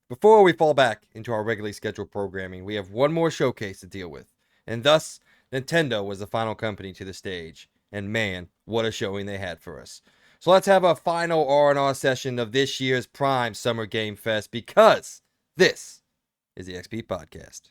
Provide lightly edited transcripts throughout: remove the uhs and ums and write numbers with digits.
Before we fall back into our regularly scheduled programming, we have one more showcase to deal with. And thus, Nintendo was the final company to the stage. And man, what a showing they had for us. So let's have a final R&R session of this year's Prime Summer Game Fest because this is the XP Podcast.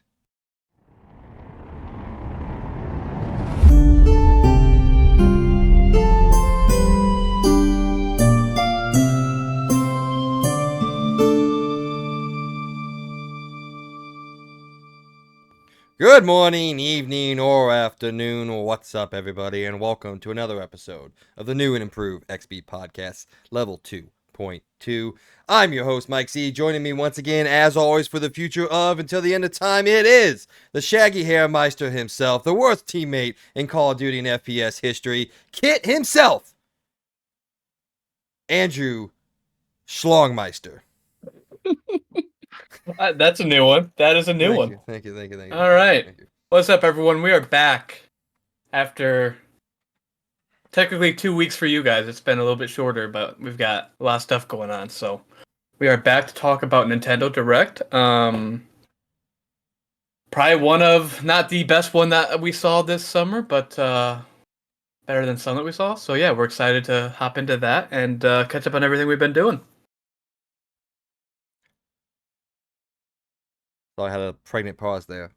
Good morning, evening, or afternoon, or what's up, everybody, and welcome to another episode of the new and improved XP Podcast, Level 2.2. I'm your host, Mike C. Joining me once again, as always, for the future of until the end of time, it is the Shaggy Hair Meister himself, the worst teammate in Call of Duty and FPS history, Kit himself, Andrew Schlongmeister. That's a new one. That is a new one. Thank you. All right. What's up, everyone? We are back after technically 2 weeks for you guys. It's been a little bit shorter, but we've got a lot of stuff going on. So we are back to talk about Nintendo Direct. Probably one of, not the best one that we saw this summer, but better than some that we saw. So yeah, we're excited to hop into that and catch up on everything we've been doing. So I had a pregnant pause there.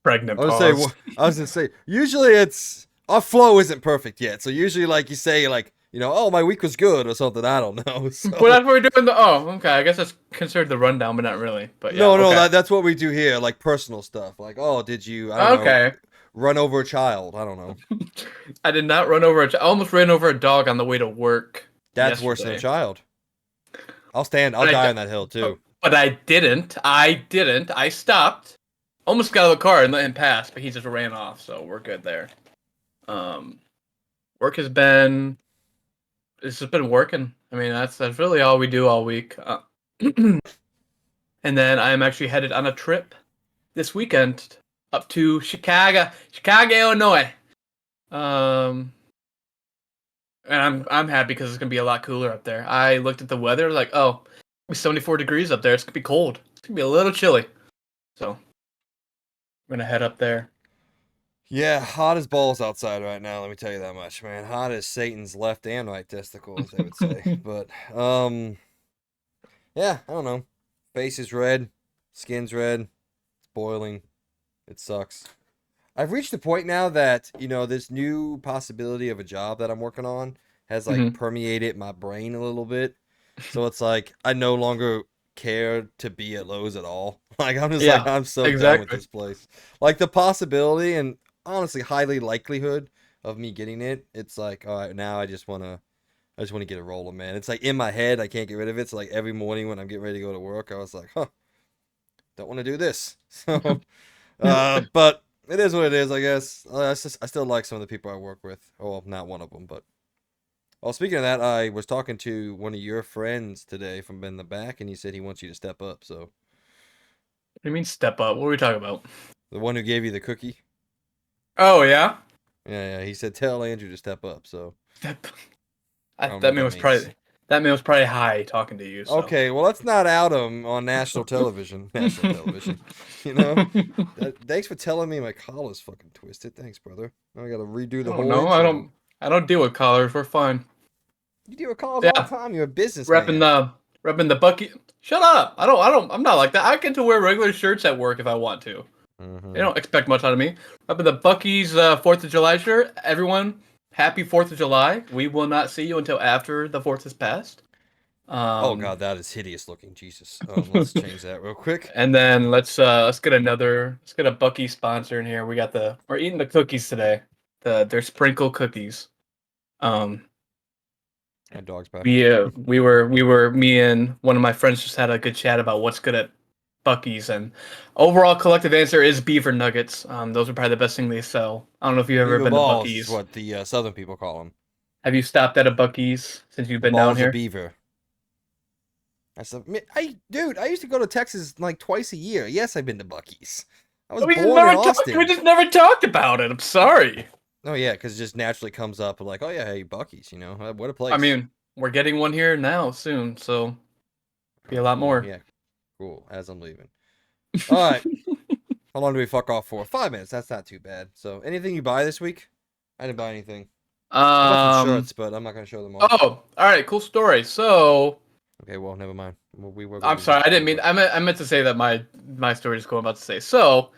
Pregnant I was pause. gonna say. Usually, it's our flow isn't perfect yet. So usually, like you say, like oh, my week was good or something. I don't know. So. Well, that's what we're doing. Okay. I guess that's considered the rundown, but not really. But yeah, no, okay. that's what we do here. Like personal stuff. Like, oh, did you? I don't know, run over a child? I don't know. I did not run over I almost ran over a dog on the way to work. That's worse than a child. I'll die on that hill too. But I didn't. I stopped. Almost got out of the car and passed, but he just ran off, so we're good there. Work has been... It's just been working. I mean, that's really all we do all week. And then I'm actually headed on a trip this weekend up to Chicago, Illinois. And I'm happy because it's gonna be a lot cooler up there. I looked at the weather, like, oh, it's 74 degrees up there. It's gonna be cold. It's gonna be a little chilly. So I'm gonna head up there. Yeah, hot as balls outside right now. Let me tell you that much, man. Hot as Satan's left and right testicle, as they would say. But yeah, I don't know. Face is red, skin's red. It's boiling. It sucks. I've reached the point now that this new possibility of a job that I'm working on has like permeated my brain a little bit. So it's like I no longer care to be at Lowe's at all. Like I'm just I'm so done with this place. Like the possibility and honestly highly likelihood of me getting it, it's like, all right, now I just wanna get it rolling, man. It's like in my head, I can't get rid of it. So like every morning when I'm getting ready to go to work, I was like, don't want to do this. So but it is what it is, I guess. I still like some of the people I work with. Well, not one of them, but well, speaking of that, I was talking to one of your friends today from in the back, and he said he wants you to step up. So, what do you mean step up? What are we talking about? The one who gave you the cookie. Oh yeah. Yeah. He said tell Andrew to step up. So that man was probably high talking to you. So. Okay, well let's not out him on national television. Thanks for telling me my collar's fucking twisted. Thanks, brother. Now I gotta redo the whole. No, I don't deal with collars. We're fine. You deal with collars all the time. You're a businessman. Repping the Bucky. Shut up. I'm not like that. I get to wear regular shirts at work if I want to. They don't expect much out of me. Repping the Bucky's 4th of July shirt. Everyone, happy 4th of July. We will not see you until after the 4th has passed. Oh god, that is hideous looking. Jesus. Let's change that real quick. And then let's get a Bucky sponsor in here. We're eating the cookies today. They're sprinkle cookies. My dog's back. Me and one of my friends just had a good chat about what's good at Bucky's, and overall collective answer is beaver nuggets. Those are probably the best thing they sell. I don't know if you've ever been to Bucky's. Is what the southern people call them. Have you stopped at a Bucky's since you've been down here? Of beaver. I used to go to Texas like twice a year. Yes, I've been to Bucky's. I was born in Austin. We just never talked about it. I'm sorry. Oh yeah, because it just naturally comes up like, oh yeah, hey, Bucky's. What a place. I mean, we're getting one here now soon, so be a lot more. Yeah, Cool. As I'm leaving. All right. How long do we fuck off for? 5 minutes. That's not too bad. So, anything you buy this week? I didn't buy anything. I bought some shirts, but I'm not gonna show them off. Oh, all right, cool story. So, Okay, well, never mind. We were. I'm sorry, I didn't mean. I meant to say that my story is cool. I'm about to say. So,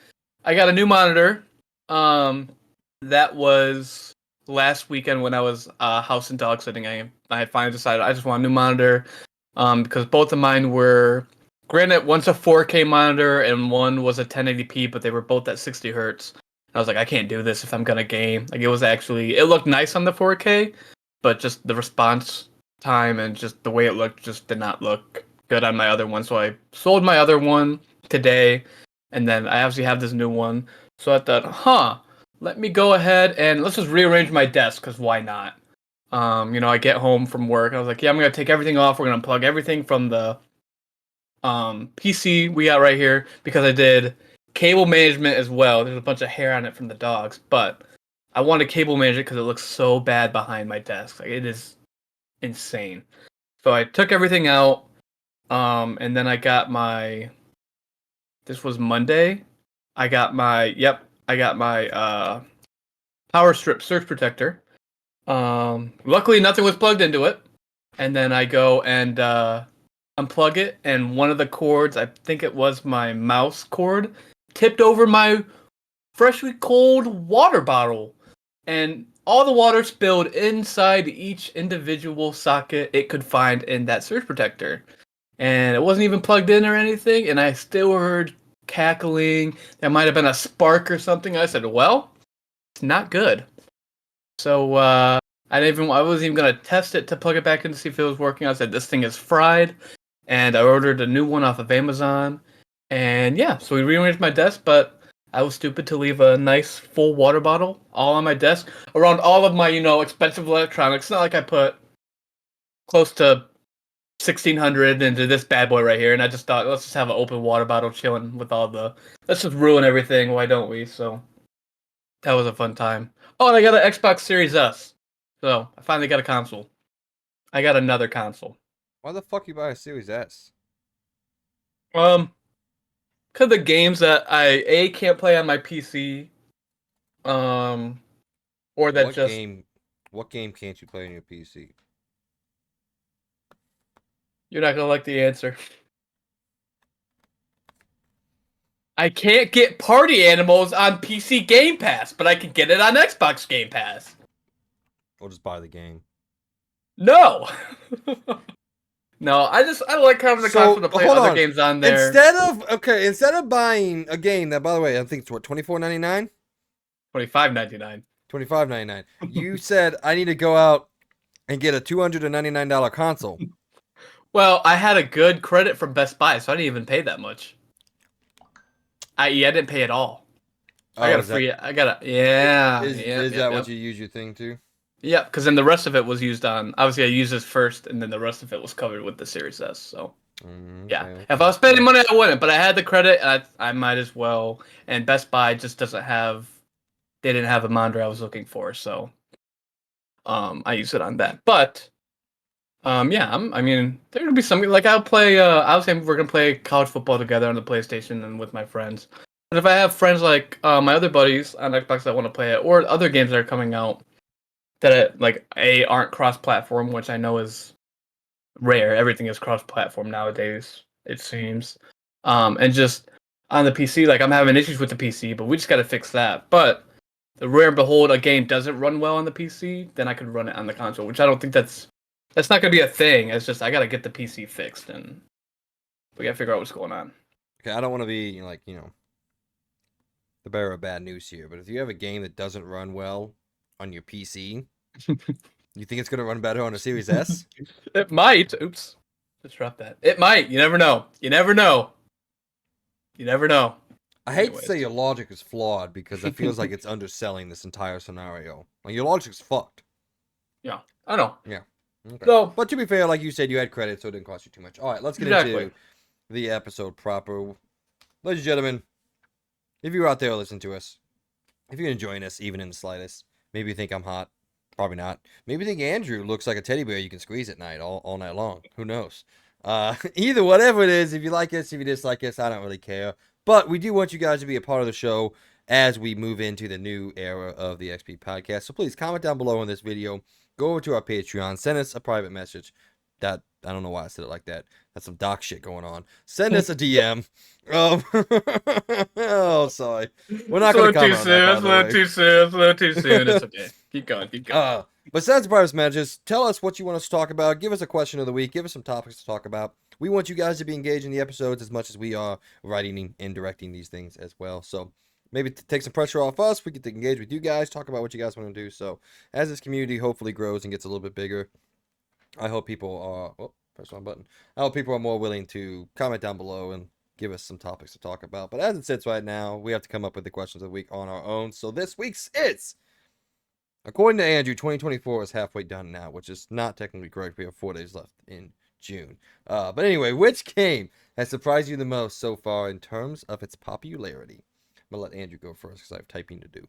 I got a new monitor. That was last weekend when I was house and dog sitting. I had finally decided I just want a new monitor. Because both of mine were, granted, one's a 4K monitor and one was a 1080p, but they were both at 60 hertz. I was like, I can't do this if I'm gonna game. Like, it looked nice on the 4K, but just the response time and just the way it looked just did not look good on my other one. So I sold my other one today, and then I obviously have this new one. So I thought, let me go ahead and let's just rearrange my desk, because why not? I get home from work. I was like, yeah, I'm gonna take everything off. We're gonna plug everything from the PC we got right here, because I did cable management as well. There's a bunch of hair on it from the dogs, but I want to cable manage it because it looks so bad behind my desk. Like, it is insane. So I took everything out, and then I got my. This was Monday. I got my power strip surge protector. Luckily nothing was plugged into it. And then I go and unplug it, and one of the cords, I think it was my mouse cord, tipped over my freshly cold water bottle. And all the water spilled inside each individual socket it could find in that surge protector. And it wasn't even plugged in or anything, and I still heard cackling. There might have been a spark or something. I said, well, it's not good. So I wasn't even gonna test it to plug it back in to see if it was working. I said, this thing is fried, and I ordered a new one off of Amazon. And yeah, so we rearranged my desk, but I was stupid to leave a nice full water bottle all on my desk around all of my, expensive electronics. It's not like I put close to 1,600 into this bad boy right here, and I just thought, let's just have an open water bottle chilling with let's just ruin everything. Why don't we? So that was a fun time. Oh, and I got an Xbox Series S. So I finally got a console. I got another console. Why the fuck you buy a Series S? Cause the games that I can't play on my PC, or that just What game can't you play on your PC? you're not gonna like the answer. I can't get Party Animals on PC Game Pass, but I can get it on Xbox Game Pass. Or just buy the game. No. No, I don't like having the console to play other games on there. Instead of buying a game that, by the way, I think it's what, $24.99? $25.99. $25.99. You said I need to go out and get a $299 console. Well, I had a good credit from Best Buy, so I didn't even pay that much. I didn't pay at all. I got a free. Is that what you use your thing to? Yeah, because then the rest of it was used on. Obviously, I used this first, and then the rest of it was covered with the Series S. So, okay. If I was spending money, I wouldn't. But I had the credit. I might as well. And Best Buy just doesn't have. They didn't have a monitor I was looking for, so I used it on that. But I mean, there gonna be something like I'll play. I was saying we're gonna play college football together on the PlayStation and with my friends. But if I have friends like my other buddies on Xbox that want to play it, or other games that are coming out that aren't cross-platform, which I know is rare. Everything is cross-platform nowadays, it seems. And just on the PC, like I'm having issues with the PC, but we just got to fix that. But the rare and behold, a game doesn't run well on the PC, then I could run it on the console, which I don't think that's not gonna be a thing. It's just I gotta get the PC fixed, and we gotta figure out what's going on. Okay, I don't want to be the bearer of bad news here, but if you have a game that doesn't run well on your PC, you think it's gonna run better on a Series S? It might. Oops, let's drop that. It might. You never know. You never know. You never know. I hate to say your logic is flawed because it feels like it's underselling this entire scenario. Like your logic's fucked. Yeah, I know. Yeah. Okay. So, but to be fair, like you said, you had credit, so it didn't cost you too much. All right, let's get into the episode proper. Ladies and gentlemen, if you're out there listening to us, if you're enjoying us even in the slightest, maybe you think I'm hot. Probably not. Maybe you think Andrew looks like a teddy bear you can squeeze at night all night long. Who knows? Either whatever it is, if you like us, if you dislike us, I don't really care. But we do want you guys to be a part of the show as we move into the new era of the XP podcast. So please comment down below on this video. Go over to our Patreon. Send us a private message. That I don't know why I said it like that. That's some doc shit going on. Send us a DM. Oh, sorry. We're not going to comment on that, by the way. It's a little too soon. It's okay. Keep going. But send us a private messages. Tell us what you want us to talk about. Give us a question of the week. Give us some topics to talk about. We want you guys to be engaged in the episodes as much as we are writing and directing these things as well. So maybe to take some pressure off us, we get to engage with you guys, talk about what you guys want to do. So as this community hopefully grows and gets a little bit bigger, I hope people are, oh, press one button. I hope people are more willing to comment down below and give us some topics to talk about. But as it sits right now, we have to come up with the questions of the week on our own. So this week's it's, according to Andrew, 2024 is halfway done now, which is not technically correct. We have 4 days left in June. But anyway, which game has surprised you the most so far in terms of its popularity? I'm going to let Andrew go first because I have typing to do.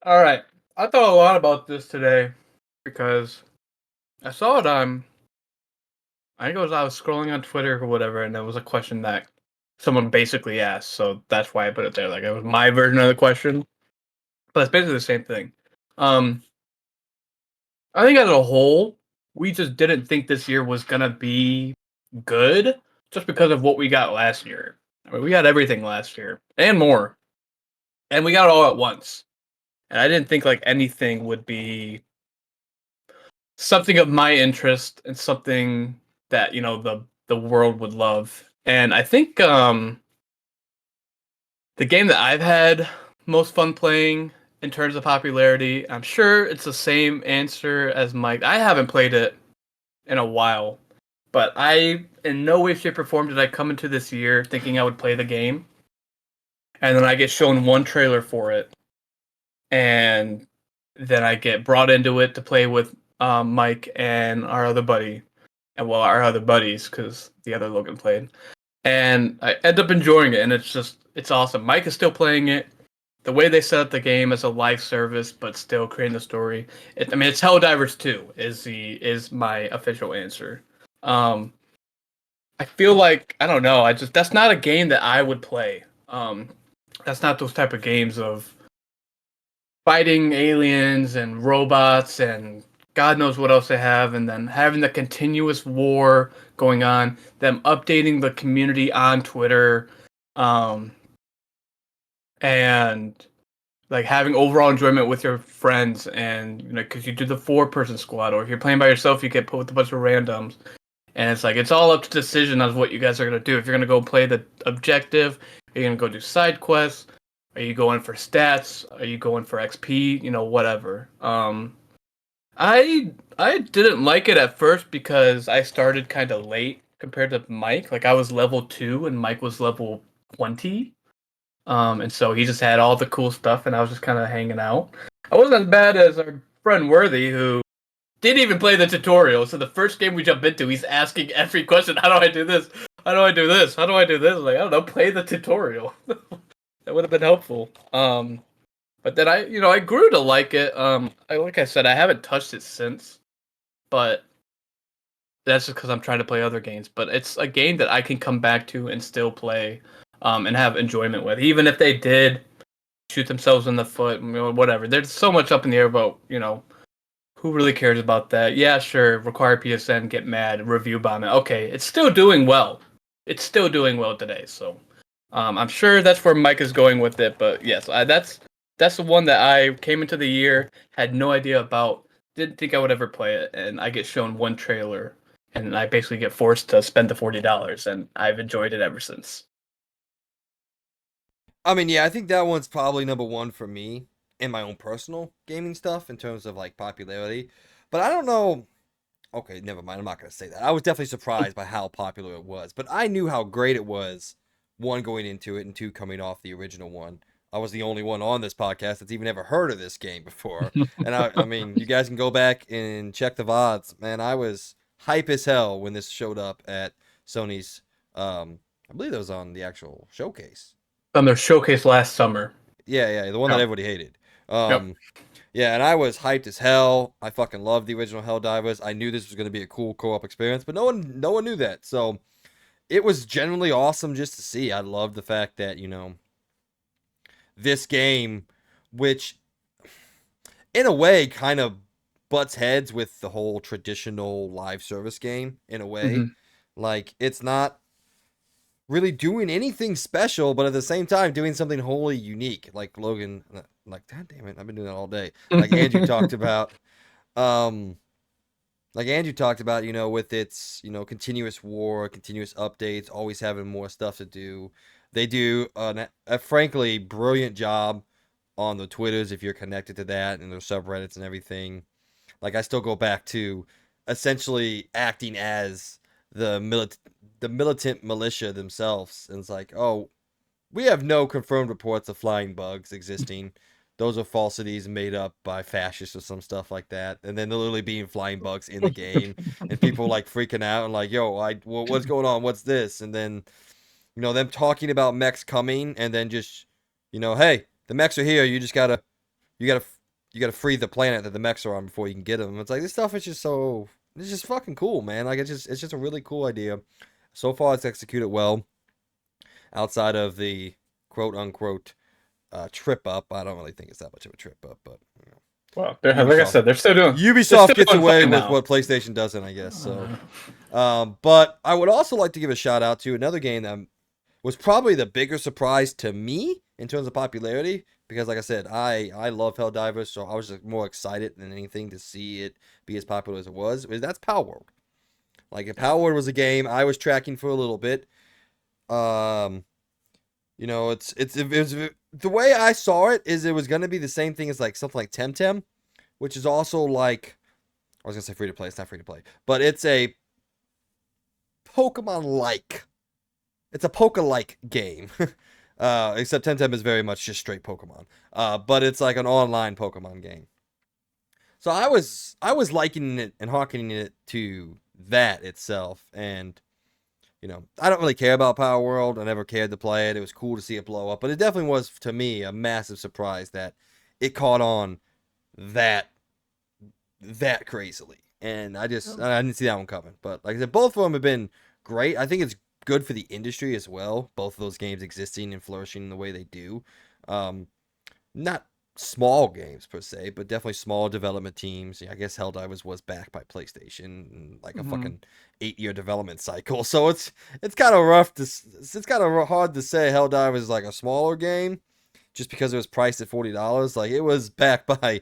All right. I thought a lot about this today because I saw it on. I think I was scrolling on Twitter or whatever, and there was a question that someone basically asked, so that's why I put it there. Like it was my version of the question, but it's basically the same thing. I think as a whole, we just didn't think this year was gonna be good just because of what we got last year. I mean, we got everything last year and more, and we got it all at once. And I didn't think like anything would be something of my interest and something that the world would love. And I think the game that I've had most fun playing in terms of popularity, I'm sure it's the same answer as Mike. I haven't played it in a while, but I in no way, shape, or form did I come into this year thinking I would play the game, and then I get shown one trailer for it, and then I get brought into it to play with Mike and our other buddy, and well, our other buddies because the other Logan played, and I end up enjoying it, and it's awesome. Mike is still playing it. The way they set up the game as a live service, but still creating the story. It's Helldivers 2 is my official answer. I feel like I don't know. That's not a game that I would play. That's not those type of games of fighting aliens and robots and God knows what else they have, and then having the continuous war going on, them updating the community on Twitter, and like having overall enjoyment with your friends, and because you do the 4-person squad, or if you're playing by yourself, you get put with a bunch of randoms, and it's like it's all up to decision on what you guys are gonna do. If you're gonna go play the objective, are you gonna go do side quests? Are you going for stats? Are you going for XP? Whatever. I didn't like it at first because I started kind of late compared to Mike. Like I was level 2 and Mike was level 20. And so he just had all the cool stuff, and I was just kind of hanging out. I wasn't as bad as our friend Worthy, who didn't even play the tutorial. So the first game we jump into, he's asking every question: "How do I do this? How do I do this? How do I do this?" Like I don't know, play the tutorial. That would have been helpful. But then I grew to like it. Like I said, I haven't touched it since, but that's just because I'm trying to play other games. But it's a game that I can come back to and still play. And have enjoyment with, even if they did shoot themselves in the foot, whatever. There's so much up in the air about, who really cares about that? Yeah, sure, require PSN, get mad, review bomb it. Okay, it's still doing well. It's still doing well today, so I'm sure that's where Mike is going with it. But yes, that's the one that I came into the year, had no idea about, didn't think I would ever play it, and I get shown one trailer, and I basically get forced to spend the $40, and I've enjoyed it ever since. I mean, yeah, I think that one's probably number one for me in my own personal gaming stuff in terms of like popularity. But I don't know. Okay, never mind. I'm not going to say that. I was definitely surprised by how popular it was, but I knew how great it was, one, going into it, and two, coming off the original one. I was the only one on this podcast that's even ever heard of this game before. And I mean, you guys can go back and check the VODs. Man, I was hype as hell when this showed up at Sony's, I believe that was on the actual showcase. On their showcase last summer. Yeah, the one that everybody hated. Yep. Yeah, and I was hyped as hell. I fucking loved the original Helldivers. I knew this was going to be a cool co-op experience, but no one knew that. So it was genuinely awesome just to see. I loved the fact that, this game, which in a way kind of butts heads with the whole traditional live service game in a way. Hmm. Like, it's not really doing anything special, but at the same time doing something wholly unique. Like Logan, like, God damn it, I've been doing that all day. Like Andrew talked about, um, with its, continuous war, continuous updates, always having more stuff to do. They do a frankly brilliant job on the Twitters if you're connected to that and their subreddits and everything. Like I still go back to essentially acting as the militant militia themselves, and it's like, oh, we have no confirmed reports of flying bugs existing. Those are falsities made up by fascists or some stuff like that. And then there literally being flying bugs in the game, and people like freaking out and like, "Yo, what's going on? What's this?" And then them talking about mechs coming, and then just hey, the mechs are here. You gotta you gotta free the planet that the mechs are on before you can get them. It's like this stuff is just it's just fucking cool, man. Like it's just a really cool idea. So far, it's executed well. Outside of the quote unquote trip up, I don't really think it's that much of a trip up, but Well, like I Ubisoft said, they're Ubisoft still gets doing away fine with now. what PlayStation doesn't, I guess. So, Uh, but I would also like to give a shout out to another game that was probably the bigger surprise to me in terms of popularity, because like I said, I love Helldivers, so I was just more excited than anything to see it be as popular as it was. That's Power World. Like if Power World was a game I was tracking for a little bit, um, it was the way I saw it is it was gonna be the same thing as like something like Temtem, which is also like I was gonna say free to play. It's not free to play, but it's a Pokemon like. It's a Poke-like game. Except Temtem is very much just straight Pokemon. But it's like an online Pokemon game. So I was likening it and hearkening it to that itself, and I don't really care about Power World. I never cared to play it. It was cool to see it blow up, but it definitely was to me a massive surprise that it caught on that crazily. And I didn't see that one coming. But like I said, both of them have been great. I think it's good for the industry as well. Both of those games existing and flourishing in the way they do. Um, Not small games per se, but definitely small development teams. Yeah, I guess Helldivers was backed by PlayStation, and like a mhm. fucking 8-year development cycle. So it's kind of it's kind of hard to say Helldivers is like a smaller game just because it was priced at $40. Like it was backed by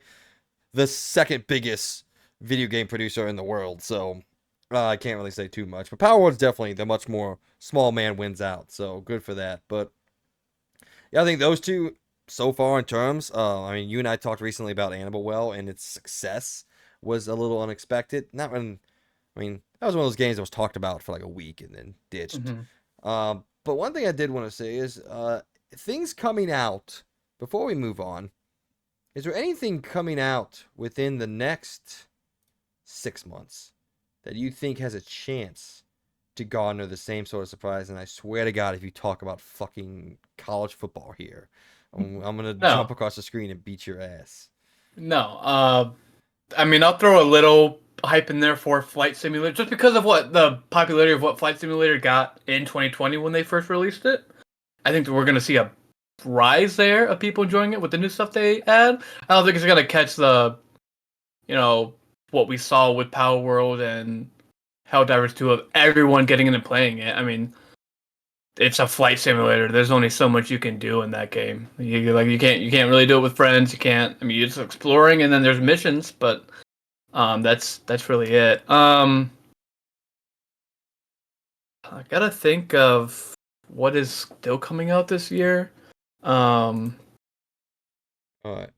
the second biggest video game producer in the world. So I can't really say too much. But Power World's definitely the much more small man wins out. So good for that. But yeah, I think those two so far in terms. I mean, you and I talked recently about Annabelle Well, and its success was a little unexpected. Not when, I mean, that was one of those games that was talked about for like a week and then ditched. Mhm. But one thing I did want to say is things coming out before we move on. Is there anything coming out within the next 6 months that you think has a chance to garner the same sort of surprise? And I swear to God, if you talk about fucking college football here, I'm gonna jump No, across the screen and beat your ass. no. I mean, I'll throw a little hype in there for Flight Simulator just because of what the popularity of what Flight Simulator got in 2020 when they first released it. I think that we're gonna see a rise there of people enjoying it with the new stuff they add. I don't think it's gonna catch the, you know, what we saw with Power World and Helldivers 2 of everyone getting in and playing it. I mean, it's a flight simulator. There's only so much you can do in that game. You can't really do it with friends. You can't. I mean, you're just exploring, and then there's missions, but that's really it. I gotta think of what is still coming out this year. Um, All right,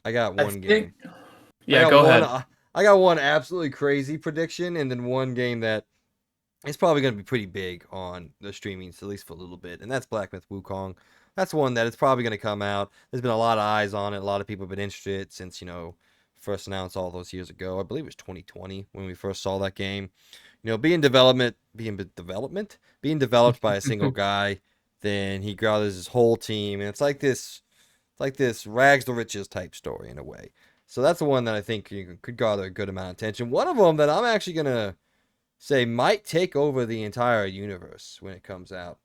I got I one think. game. I Yeah, got go one. ahead. I got one absolutely crazy prediction, and then one game that is probably going to be pretty big on the streamings, at least for a little bit, and that's Black Myth Wukong. That's one that it's probably going to come out. There's been a lot of eyes on it. A lot of people have been interested since first announced all those years ago. I believe it was 2020 when we first saw that game. Being developed by a single guy. Then he gathers his whole team, and it's like this like this rags to riches type story in a way. So that's the one that I think could garner a good amount of attention. One of them that I'm actually gonna say might take over the entire universe when it comes out.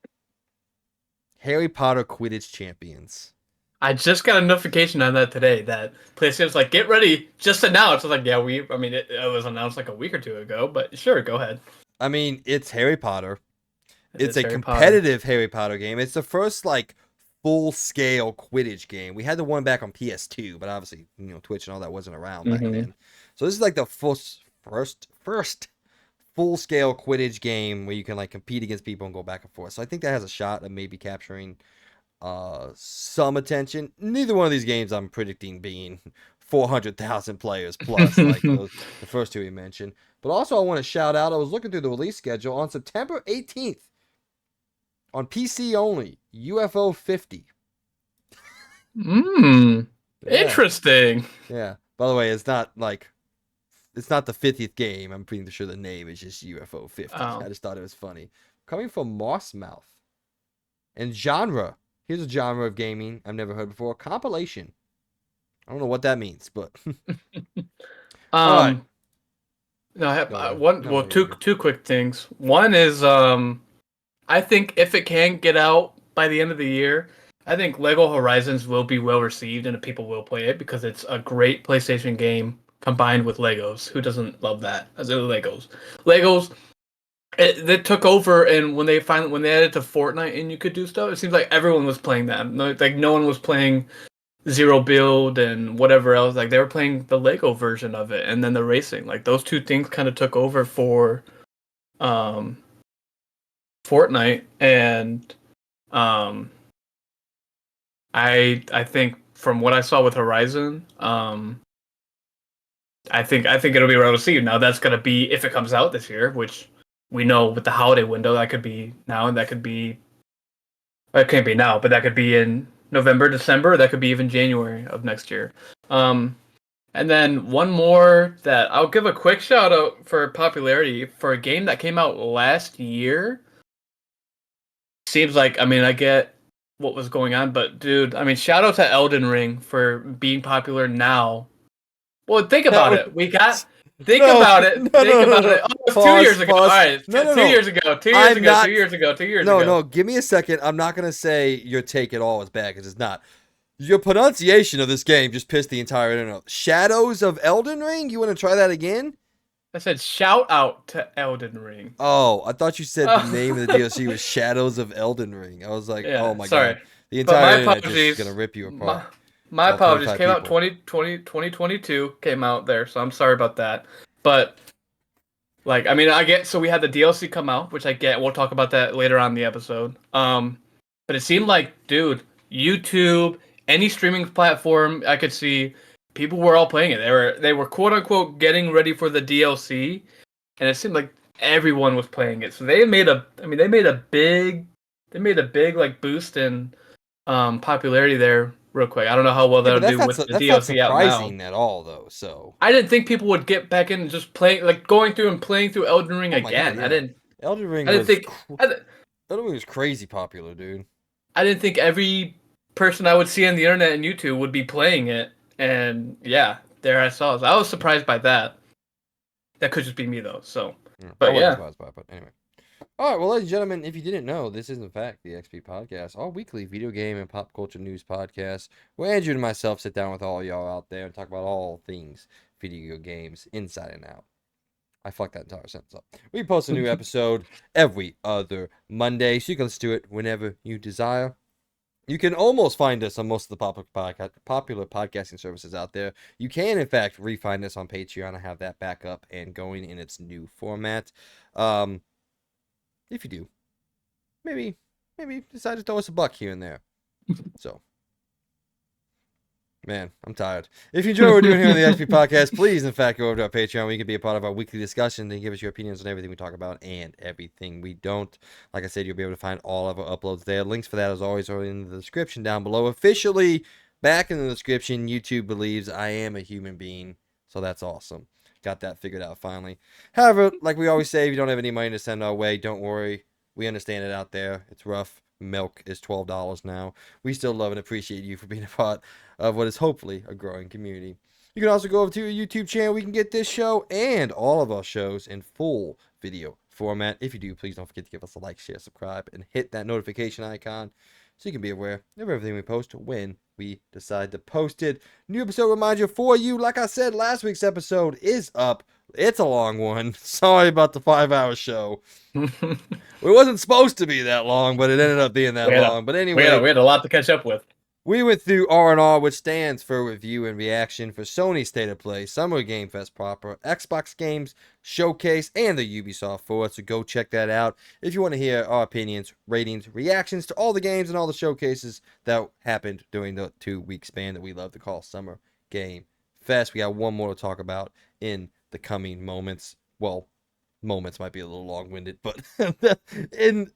Harry Potter Quidditch Champions. I just got a notification on that today that PlayStation's like, get ready, just announced. I was like, yeah, I mean, it was announced like a week or two ago, but sure, go ahead. I mean, it's Harry Potter. It's It's a Harry Potter. competitive Harry Potter game. It's the first like full scale Quidditch game. We had the one back on PS2, but obviously, Twitch and all that wasn't around back Mm-hmm. then. So this is like the first full scale Quidditch game where you can like compete against people and go back and forth. So I think that has a shot of maybe capturing some attention. Neither one of these games I'm predicting being 400,000 players plus like the first two we mentioned. But also I want to shout out, I was looking through the release schedule on September 18th on PC only, UFO 50. Mm, Yeah. interesting. Yeah. By the way, it's not the 50th game. I'm pretty sure the name is just UFO 50. I Oh, just thought it was funny. Coming from Mossmouth. And genre. Here's a genre of gaming I've never heard before. Compilation. I don't know what that means, but all right. um, no, I have Go ahead. one. No, Well, no, you're good. two quick things. One is, I think if it can get out by the end of the year, I think Lego Horizons will be well received and people will play it because it's a great PlayStation game combined with Legos. Who doesn't love that? As in Legos, Legos. They took over, and when they added to Fortnite and you could do stuff, it seems like everyone was playing that. Like no one was playing Zero Build and whatever else. Like they were playing the Lego version of it, and then the racing. Like those two things kind of took over for um, Fortnite, and um, I think from what I saw with Horizon, I think it'll be well received. Now that's gonna be if it comes out this year, which we know with the holiday window that could be now, and that could be it can't be now, but that could be in November, December, that could be even January of next year. Um, and then one more that I'll give a quick shout out for popularity for a game that came out last year. Seems like I mean I get what was going on, but dude, I mean shout out to Elden Ring for being popular now. Well, think about No, it. Think no, about it. no, Think no, no, about no. it. Oh, it was 2 years Pause, ago. All pause. right, No, no, 2 no. years ago. 2 years I'm ago. not. 2 years ago. 2 years No, ago. no. Give me a second. I'm not gonna say your take at all is bad because it's not. Your pronunciation of this game just pissed the entire internet off. Shadows of Elden Ring? You want to try that again? I said shout out to Elden Ring. Oh, I thought you said the name of the Oh. DLC was Shadows of Elden Ring. I was like, oh Yeah, my sorry. god. The But entire my internet just is gonna apologies. rip you apart. My All apologies. 25 Came out people. 2022 came out there, so I'm sorry about that. But like I mean I get so we had the DLC come out, which I get. We'll talk about that later on in the episode. But it seemed like, dude, YouTube, any streaming platform I could see, people were all playing it. They were quote unquote getting ready for the DLC, and it seemed like everyone was playing it. So they made a big like boost in popularity there real quick. I don't know how well Yeah, but that'll do with the that's not DLC out now. surprising at all though. So, I didn't think people would get back in and just playing like going through and playing through Elden Ring oh my god, again. yeah. Elden Ring I didn't was think I, di- Elden Ring was crazy popular, dude. I didn't think every person I would see on the internet and YouTube would be playing it. And yeah, there I saw it. I was surprised by that. That could just be me though. So, Yeah, I but wasn't yeah. surprised by it, but anyway. All right, well, ladies and gentlemen, if you didn't know, this is in fact the XP Podcast, our weekly video game and pop culture news podcast, where Andrew and myself sit down with all y'all out there and talk about all things video games inside and out. I fucked that entire sentence up. We post a new episode every other Monday, so you can listen to it whenever you desire. You can almost find us on most of the popular podcasting services out there. You can, in fact, re-find us on Patreon. I have that back up and going in its new format. If you do, maybe decide to throw us a buck here and there. So, man, I'm tired. If you enjoy what we're doing here on the XP Podcast, please, in fact, go over to our Patreon where you can be a part of our weekly discussion and give us your opinions on everything we talk about and everything we don't. Like I said, you'll be able to find all of our uploads there. Links for that, as always, are in the description down below. Officially, back in the description, YouTube believes I am a human being, so that's awesome. Got that figured out finally. However, like we always say, if you don't have any money to send our way, don't worry. We understand it out there. It's rough. milk is $12 now. We still love and appreciate you for being a part of what is hopefully a growing community. You can also go over to our YouTube channel. We can get this show and all of our shows in full video format. If you do, please don't forget to give us a like, share, subscribe, and hit that notification icon so you can be aware of everything we post when we decide to post it. New episode reminder for you. Like I said, last week's episode is up. It's a long one. Sorry about the 5-hour show. It wasn't supposed to be that long, but it ended up being that long. But anyway, we had a lot to catch up with. We went through R&R, which stands for Review and Reaction, for Sony State of Play, Summer Game Fest proper, Xbox Games Showcase, and the Ubisoft Forward. So go check that out if you want to hear our opinions, ratings, reactions to all the games and all the showcases that happened during the 2-week span that we love to call Summer Game Fest. We got one more to talk about in the coming moments. Well, moments might be a little long-winded, but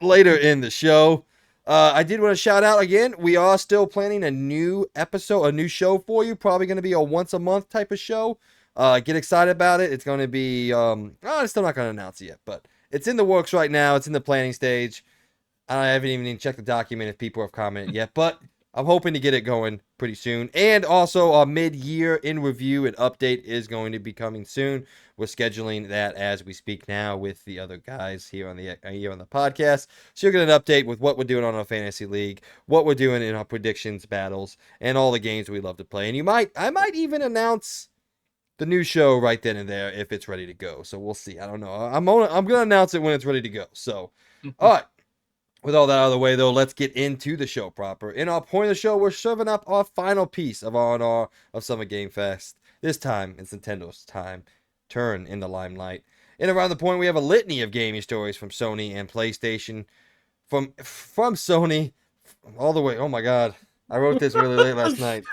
later in the show. I did want to shout out again. We are still planning a new episode, a new show for you. Probably going to be a once a month type of show. Get excited about it. It's going to be. I'm still not going to announce it yet, but it's in the works right now. It's in the planning stage. I haven't even checked the document if people have commented yet, but I'm hoping to get it going pretty soon. And also, our mid-year in review and update is going to be coming soon. We're scheduling that as we speak now with the other guys here on the podcast. So you'll get an update with what we're doing on our fantasy league, what we're doing in our predictions battles, and all the games we love to play. And I might even announce the new show right then and there if it's ready to go. So we'll see. I don't know. I'm gonna announce it when it's ready to go. So, all right. With all that out of the way, though, let's get into the show proper. In our point of the show, we're serving up our final piece of R&R of Summer Game Fest. This time, it's Nintendo's turn in the limelight. And around the point, we have a litany of gaming stories from Sony and PlayStation. From Sony, all the way. Oh my God, I wrote this really late last night.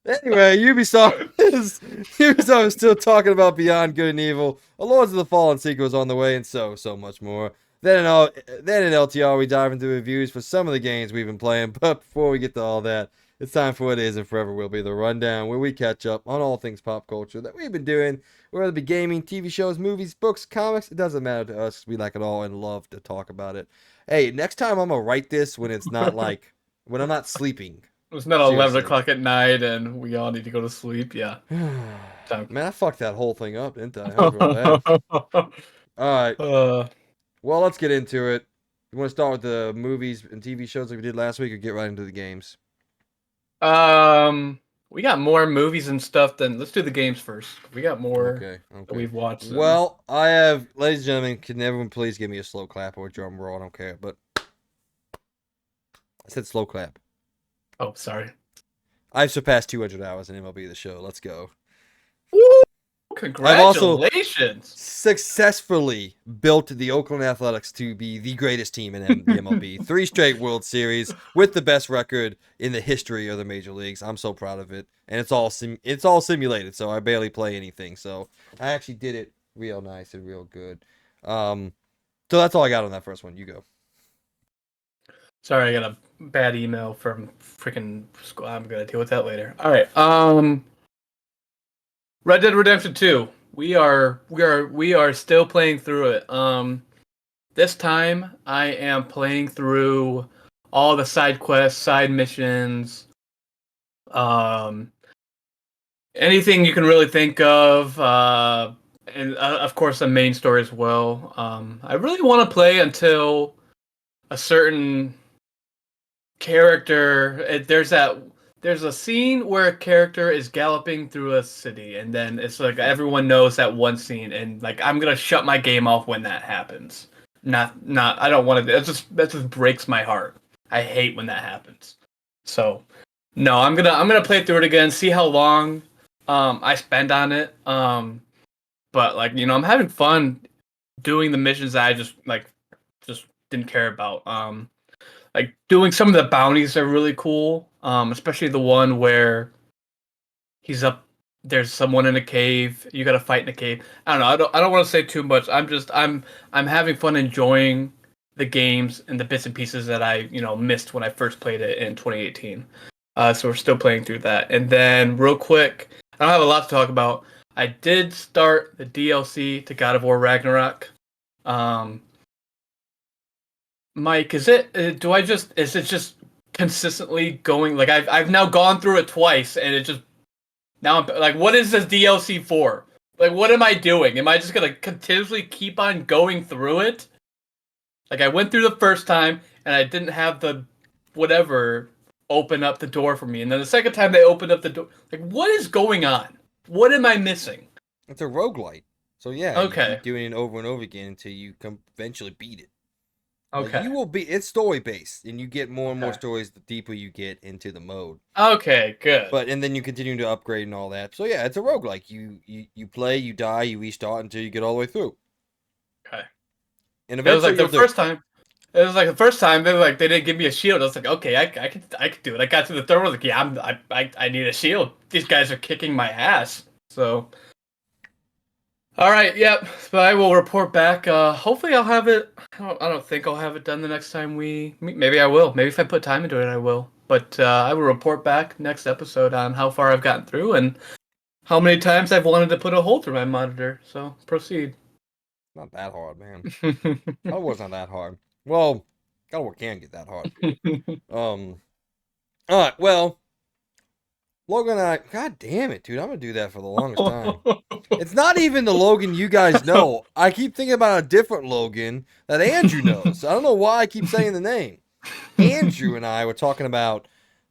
Anyway, Ubisoft is still talking about Beyond Good and Evil. A Lords of the Fallen sequel is on the way, and so much more. Then in LTR, we dive into reviews for some of the games we've been playing. But before we get to all that, it's time for what is and forever will be the rundown, where we catch up on all things pop culture that we've been doing, whether it be gaming, TV shows, movies, books, comics. It doesn't matter to us. We like it all and love to talk about it. Hey, next time I'm gonna write this when it's not like when I'm not sleeping. It's not 11 o'clock at night and we all need to go to sleep. Yeah. Man, I fucked that whole thing up, didn't I? All right. Well, let's get into it. You want to start with the movies and TV shows like we did last week, or get right into the games? We got more movies and stuff than. Let's do the games first. We got more that we've watched. Well, I have, ladies and gentlemen, can everyone please give me a slow clap or a drum roll? I don't care, but I said slow clap. Oh, sorry. I've surpassed 200 hours in MLB The Show. Let's go. Woo! Congratulations. I've also successfully built the Oakland Athletics to be the greatest team in the MLB. 3 straight World Series with the best record in the history of the major leagues. I'm so proud of it. And it's all simulated, so I barely play anything. So I actually did it real nice and real good. So that's all I got on that first one. You go. Sorry, I got a bad email from freaking school. I'm gonna deal with that later. All right. Red Dead Redemption 2. We are still playing through it. This time I am playing through all the side quests, side missions, anything you can really think of, and of course the main story as well. I really want to play until a certain character. There's a scene where a character is galloping through a city, and then it's like everyone knows that one scene, and like I'm gonna shut my game off when that happens. Not. I don't want to. That just breaks my heart. I hate when that happens. So, no, I'm gonna play through it again, see how long I spend on it. But like I'm having fun doing the missions that I just didn't care about. Like doing some of the bounties are really cool. Especially the one where he's up. There's someone in a cave. You got to fight in a cave. I don't know. I don't want to say too much. I'm having fun enjoying the games and the bits and pieces that I missed when I first played it in 2018. So we're still playing through that. And then real quick, I don't have a lot to talk about. I did start the DLC to God of War Ragnarok. Mike, is it? Do I just? Is it just consistently going? Like I've now gone through it twice, and it just now I'm like, what is this DLC for? Like, what am I doing? Am I just gonna continuously keep on going through it? Like I went through the first time, and I didn't have the whatever open up the door for me, and then the second time they opened up the door. Like, what is going on? What am I missing? It's a roguelite. So yeah, you Okay, keep doing it over and over again until you eventually beat it. Like okay, you will be, it's story based, and you get more and more okay, stories the deeper you get into the mode. okay. Good. But and then you continue to upgrade and all that. So yeah, it's a roguelike. You play, you die, you restart until you get all the way through. Okay. And It was eventually like you'll the do. first time. It was like the first time they didn't give me a shield. I was like, okay, I could do it. I got to the third one, like, yeah, I need a shield. These guys are kicking my ass. So, all right, yep. So I will report back. Hopefully I'll have it. I don't think I'll have it done the next time we meet. Maybe I will. Maybe if I put time into it, I will. But I will report back next episode on how far I've gotten through and how many times I've wanted to put a hole through my monitor. So proceed. Not that hard, man. God of War's not that hard. Well, God of War can get that hard. Um. All right. Well, Logan and I. God damn it, dude! I'm gonna do that for the longest time. It's not even the Logan you guys know. I keep thinking about a different Logan that Andrew knows. I don't know why I keep saying the name. Andrew and I were talking about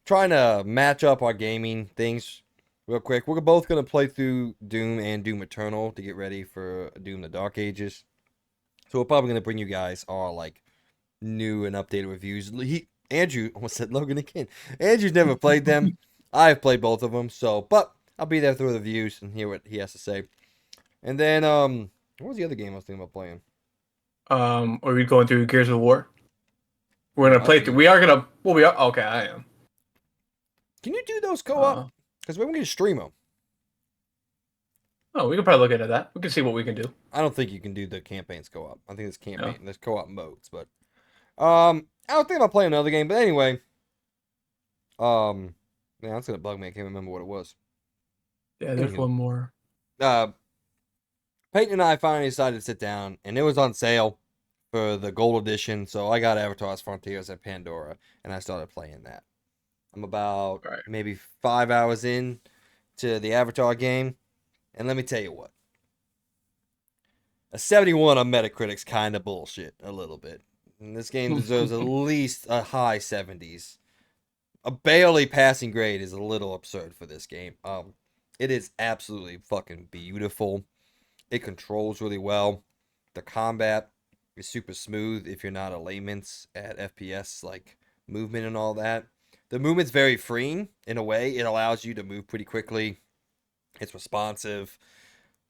trying to match up our gaming things real quick. We're both going to play through Doom and Doom Eternal to get ready for Doom the Dark Ages. So we're probably going to bring you guys our like new and updated reviews. Andrew almost said Logan again. Andrew's never played them. I've played both of them, so but I'll be there through the reviews and hear what he has to say. And then what was the other game I was thinking about playing? Are we going through Gears of War? We're We gonna might play through. be. We are gonna. Well, we are. Okay, I am. Can you do those co-op? Uh, Because we're going to stream them. oh, we can probably look into that. We can see what we can do. I don't think you can do the campaigns co-op. I think it's Yeah. campaign. There's co-op modes, but I don't think about playing another game. But anyway, man, that's gonna bug me. I can't remember what it was. Yeah. There's Anywho, one more. uh, Peyton and I finally decided to sit down, and it was on sale for the gold edition. So I got Avatar's Frontiers at Pandora, and I started playing that. I'm about All right. maybe 5 hours in to the Avatar game, and let me tell you what. A 71 on Metacritic's kind of bullshit, a little bit. And this game deserves at least a high 70s. A barely passing grade is a little absurd for this game. It is absolutely fucking beautiful. It controls really well. The combat is super smooth if you're not a layman's at FPS, like movement and all that. The movement's very freeing in a way. It allows you to move pretty quickly. It's responsive.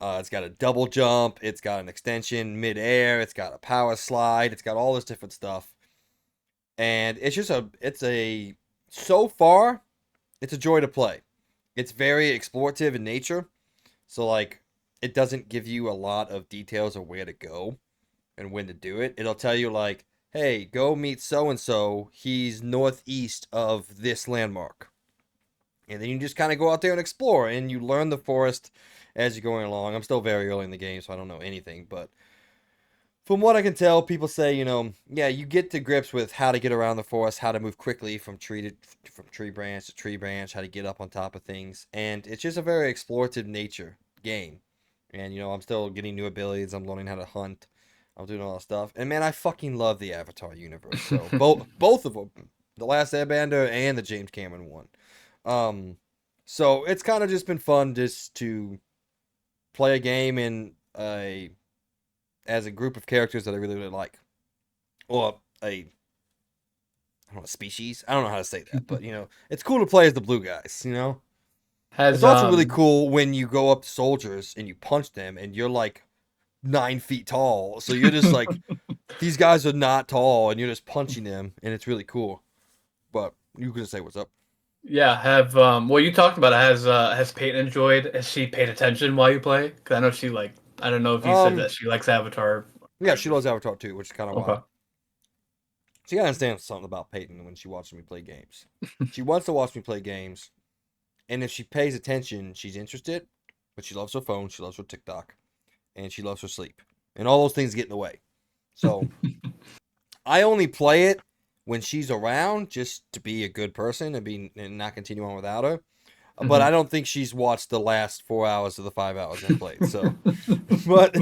It's got a double jump. It's got an extension mid-air. It's got a power slide. It's got all this different stuff. And so far, it's a joy to play. It's very explorative in nature. So, like, it doesn't give you a lot of details of where to go and when to do it. It'll tell you, like, hey, go meet so-and-so. He's northeast of this landmark. And then you just kind of go out there and explore, and you learn the forest as you're going along. I'm still very early in the game, so I don't know anything, but from what I can tell, people say, yeah, you get to grips with how to get around the forest, how to move quickly from tree branch to tree branch, how to get up on top of things, and it's just a very explorative nature game. And I'm still getting new abilities. I'm learning how to hunt. I'm doing all that stuff, and man, I fucking love the Avatar universe. So both of them, the Last Airbender and the James Cameron one. Um, so it's kind of just been fun just to play a game in a as a group of characters that I really really like, or I don't know, species. I don't know how to say that, but it's cool to play as the blue guys. It's Has also really cool when you go up to soldiers and you punch them, and you're like 9 feet tall, so you're just like these guys are not tall, and you're just punching them, and it's really cool. But you can just say what's up. Yeah. Have well, you talked about it. Has Peyton enjoyed? Has she paid attention while you play? Because I know she like. I don't know if you said Um, that she likes Avatar. yeah, she loves Avatar too, which is kind of why. Okay. She gotta understand something about Peyton when she watches me play games. She wants to watch me play games, and if she pays attention, she's interested. But she loves her phone, she loves her TikTok, and she loves her sleep, and all those things get in the way. So I only play it when she's around, just to be a good person and not continue on without her. But I don't think she's watched the last 4 hours of the 5 hours I played. So, but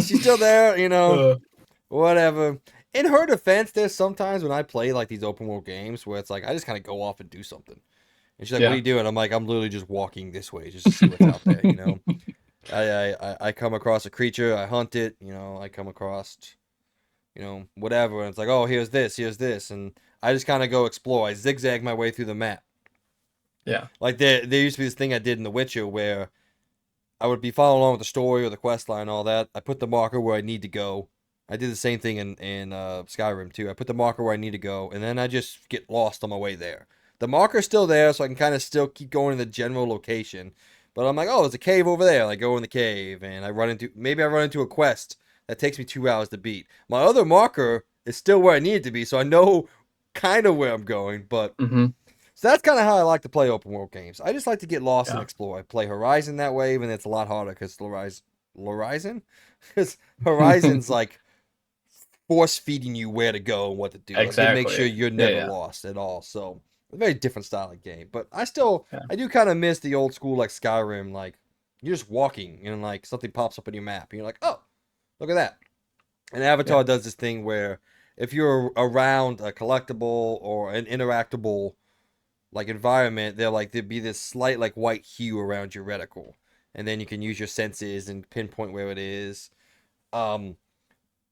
she's still there, whatever. In her defense, there's sometimes when I play like these open world games where it's like I just kind of go off and do something. And she's like, "What are Yeah. you doing?" I'm like, "I'm literally just walking this way just to see what's out there." I come across a creature, I hunt it. I come across, whatever, and it's like, "Oh, here's this," and I just kind of go explore. I zigzag my way through the map. Yeah. Like there used to be this thing I did in The Witcher where I would be following along with the story or the quest line and all that. I put the marker where I need to go. I did the same thing in Skyrim too. I put the marker where I need to go, and then I just get lost on my way there. The marker's still there, so I can kind of still keep going in the general location. But I'm like, oh, there's a cave over there. And I go in the cave, and I run into a quest that takes me 2 hours to beat. My other marker is still where I need it to be, so I know kind of where I'm going. But Mm-hmm. so that's kind of how I like to play open world games. I just like to get lost and Yeah. explore. I play Horizon that way, even it's a lot harder because Horizon, because Horizon's like force feeding you where to go and what to do. Like it makes sure Exactly. you're Yeah. never Yeah. lost at all. So a very different style of game. But I Yeah. do kind of miss the old school like Skyrim. Like you're just walking and like something pops up on your map and you're like, oh, look at that. And Yeah. Avatar does this thing where if you're around a collectible or an interactable like environment, there'd be this slight like white hue around your reticle, and then you can use your senses and pinpoint where it is. Um,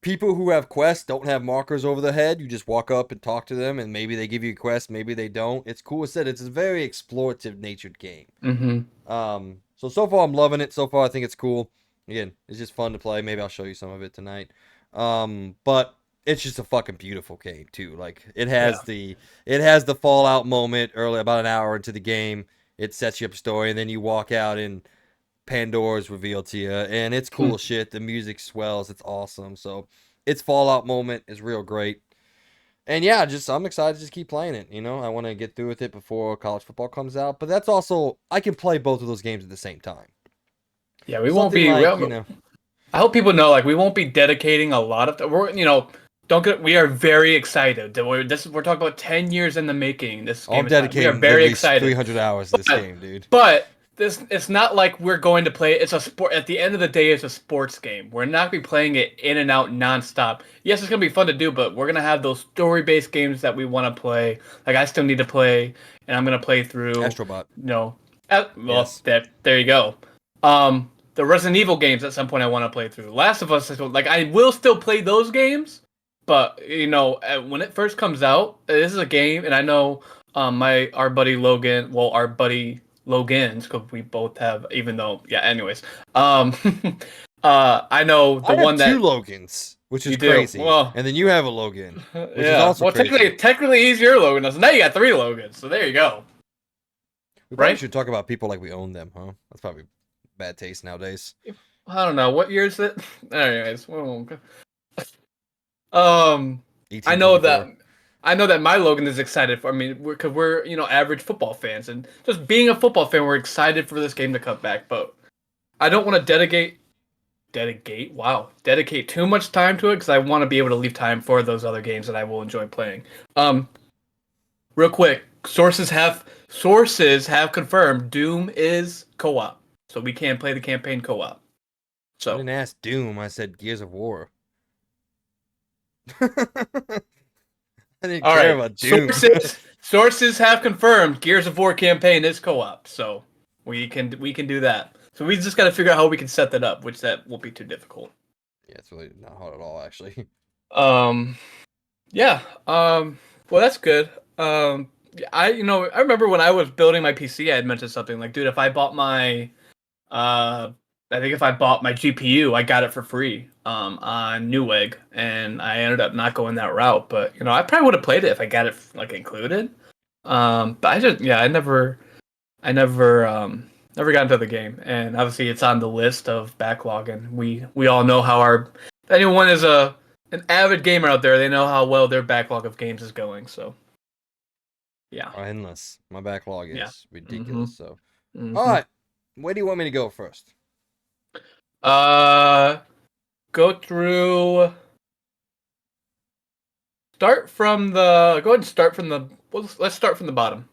People who have quests don't have markers over their head. You just walk up and talk to them, and maybe they give you a quest, maybe they don't. It's cool. As said, it's a very explorative natured game. Mm-hmm. So far I'm loving it. So far I think it's cool. Again, it's just fun to play. Maybe I'll show you some of it tonight. But it's just a fucking beautiful game too. Like Yeah. it has the Fallout moment early, about an hour into the game. It sets you up a story, and then you walk out and Pandora's revealed to you, and it's cool shit. The music swells. It's awesome. So its Fallout moment is real great. And yeah, just I'm excited to just keep playing it. I want to get through with it before college football comes out. But that's also I can play both of those games at the same time. Yeah. We won't Something be. like I hope people know, like, we won't be dedicating a lot of. Don't get. We are very excited. We're talking about 10 years in the making. This game I'm is time. We are dedicating at very least excited. 300 hours to this But, game, dude. but it's not like we're going to play. It's a sport. At the end of the day, it's a sports game. We're not gonna be playing it in and out nonstop. Yes, it's gonna be fun to do, but we're gonna have those story-based games that we want to play. Like I still need to play, and I'm gonna play through. Astrobot. Well, Yes. there you go. The Resident Evil games at some point I want to play through. Last of Us, like I will still play those games, but when it first comes out, this is a game, and I know our buddy Logan, well, our buddy Logan's, because we both have, even though, yeah. Anyways, I know the I have one two that Logans, which is you do. crazy, Well, and then you have a Logan, which is yeah. also Well, crazy. technically, he's your Logan. So now you got 3 Logans. So there you go. We probably Right? should talk about people like we own them, huh? That's probably bad taste nowadays. I don't know what year is it. Anyways, um, I know 1824. that my Logan is excited for. I mean, because we're average football fans, and just being a football fan, we're excited for this game to come back. But I don't want to dedicate too much time to it because I want to be able to leave time for those other games that I will enjoy playing. Real quick, sources have confirmed Doom is co-op, so we can play the campaign co-op. I So didn't ask Doom. I said Gears of War. I didn't all care right, about Doom. sources have confirmed Gears of War campaign is co-op, so we can do that. So we just got to figure out how we can set that up, which that won't be too difficult. Yeah, it's really not hard at all, actually. Yeah. Well, that's good. I remember when I was building my PC, I had mentioned something like, dude, if I bought my I think if I bought my GPU, I got it for free on Newegg, and I ended up not going that route. But I probably would have played it if I got it like included. But I never got into the game, and obviously it's on the list of backlog, and we all know how if anyone is an avid gamer out there, they know how well their backlog of games is going. So yeah, Endless. My backlog yeah. is ridiculous. So, Mm-hmm. all right. Where do you want me to go first? Go through. Start from the. Go ahead and start from the. Let's start from the bottom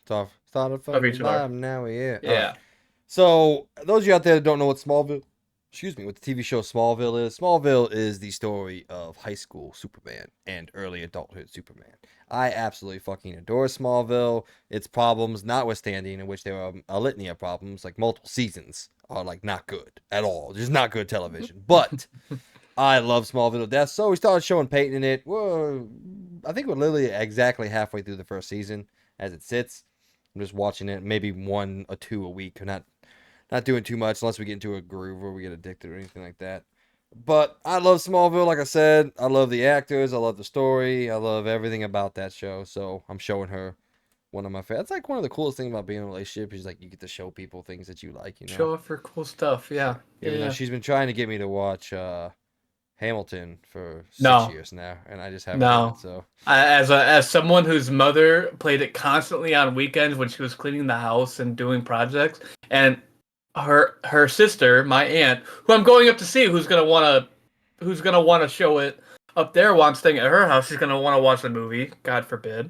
Started of from the each of our. bottom, now we're here. All right. Yeah. So, those of you out there that don't know what what the TV show Smallville is the story of high school Superman and early adulthood Superman. I absolutely fucking adore Smallville. Its problems notwithstanding, in which there are a litany of problems, like multiple seasons are like not good at all. Just not good television. But I love Smallville to death, so we started showing Peyton in it. Well, I think we're literally exactly halfway through the first season as it sits. I'm just watching it, maybe one or two a week. Not doing too much unless we get into a groove or we get addicted or anything like that. But I love Smallville, like I said. I love the actors. I love the story. I love everything about that show. So I'm showing her one of my favorites. That's like one of the coolest things about being in a relationship is like you get to show people things that you like, you know. Show off for cool stuff. Yeah. Yeah. Even though Yeah. she's been trying to get me to watch Hamilton for 6 No. years now, and I just haven't done it. No. So As someone whose mother played it constantly on weekends when she was cleaning the house and doing projects, and her sister, my aunt, who I'm going up to see, who's gonna wanna show it up there while I'm staying at her house, she's gonna wanna watch the movie. God forbid.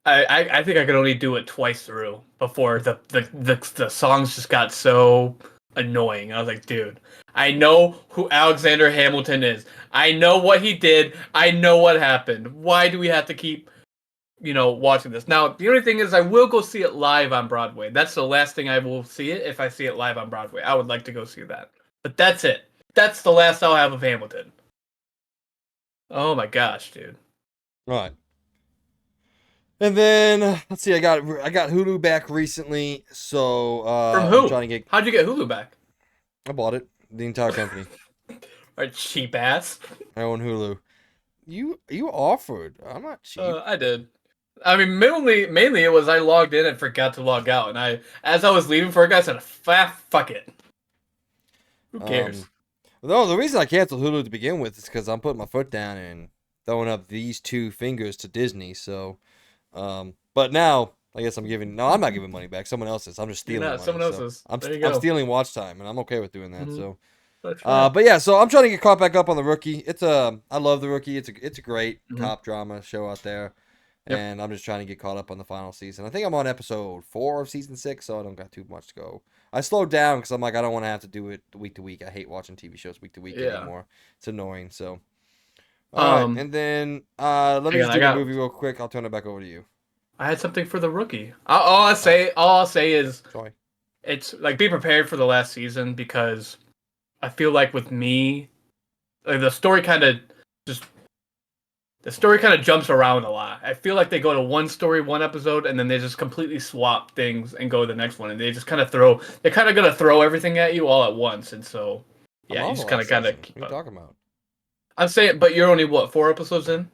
I think I could only do it twice through before the songs just got so annoying. I was like, dude, I know who Alexander Hamilton is. I know what he did. I know what happened. Why do we have to keep, watching this? Now, the only thing is I will go see it live on Broadway. That's the last thing I will see it if I see it live on Broadway. I would like to go see that. But that's it. That's the last I'll have of Hamilton. Oh my gosh, dude. all right. And then let's see, I got Hulu back recently, so From I'm who? trying to get. How'd you get Hulu back? I bought it, the entire company. Or cheap ass. I own Hulu. You offered. I'm not cheap. I did. I mean, mainly it was I logged in and forgot to log out, and as I was leaving for it, I said, "Fuck it, who cares?" No, the reason I canceled Hulu to begin with is because I'm putting my foot down and throwing up these two fingers to Disney. So, but now I guess I'm giving. No, I'm not giving money back. Someone else's. I'm just You're stealing not money. someone So else's. I'm There you I'm go. stealing watch time, and I'm okay with doing that. Mhm. So. That's fine. But yeah, so I'm trying to get caught back up on the Rookie. I love the Rookie. It's a great Mhm. cop drama show out there, Yep. and I'm just trying to get caught up on the final season. I think I'm on episode 4 of season 6, so I don't got too much to go. I slowed down because I'm like I don't want to have to do it week to week. I hate watching TV shows week to week Yeah. anymore. It's annoying. So all right, Um. and then let me Again, just do the movie real quick. I'll turn it back over to you. I had something for the rookie. All I'll say is Sorry. it's like be prepared for the last season because I feel like with me, like just the story kind of jumps around a lot. I feel like they go to one story, one episode, and then they just completely swap things and go to the next one. And they just they're kind of going to throw everything at you all at once. And so, I'm yeah, you on the just last kind season. of keep What are you up. talking about? I'm saying, but you're only, what, 4 episodes in?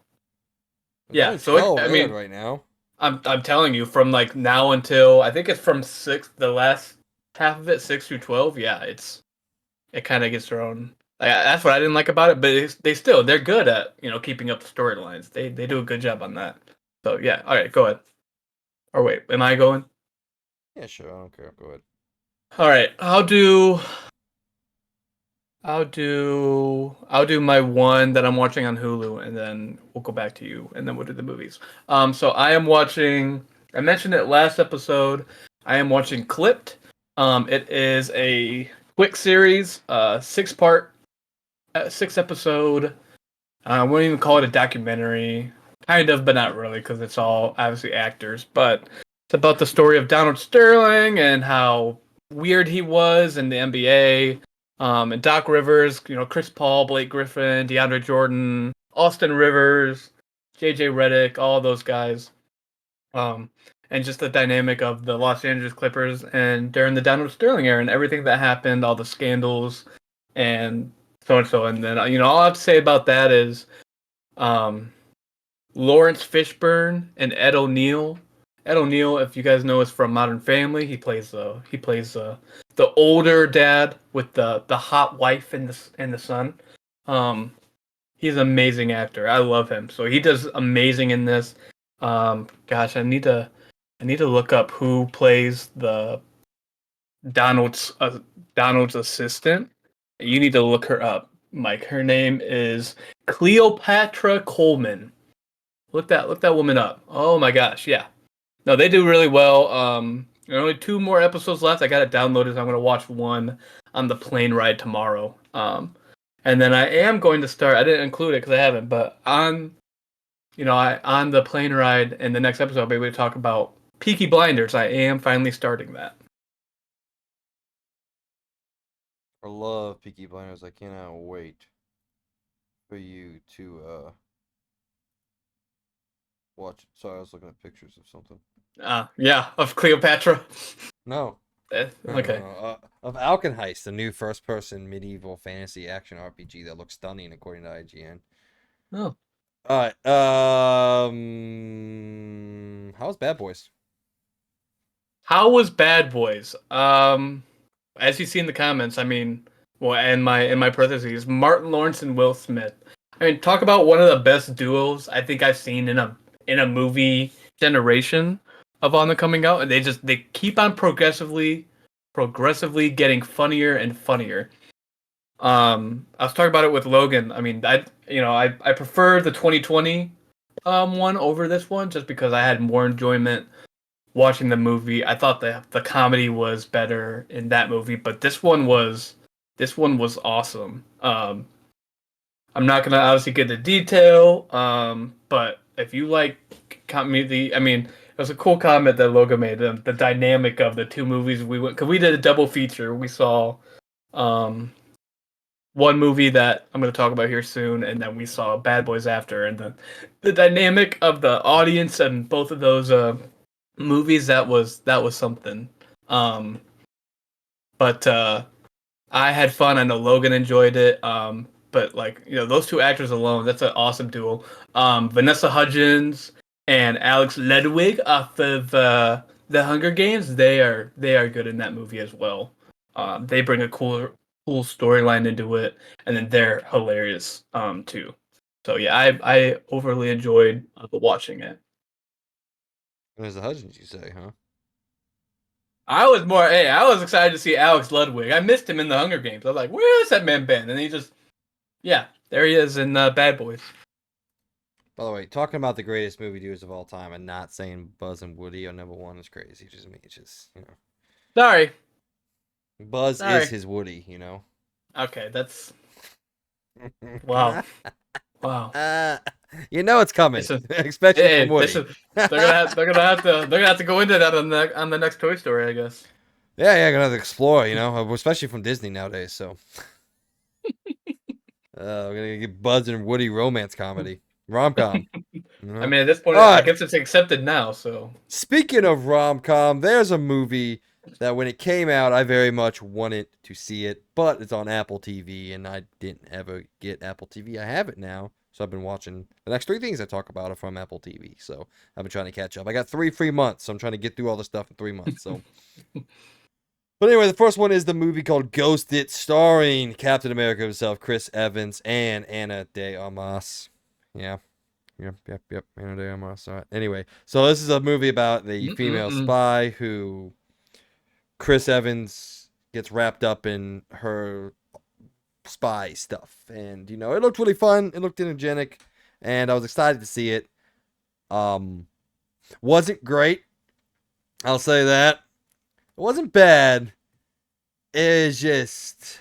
There's Yeah, only so 12 I aired mean, right now. I'm telling you, from like now until, I think it's from the last half of it, 6 through 12. Yeah, it kind of gets thrown. That's what I didn't like about it, but they're good at keeping up the storylines. They do a good job on that. So yeah, all right, go ahead. Or wait, am I going? Yeah, sure. I don't care. Go ahead. All right, I'll do my one that I'm watching on Hulu, and then we'll go back to you, and then we'll do the movies. So I am watching. I mentioned it last episode. I am watching Clipped. It is a quick series, 6 part, 6 episode. I wouldn't even call it a documentary. Kind of, but not really, because it's all obviously actors. But it's about the story of Donald Sterling and how weird he was in the NBA. And Doc Rivers, Chris Paul, Blake Griffin, DeAndre Jordan, Austin Rivers, JJ Redick, all those guys. And just the dynamic of the Los Angeles Clippers and during the Donald Sterling era and everything that happened, all the scandals and so and so. And then, all I have to say about that is um, Lawrence Fishburne and Ed O'Neill. Ed O'Neill, if you guys know, is from Modern Family. He plays the older dad with the hot wife and the son. Um, he's an amazing actor. I love him. So he does amazing in this. Gosh, I need to look up who plays the Donald's assistant. You need to look her up, Mike. Her name is Cleopatra Coleman. Look that woman up. Oh my gosh, yeah. No, they do really well. There are only 2 more episodes left. I got it downloaded. So I'm gonna watch one on the plane ride tomorrow. And then I am going to start. I didn't include it because I haven't, but on the plane ride in the next episode, I'll be able to talk about Peaky Blinders. I am finally starting that. I love Peaky Blinders. I cannot wait for you to watch it. Sorry, I was looking at pictures of something. Yeah, of Cleopatra. No. Okay. Of Alkenheist, the new first-person medieval fantasy action RPG that looks stunning according to IGN. Oh, All right. How's Bad Boys? how was Bad Boys? As you see in the comments, I mean, well, in my parentheses, Martin Lawrence and Will Smith. I mean, talk about one of the best duos I think I've seen in a movie generation of on the coming out, and they keep on progressively getting funnier and funnier. I was talking about it with Logan. I mean, I prefer the 2020 one over this one just because I had more enjoyment watching the movie. I thought the comedy was better in that movie, but this one was awesome. I'm not gonna obviously get the detail, but if you like comedy, I mean, it was a cool comment that Logan made. The dynamic of the 2 movies we went because we did a double feature. We saw um, one movie that I'm going to talk about here soon, and then we saw Bad Boys after, and the dynamic of the audience and both of those movies that was something. Um, but I had fun. I know Logan enjoyed it. But like those 2 actors alone, that's an awesome duo. Vanessa Hudgens and Alex Ludwig off of the Hunger Games. They are good in that movie as well. They bring a cool storyline into it, and then they're hilarious too. So yeah, I overly enjoyed watching it. There's the Hudgens, you say, huh? I was excited to see Alex Ludwig. I missed him in the Hunger Games. I was like, where has that man been? And yeah, there he is in Bad Boys. By the way, talking about the greatest movie duos of all time and not saying Buzz and Woody are #1 is crazy. Just me, it's just Sorry, Buzz is sorry. his Woody. Okay, that's wow, wow. Uh, it's coming, This is especially from hey, this Woody. is they're gonna have to go into that on the next Toy Story, I guess. Yeah, gonna have to explore, especially from Disney nowadays. So, we're gonna get Buzz and Woody romance comedy, rom com. I mean, at this point, All I right. guess it's accepted now. So Speaking of rom com, there's a movie that when it came out, I very much wanted to see it, but it's on Apple TV, and I didn't ever get Apple TV. I have it now, so I've been watching. The next 3 things I talk about are from Apple TV, so I've been trying to catch up. I got 3 free months, so I'm trying to get through all the stuff in 3 months. So, but anyway, the first one is the movie called Ghosted, starring Captain America himself, Chris Evans, and Ana de Armas. Yeah. Yep. Ana de Armas. All right. Anyway, so this is a movie about the female Mm-mm-mm. spy who Chris Evans gets wrapped up in her spy stuff. And, it looked really fun. It looked energetic. And I was excited to see it. Um, wasn't great. I'll say that. It wasn't bad. It was just,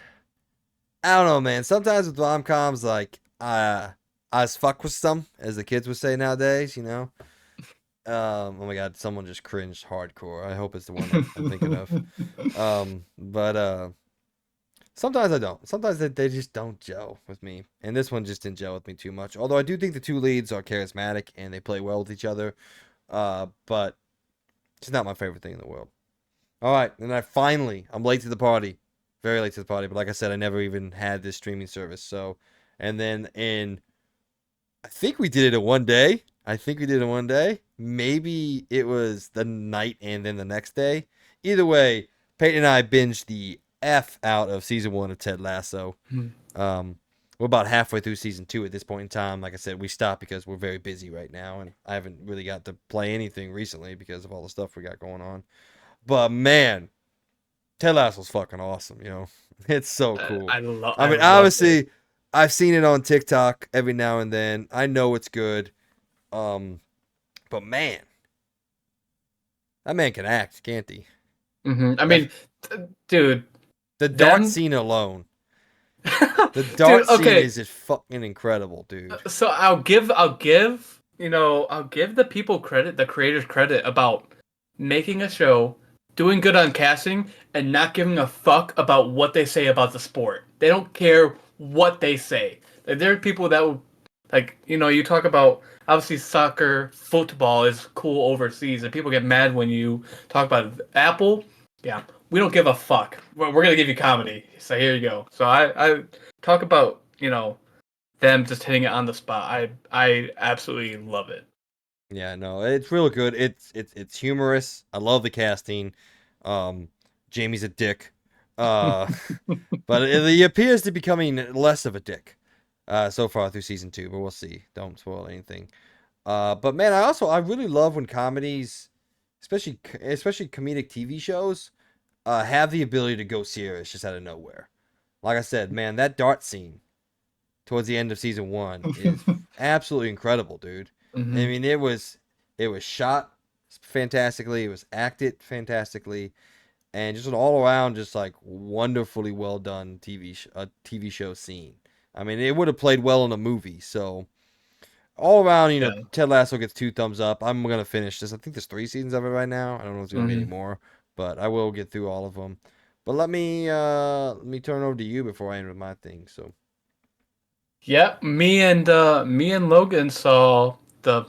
I don't know, man. Sometimes with rom-coms, like, I as fuck with some, as the kids would say nowadays. Oh my god, someone just cringed hardcore. I hope it's the one I'm thinking of. But sometimes I don't. Sometimes they just don't gel with me. And this one just didn't gel with me too much. Although I do think the 2 leads are charismatic and they play well with each other. But it's not my favorite thing in the world. All right, and I'm late to the party. Very late to the party, but like I said, I never even had this streaming service. So, and then I think we did it in one day. Maybe it was the night and then the next day. Either way, Peyton and I binged the F out of season 1 of Ted Lasso. Um, we're about halfway through season 2 at this point in time. Like I said, we stopped because we're very busy right now, and I haven't really got to play anything recently because of all the stuff we got going on. But man, Ted Lasso's fucking awesome. It's so cool. I I mean, loved it. obviously, I've seen it on TikTok every now and then. I know it's good. But man, that man can act, can't he? I That mean, dude, the dart them, scene alone. The dart dude. scene Okay, is just fucking incredible, dude. so I'll give the people credit, the creators credit about making a show, doing good on casting, and not giving a fuck about what they say about the sport. They don't care what they say. Like, there are people that will, like, you talk about obviously soccer, football is cool overseas, and people get mad when you talk about Apple. Yeah, we don't give a fuck. We're gonna give you comedy. So here you go. So I talk about them just hitting it on the spot. I absolutely love it. Yeah, no, it's real good. It's humorous. I love the casting. Um, Jamie's a dick, uh, but he appears to be becoming less of a dick, so far through season 2. But we'll see. Don't spoil anything. But man, I really love when comedies, especially comedic TV shows, have the ability to go serious just out of nowhere. Like I said, man, that dart scene towards the end of season 1 is absolutely incredible, dude. I hmm mean, it was shot fantastically, it was acted fantastically, and just an all around just like wonderfully well done TV show scene. I mean, it would have played well in a movie. So all around, Yeah. Ted Lasso gets 2 thumbs up. I'm gonna finish this. I think there's 3 seasons of it right now. I don't know if there's gonna be any hmm more, but I will get through all of them. But let me turn it over to you before I end with my thing. So Yep. Me and Logan saw the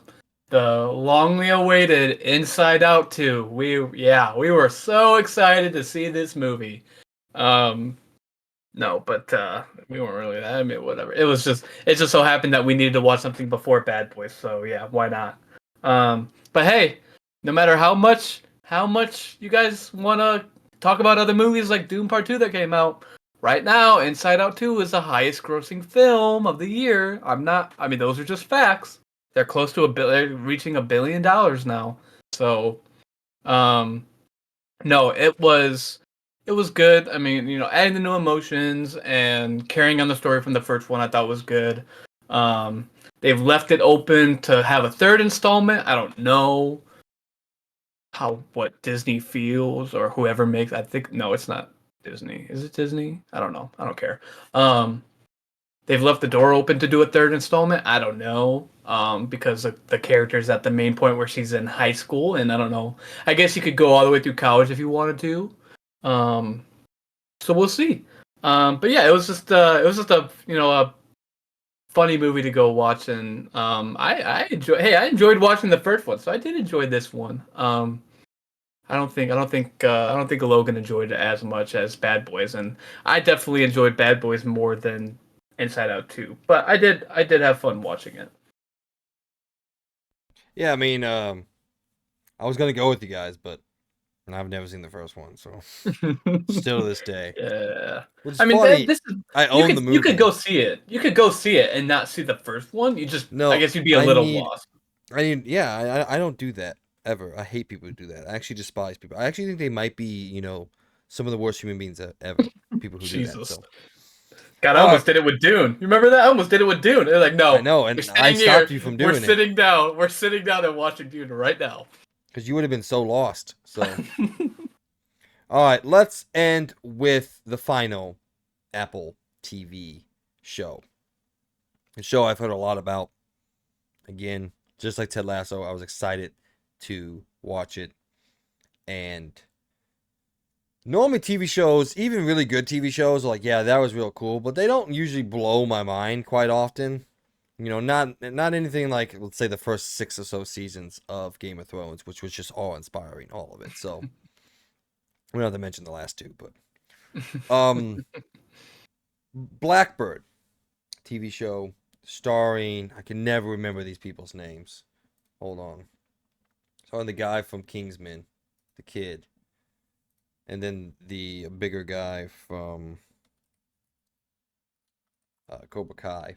longly awaited Inside Out 2. We were so excited to see this movie. Um no, but we weren't really that. I mean, whatever. It just so happened that we needed to watch something before Bad Boys, so yeah, why not? But hey, no matter how much you guys want to talk about other movies like Doom Part 2 that came out, right now Inside Out 2 is the highest grossing film of the year. I mean, those are just facts. They're close to they're reaching $1 billion now. So, um no, it was good. I mean, adding the new emotions and carrying on the story from the first one, I thought was good. They've left it open to have a third installment. I don't know what Disney feels or whoever makes. I think no, it's not Disney. Is it Disney? I don't know. I don't care. Um, they've left the door open to do a third installment. I don't know. Because the character's at the main point where she's in high school, and I don't know. I guess you could go all the way through college if you wanted to. Um, so we'll see. But yeah, it was just a a funny movie to go watch, and I enjoyed watching the first one, so I did enjoy this one. I don't think Logan enjoyed it as much as Bad Boys, and I definitely enjoyed Bad Boys more than Inside Out 2. But I did have fun watching it. yeah, I mean, I was gonna go with you guys, but I've never seen the first one, so still to this day. Yeah. Which is I mean, funny. this is I you own could the you could go movie. see it. You could go see it and not see the first one. I No, guess you'd be a I little need lost. yeah, I don't do that ever. I hate people who do that. I actually despise people. I actually think they might be, some of the worst human beings ever. People who do that. Jesus. So, God, I all right, almost did it with Dune. You remember that? I almost did it with Dune. They're like, I no, know, you're and I staying stopped here. you from We're doing it sitting down. We're sitting down and watching Dune right now. because you would have been so lost. So, all right, let's end with the final Apple TV show. A show I've heard a lot about. Again, just like Ted Lasso, I was excited to watch it. And normally TV shows, even really good TV shows, are like, yeah, that was real cool, but they don't usually blow my mind quite often. Not anything like, let's say, the first 6 or so seasons of Game of Thrones, which was just awe-inspiring, all of it. So we don't have to mention the last 2, but um, Blackbird TV show starring, I can never remember these people's names. Hold on. Starring the guy from Kingsman, the kid, and then the bigger guy from Cobra Kai.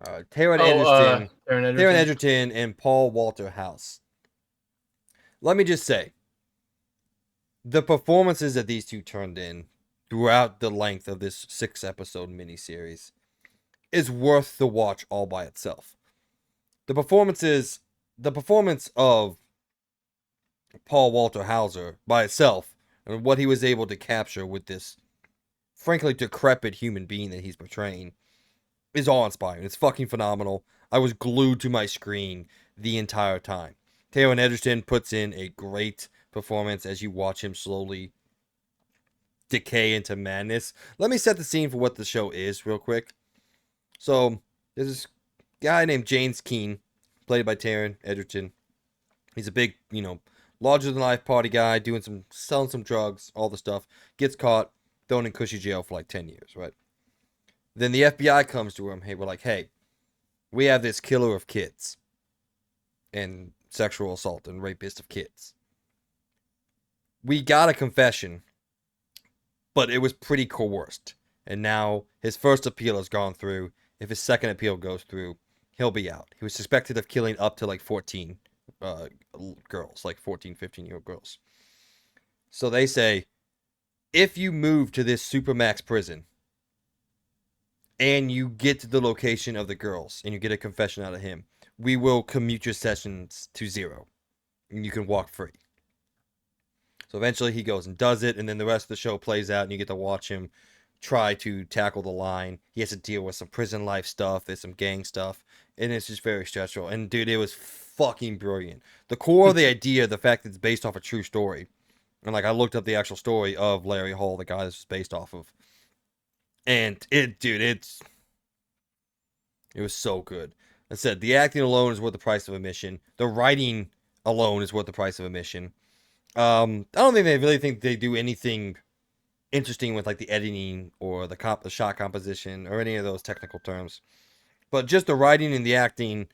Taron Oh, Egerton, Aaron Taron Edgerton. Egerton, and Paul Walter House. Let me just say, the performances that these two turned in throughout the length of this 6 episode miniseries is worth the watch all by itself. the performance of Paul Walter Hauser by itself and what he was able to capture with this frankly decrepit human being that he's portraying is awe-inspiring. It's fucking phenomenal. I was glued to my screen the entire time. Taron Egerton puts in a great performance as you watch him slowly decay into madness. Let me set the scene for what the show is real quick. So, there's this guy named James Keene, played by Taron Egerton. He's a big, larger than life party guy, selling some drugs, all the stuff. Gets caught, thrown in cushy jail for like 10 years, right? Then the FBI comes to him. Hey, we're like, hey, we have this killer of kids and sexual assault and rapist of kids. We got a confession, but it was pretty coerced. And now his first appeal has gone through. If his second appeal goes through, he'll be out. He was suspected of killing up to like 14 girls, like 14, 15-year-old girls. So they say, if you move to this supermax prison and you get to the location of the girls and you get a confession out of him, we will commute your sessions to 0 and you can walk free. So eventually he goes and does it, and then the rest of the show plays out and you get to watch him try to tackle the line. He has to deal with some prison life stuff, there's some gang stuff, and it's just very stressful. And dude, it was fucking brilliant. The core of the idea, the fact that it's based off a true story, and like I looked up the actual story of Larry Hall, the guy this was based off of, and it was so good. I said the acting alone is worth the price of admission. The writing alone is worth the price of admission. I don't think they really think they do anything interesting with like the editing or the shot composition or any of those technical terms. But just the writing and the acting,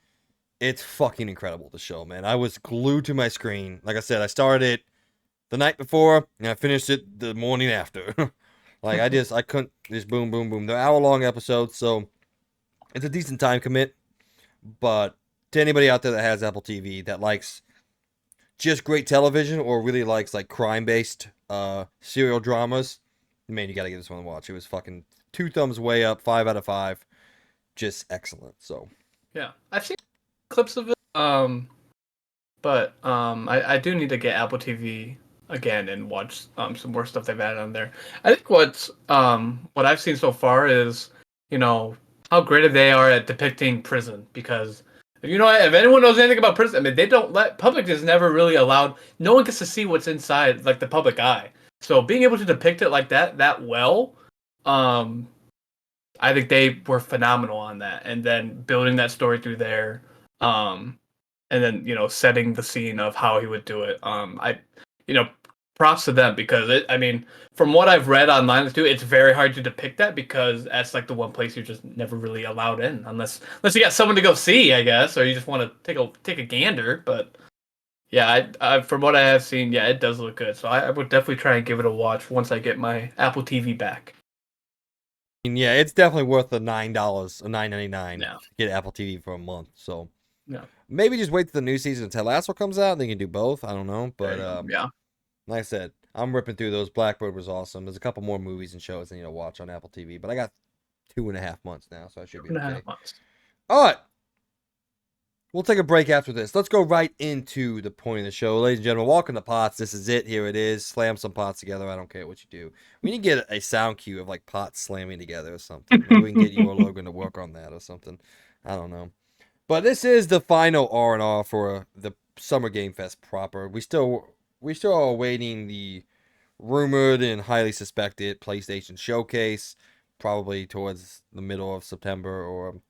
it's fucking incredible, the show, man. I was glued to my screen. Like I said, I started it the night before and I finished it the morning after. Like I couldn't just boom, boom, boom. They're hour-long episodes, so it's a decent time commit. But to anybody out there that has Apple TV that likes just great television or really likes like crime-based serial dramas, man, you gotta give this one a watch. It was fucking 2 thumbs way up, 5 out of 5. Just excellent. So Yeah, I've seen clips of it. But I do need to get Apple TV again and watch some more stuff they've added on there. I think what I've seen so far is, how great they are at depicting prison, because if anyone knows anything about prison, I mean, they don't let public is never really allowed. No one gets to see what's inside like the public eye. So being able to depict it like that well, I think they were phenomenal on that, and then building that story through there, and then setting the scene of how he would do it. You know, props to them, because I mean, from what I've read online too, it's very hard to depict that, because that's like the one place you're just never really allowed in, unless you got someone to go see, I guess, or you just want to take a gander. But yeah, I from what I have seen, yeah, it does look good. So I would definitely try and give it a watch once I get my Apple TV back. yeah, it's definitely worth the $9 or $9.99 Yeah. to get Apple TV for a month. So Yeah. maybe just wait till the new season of Ted Lasso comes out. And they can do both. I don't know, There but you go. Yeah. like I said, I'm ripping through those. Blackbird was awesome. There's a couple more movies and shows I need to watch on Apple TV, but I got 2.5 months now, so I should be 2.5 okay. months. All right. We'll take a break after this. Let's go right into the point of the show. Ladies and gentlemen, welcome to Pots. This is it. Here it is. Slam some pots together. I don't care what you do. We need to get a sound cue of like pots slamming together or something. Maybe we can get you or Logan to work on that or something. I don't know. But this is the final R&R for the Summer Game Fest proper. We still are awaiting the rumored and highly suspected PlayStation showcase, probably towards the middle of September or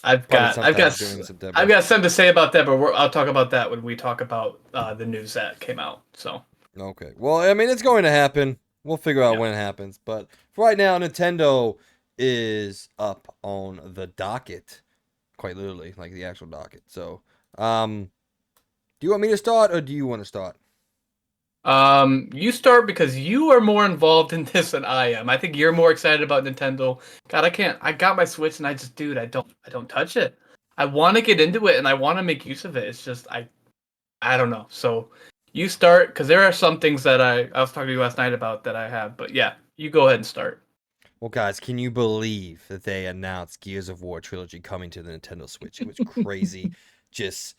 I've probably got I've got sometime during September. I've got something to say about that, but I'll talk about that when we talk about the news that came out. So Okay. Well, I mean, it's going to happen. We'll figure out Yeah. when it happens. But for right now, Nintendo is up on the docket, quite literally, like the actual docket. So, do you want me to start or do you want to start? you start, because you are more involved in this than I am. I think you're more excited about Nintendo. God, I can't. I got my Switch and I don't touch it. I want to get into it and I want to make use of it. It's just I don't know. So you start, because there are some things that I was talking to you last night about that I have. But yeah, you go ahead and start. Well, guys, can you believe that they announced Gears of War trilogy coming to the Nintendo Switch? It was crazy. just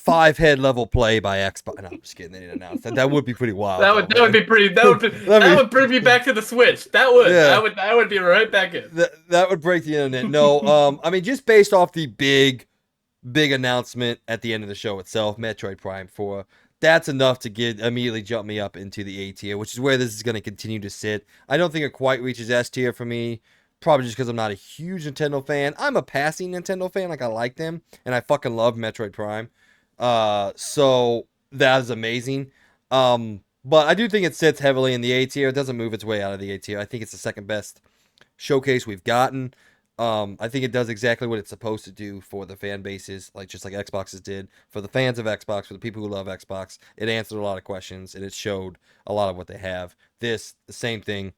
5-head level play by Xbox. No, I'm just kidding. They didn't announce that. That would be pretty wild. That would though, that would man. be pretty. That would bring me back to the Switch. That would. Yeah. I would be right back in. That would break the internet. No, I mean just based off the big announcement at the end of the show itself, Metroid Prime 4. That's enough to immediately jump me up into the A tier, which is where this is going to continue to sit. I don't think it quite reaches S tier for me, probably just because I'm not a huge Nintendo fan. I'm a passing Nintendo fan, like I like them, and I fucking love Metroid Prime. So that is amazing. But I do think it sits heavily in the A tier. It doesn't move its way out of the A tier. I think it's the second best showcase we've gotten. I think it does exactly what it's supposed to do for the fan bases, like just like Xbox's did for the fans of Xbox, for the people who love Xbox. It answered a lot of questions and it showed a lot of what they have. This, the same thing.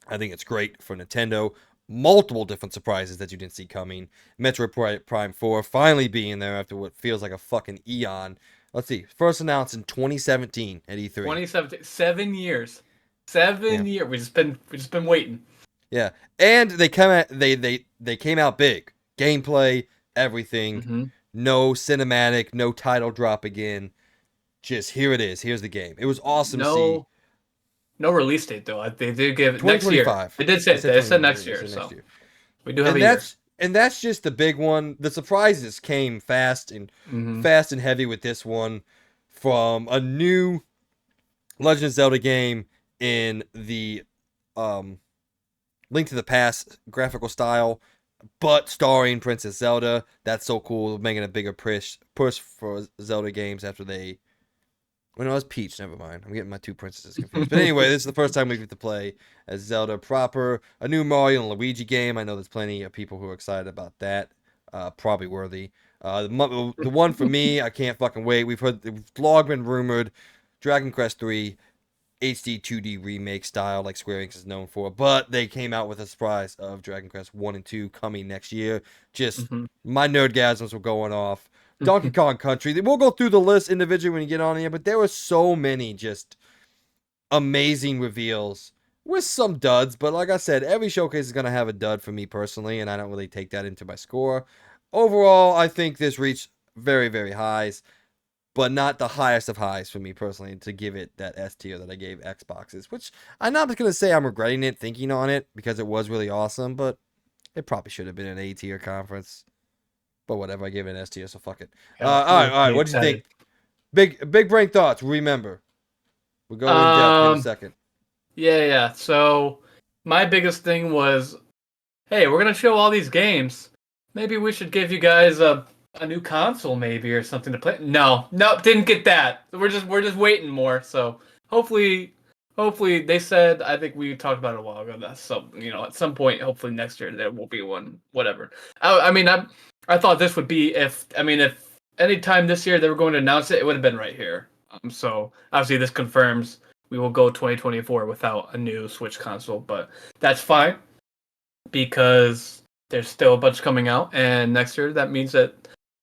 I think it's great for Nintendo. Multiple different surprises that you didn't see coming. Metroid Prime 4 finally being there after what feels like a fucking eon. Let's see. First announced in 2017 at E3. 2017, 7 years. 7 years. We just been waiting. Yeah, and they came out big. Gameplay, everything. Mm-hmm. No cinematic, no title drop again. Just here it is. Here's the game. It was awesome to see. No release date though. They did give next year. 2025. They said next year. So we do have a year. And that's just the big one. The surprises came fast and heavy with this one, from a new Legend of Zelda game in the Link to the Past graphical style, but starring Princess Zelda. That's so cool, making a bigger push for Zelda games after they... Well, no, it's Peach. Never mind. I'm getting my two princesses confused. But anyway, this is the first time we get to play as Zelda proper. A new Mario and Luigi game. I know there's plenty of people who are excited about that. Probably worthy. The one for me, I can't fucking wait. We've heard, it's long been rumored, Dragon Quest 3 HD 2D remake style, like Square Enix is known for, but they came out with a surprise of Dragon Quest 1 and 2 coming next year. Just my nerdgasms were going off. Donkey Kong Country. We'll go through the list individually when you get on here, but there were so many just amazing reveals with some duds. But like I said, every showcase is going to have a dud for me personally, and I don't really take that into my score. Overall, I think this reached very, very highs, but not the highest of highs for me personally to give it that S tier that I gave Xboxes, which I'm not going to say I'm regretting it thinking on it because it was really awesome, but it probably should have been an A tier conference. But whatever, I gave it an S tier, so fuck it. All right. What do you think? Big brain thoughts. Remember, we'll go in depth in a second. Yeah. So my biggest thing was, hey, we're gonna show all these games. Maybe we should give you guys a new console, maybe, or something to play. No, didn't get that. We're just waiting more. So hopefully they said. I think we talked about it a while ago. That at some point, hopefully next year there will be one. Whatever. I thought this would be if any time this year they were going to announce it, it would have been right here. So obviously this confirms we will go 2024 without a new Switch console, but that's fine because there's still a bunch coming out, and next year that means that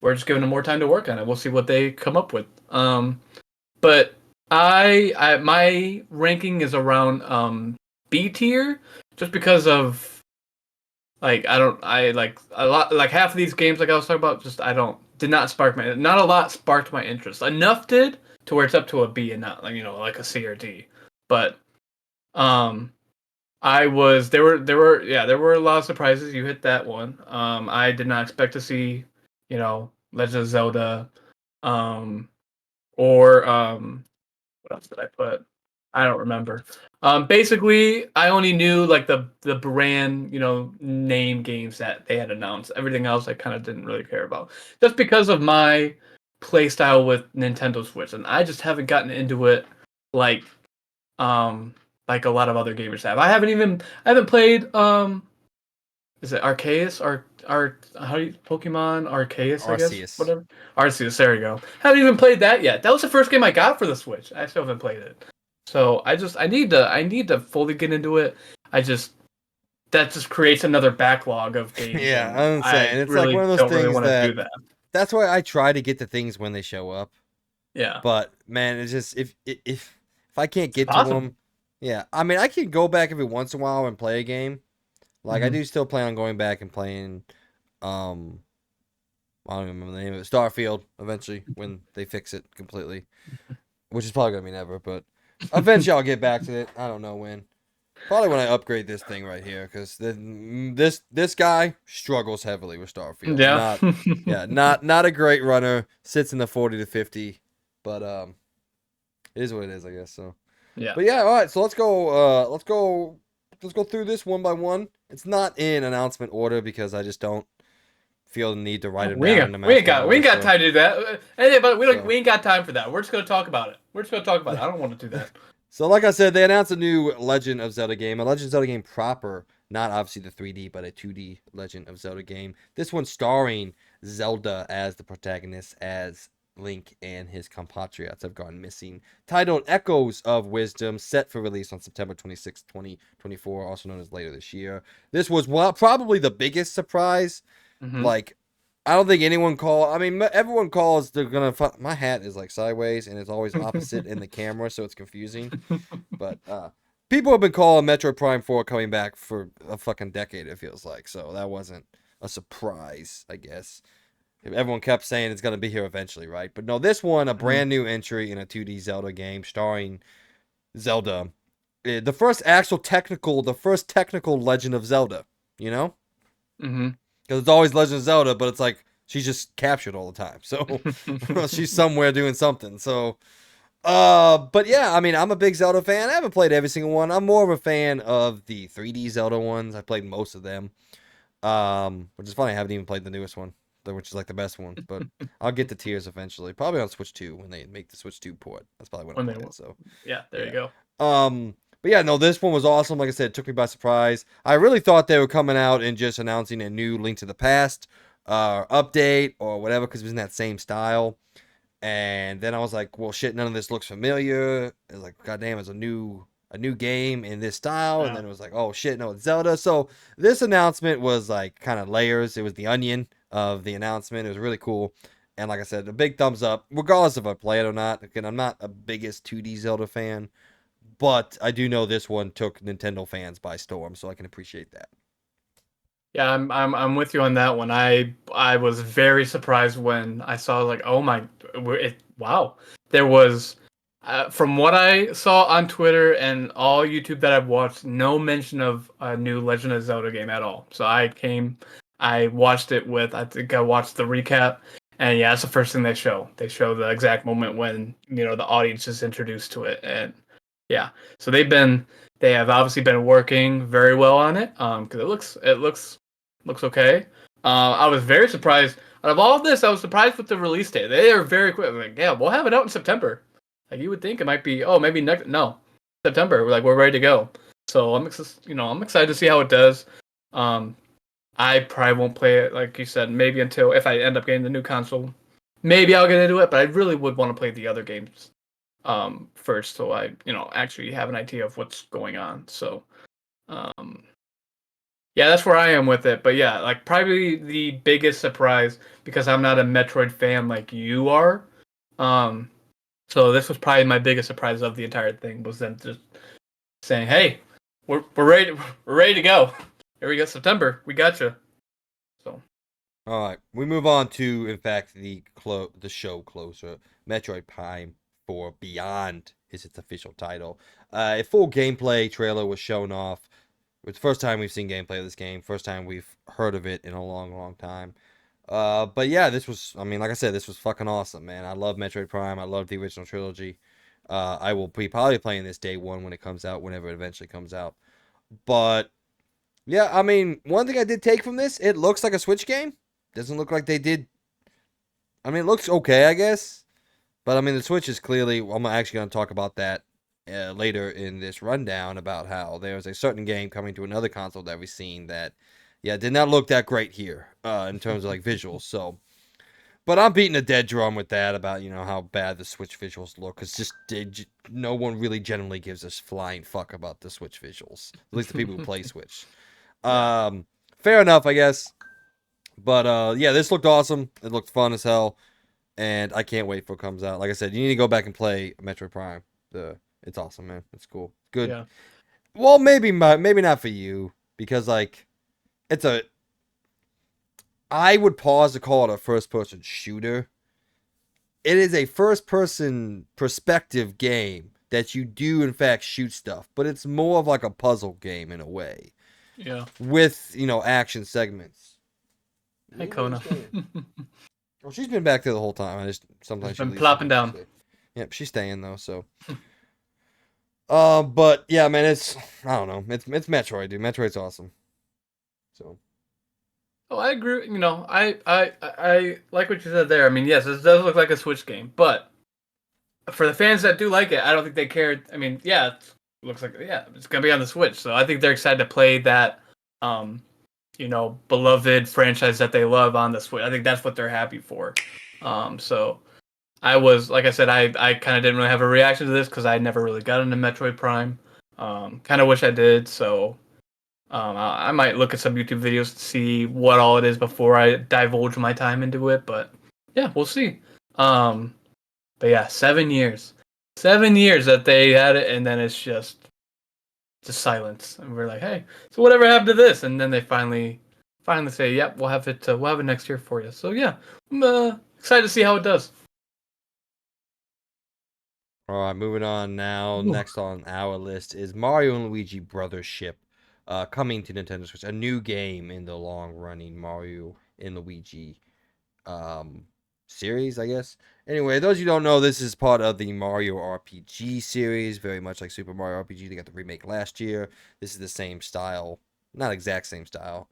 we're just giving them more time to work on it. We'll see what they come up with. But I my ranking is around B tier just because of. Like half of these games like I was talking about not a lot sparked my interest. Enough did to where it's up to a B and not like a C or D. But there were a lot of surprises. You hit that one. I did not expect to see, Legend of Zelda or what else did I put? I don't remember. Basically, I only knew like the brand, name games that they had announced. Everything else I kind of didn't really care about, just because of my play style with Nintendo Switch, and I just haven't gotten into it like a lot of other gamers have. I haven't played is it Arceus or how do you Pokemon Arceus? I guess whatever. Arceus, there you go. Haven't even played that yet. That was the first game I got for the Switch. I still haven't played it. So I need to fully get into it. That just creates another backlog of games. Yeah, I'm saying it's really like one of those things that's why I try to get the things when they show up. Yeah. But man, it's just if I can't get to them, yeah. I mean, I can go back every once in a while and play a game. Like I do still plan on going back and playing I don't even remember the name of it. Starfield, eventually, when they fix it completely. Which is probably going to be never, but eventually I'll get back to it. I don't know when. Probably when I upgrade this thing right here, because this guy struggles heavily with Starfield. Yeah. Not a great runner. Sits in the 40 to 50, but it is what it is, I guess. So, Yeah. but yeah, all right. So let's go. Let's go through this one by one. It's not in announcement order because I just don't feel the need to write them down in announcement We order. ain't got So, time to do that. Hey, but so. we ain't got time for that. We're just gonna talk about it. We're just gonna talk about it. I don't want to do that. So, like I said, they announced a new Legend of Zelda game, a Legend of Zelda game proper, not obviously the 3D, but a 2D Legend of Zelda game. This one starring Zelda as the protagonist, as Link and his compatriots have gone missing. Titled Echoes of Wisdom, set for release on September 26, 2024, also known as later this year. This was probably the biggest surprise. Mm-hmm. Like, I don't think anyone I mean, everyone calls they're gonna. My hat is like sideways and it's always opposite in the camera, so it's confusing. But people have been calling Metroid Prime 4 coming back for a fucking decade. It feels like, so that wasn't a surprise, I guess. Everyone kept saying it's gonna be here eventually, right? But no, this one, a brand new entry in a 2D Zelda game starring Zelda, the first technical Legend of Zelda. You know, Mm-hmm. because it's always Legend of Zelda, but it's like she's just captured all the time. So she's somewhere doing something. So, but yeah, I mean, I'm a big Zelda fan. I haven't played every single one. I'm more of a fan of the 3D Zelda ones. I played most of them. Which is funny. I haven't even played the newest one, which is like the best one. But I'll get to Tears eventually. Probably on Switch 2 when they make the Switch 2 port. That's probably when I'll When they play it. will. So Yeah, there you yeah. go. But yeah, no, this one was awesome. Like I said, it took me by surprise. I really thought they were coming out and just announcing a new Link to the Past update or whatever because it was in that same style. And then I was like, well, shit, none of this looks familiar. It was like, goddamn, it's a new game in this style. And Yeah. then it was like, oh shit, no, it's Zelda. So this announcement was like kind of layers. It was the onion of the announcement. It was really cool. And like I said, a big thumbs up, regardless if I play it or not. Again, I'm not a biggest 2D Zelda fan, but I do know this one took Nintendo fans by storm, so I can appreciate that. Yeah, I'm with you on that one. I was very surprised when I saw like, oh my, wow. There was from what I saw on Twitter and all YouTube that I've watched, no mention of a new Legend of Zelda game at all. So I watched it with, I think I watched the recap, and yeah, that's the first thing they show. They show the exact moment when, the audience is introduced to it, and yeah. So they have obviously been working very well on it, because it looks okay. I was very surprised. Out of all of this, I was surprised with the release date. They are very quick. Like, yeah, we'll have it out in September. Like you would think it might be. Oh, maybe next. No, September. We're ready to go. So I'm excited to see how it does. Um, I probably won't play it like you said. Maybe until if I end up getting the new console, maybe I'll get into it. But I really would want to play the other games first, so I actually have an idea of what's going on. So um yeah, that's where I am with it. But yeah, like probably the biggest surprise because I'm not a Metroid fan like you are. Um, so this was probably my biggest surprise of the entire thing was them just saying, "Hey, we're ready we're ready to go. Here we go, September. We got you." So All right, we move on to, in fact, the show closer. Metroid Prime 4 Beyond is its official title. A full gameplay trailer was shown off. It's the first time we've seen gameplay of this game. First time we've heard of it in a long, long time. But yeah, this was, I mean, like I said, this was fucking awesome, man. I love Metroid Prime. I love the original trilogy. I will be probably playing this day one when it comes out, whenever it eventually comes out. But yeah, I mean, one thing I did take from this, it looks like a Switch game. Doesn't look like they did. I mean, it looks okay, I guess. But I mean, the Switch is clearly. I'm actually going to talk about that later in this rundown about how there's a certain game coming to another console that we've seen that, yeah, did not look that great here in terms of like visuals. So, but I'm beating a dead drum with that about how bad the Switch visuals look because no one really generally gives a flying fuck about the Switch visuals. At least the people who play Switch. yeah, Fair enough, I guess. But yeah, this looked awesome. It looked fun as hell, and I can't wait for it comes out. Like I said, you need to go back and play Metroid Prime. It's awesome, man. It's cool. Good. yeah, Well, maybe not for you because like it's a. I would pause to call it a first-person shooter. It is a first-person perspective game that you do in fact shoot stuff, but it's more of like a puzzle game in a way Yeah. with action segments. Hey, Where you Kona. staying? Well, she's been back there the whole time. I just Just sometimes she been leaves. plopping Sometimes she down. stays. Yep, she's staying though. So, but yeah, man, it's I don't know. It's Metroid, dude. Metroid's awesome. So Oh, I agree. I like what you said there. I mean, yes, this does look like a Switch game, but for the fans that do like it, I don't think they care. I mean, yeah, it looks like it's gonna be on the Switch, so I think they're excited to play that, beloved franchise that they love on the Switch. I think that's what they're happy for. So I was, like I said, I kind of didn't really have a reaction to this because I never really got into Metroid Prime. Kind of wish I did. So I might look at some YouTube videos to see what all it is before I divulge my time into it. But yeah, we'll see. But yeah, 7 years, 7 years that they had it, and then it's just silence, and we're like, hey, so whatever happened to this? And then they finally say, yep, we'll have it. We'll have it next year for you. So yeah, I'm excited to see how it does. all right, moving on now. Ooh. Next on our list is Mario and Luigi Brothership, coming to Nintendo Switch. A new game in the long-running Mario and Luigi series, I guess. Anyway, those you don't know, this is part of the Mario RPG series, very much like Super Mario RPG. They got the remake last year. This is the same style, not exact same style,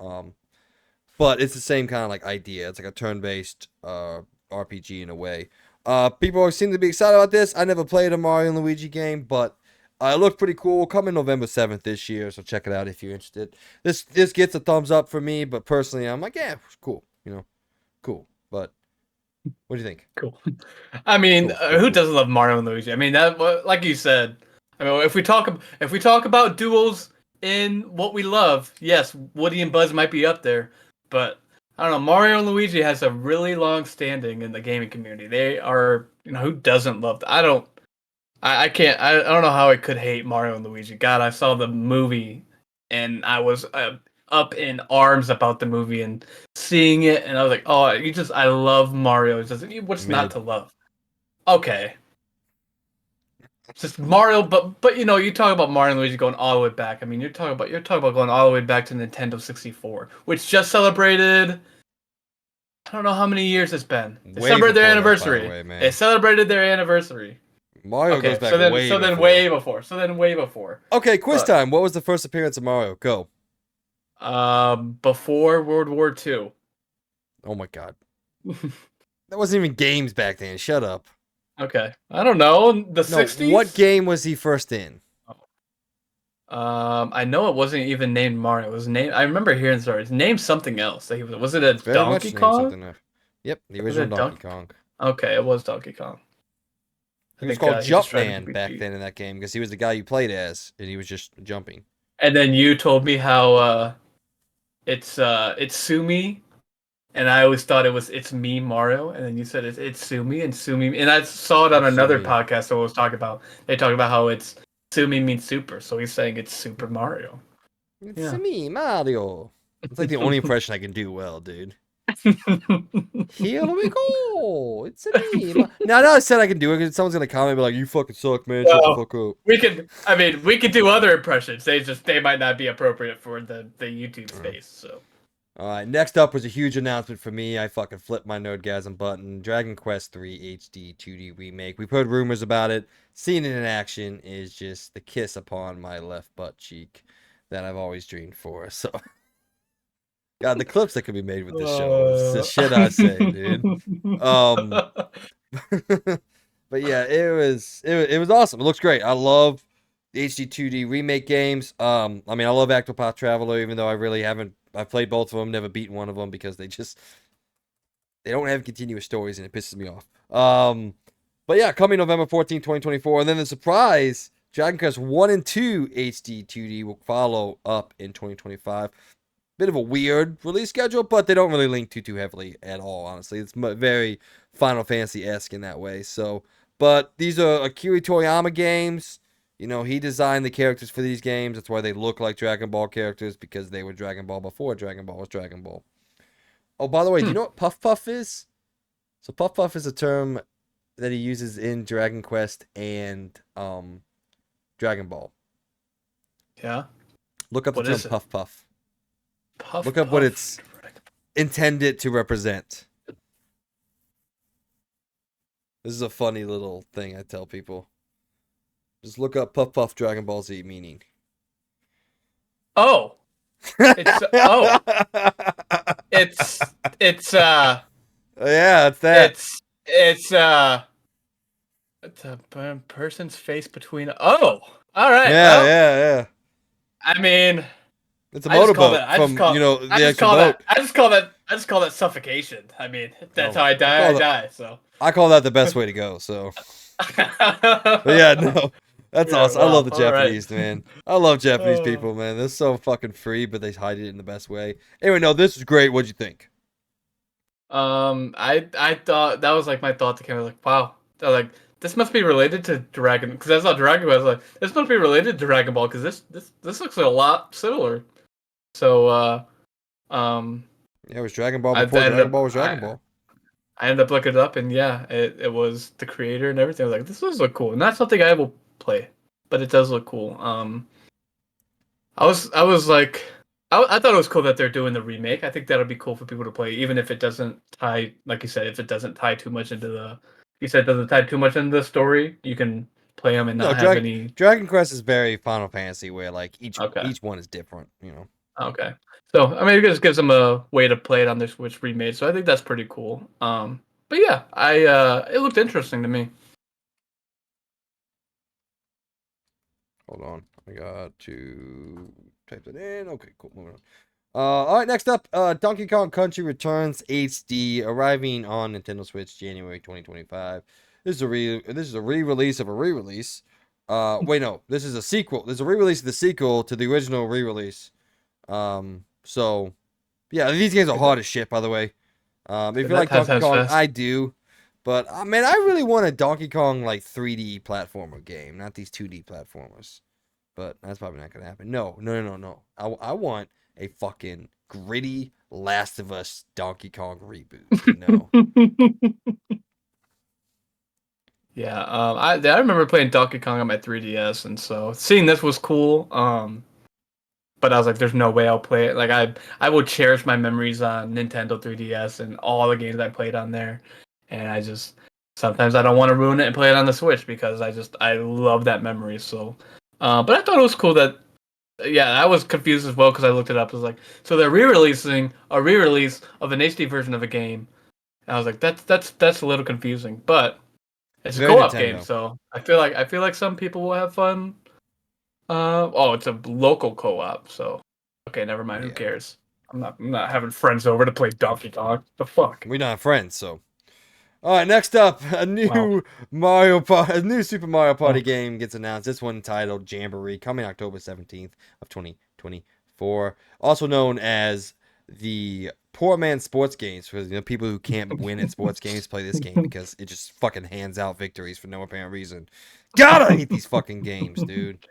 but it's the same kind of like idea. It's like a turn-based RPG in a way. People seem to be excited about this. I never played a Mario and Luigi game, but it looked pretty cool. Coming November 7th this year, so check it out if you're interested. This gets a thumbs up for me, but personally, I'm like, yeah, cool, cool. But what do you think? Cool. I mean, Cool, who cool. doesn't love Mario and Luigi? I mean, that like you said. I mean, if we talk about duels in what we love, yes, Woody and Buzz might be up there, but I don't know. Mario and Luigi has a really long standing in the gaming community. They are, who doesn't love that? I can't. I don't know how I could hate Mario and Luigi. God, I saw the movie, and I was up in arms about the movie and seeing it, and I was like, "Oh, I love Mario. It's just, what's not Mid. to love?" Okay, it's just Mario, but you talk about Mario and Luigi going all the way back. I mean, you're talking about going all the way back to Nintendo 64, which just celebrated. I don't know how many years it's been. They Way celebrated their before that, by the anniversary. way, man. They celebrated their anniversary. Mario goes Okay, back way so then before. way before. So then way before. Okay, quiz But time. What was the first appearance of Mario? Go. before World War II. Oh my god. That wasn't even games back then. Shut up. Okay, I don't know, the No, 60s. what game was he first in? I know it wasn't even named Mario. It was named. I remember hearing stories. Named something else. That he was it a It's very Donkey much named Kong? something else. Yep, the Was it original a Donkey Kong. Okay, it was Donkey Kong. He I was think called he just tried to Jumpman be back cheap. then in that game because he was the guy you played as, and he was just jumping. And then you told me how it's Sumi, and I always thought it's me Mario, and then you said it's Sumi and Sumi, and I saw it on It's another Sumi. podcast that was talking about. They talked about how it's Sumi means super, so he's saying it's Super Mario. It's Yeah. me, Mario. It's like the only impression I can do well, dude. Here we go. It's me. Now I said I can do it because someone's gonna comment and be like, "You fucking suck, man. Shut the Well, fuck up." we could do other impressions. They might not be appropriate for the YouTube space. So All right, next up was a huge announcement for me. I fucking flipped my Nerdgasm button. Dragon Quest III HD 2D remake. We've heard rumors about it. Seeing it in action is just the kiss upon my left butt cheek that I've always dreamed for. So, God, the clips that could be made with this show. It's the shit I say, dude. Um, but yeah, it was awesome. It looks great. I love the HD 2D remake games. I mean, I love Octopath Traveler, even though I really haven't. I've played both of them, never beaten one of them because they don't have continuous stories and it pisses me off. But yeah, coming November 14th, 2024, and then the surprise Dragon Quest 1 and 2 HD 2D will follow up in 2025. Bit of a weird release schedule, but they don't really link too heavily at all, honestly. It's very Final Fantasy-esque in that way. So, but these are Akira Toriyama games. He designed the characters for these games. That's why they look like Dragon Ball characters, because they were Dragon Ball before Dragon Ball was Dragon Ball. Oh, by the way, do Hmm. you know what Puff Puff is? So Puff Puff is a term that he uses in Dragon Quest and Dragon Ball. Yeah. Look up the What term is it? Puff Puff. Puff Look up what puff. it's intended to represent. This is a funny little thing I tell people. Just look up Puff Puff Dragon Ball Z meaning. Oh, it's oh, it's Yeah, it's that. it's it's a person's face between. Oh, all right. Yeah, Well, yeah, yeah. I mean, It's a motorboat I just from, call the actual boat. I just call that suffocation. I mean, that's Oh, how I die. I die. So. I call that the best way to go. So, but yeah, no, that's Yeah. awesome. I love Wow. the All right. Japanese, man. I love Japanese Oh. people, man. They're so fucking free, but they hide it in the best way. Anyway, no, this is great. What'd you think? I thought that was like my thought that came. I was like, wow, they're like this must be related to Dragon because I saw Dragon Ball. I was like, this must be related to Dragon Ball because this looks a lot similar. So um, Yeah, it was Dragon Ball I before ended Dragon up Ball was Dragon Ball. I ended up looking it up and yeah, it was the creator and everything. I was like, this does look cool. Not something I will play, but it does look cool. I was like, I thought it was cool that they're doing the remake. I think that'll be cool for people to play, even if it doesn't tie, like you said, if it doesn't tie too much into the, you said it doesn't tie too much into the story. You can play them and No, not have any. Dragon Quest is very Final Fantasy, where like Okay, each one is different. You know. okay. So I mean, it just gives them a way to play it on their Switch remade. So I think that's pretty cool. But yeah, I it looked interesting to me. Hold on, I got to type it in. Okay, cool. Moving on. All right, next up, Donkey Kong Country Returns HD, arriving on Nintendo Switch January 2025. This is a re-release of a re-release. Wait, no, this is a sequel. This is a re-release of the sequel to the original re-release. So yeah, these games are hard as shit, by the way. If you That like time Donkey sounds Kong, fast. I do. But man, I really want a Donkey Kong like 3D platformer game, not these 2D platformers. But that's probably not gonna happen. No, no, no, no, no. I want a fucking gritty Last of Us Donkey Kong reboot. You know. Yeah, I remember playing Donkey Kong on my 3DS, and so seeing this was cool. But I was like, "There's no way I'll play it." Like I will cherish my memories on Nintendo 3DS and all the games I played on there. And I just sometimes I don't want to ruin it and play it on the Switch because I love that memory. So, but I thought it was cool that yeah, I was confused as well because I looked it up. It was like, so they're re-releasing a re-release of an HD version of a game. And I was like, that's a little confusing, but it's a Very co-op game, Nintendo. so I feel like some people will have fun. Oh, it's a local co-op, so okay, never mind. Who Yeah. cares? I'm not having friends over to play Donkey Kong. The fuck? We're not friends, so. All right, next up, a Wow. a new Super Mario Party Oh. game gets announced. This one titled Jamboree, coming October 17th of 2024, also known as the Poor Man Sports Games, for people who can't win at sports games play this game because it just fucking hands out victories for no apparent reason. God, I hate these fucking games, dude.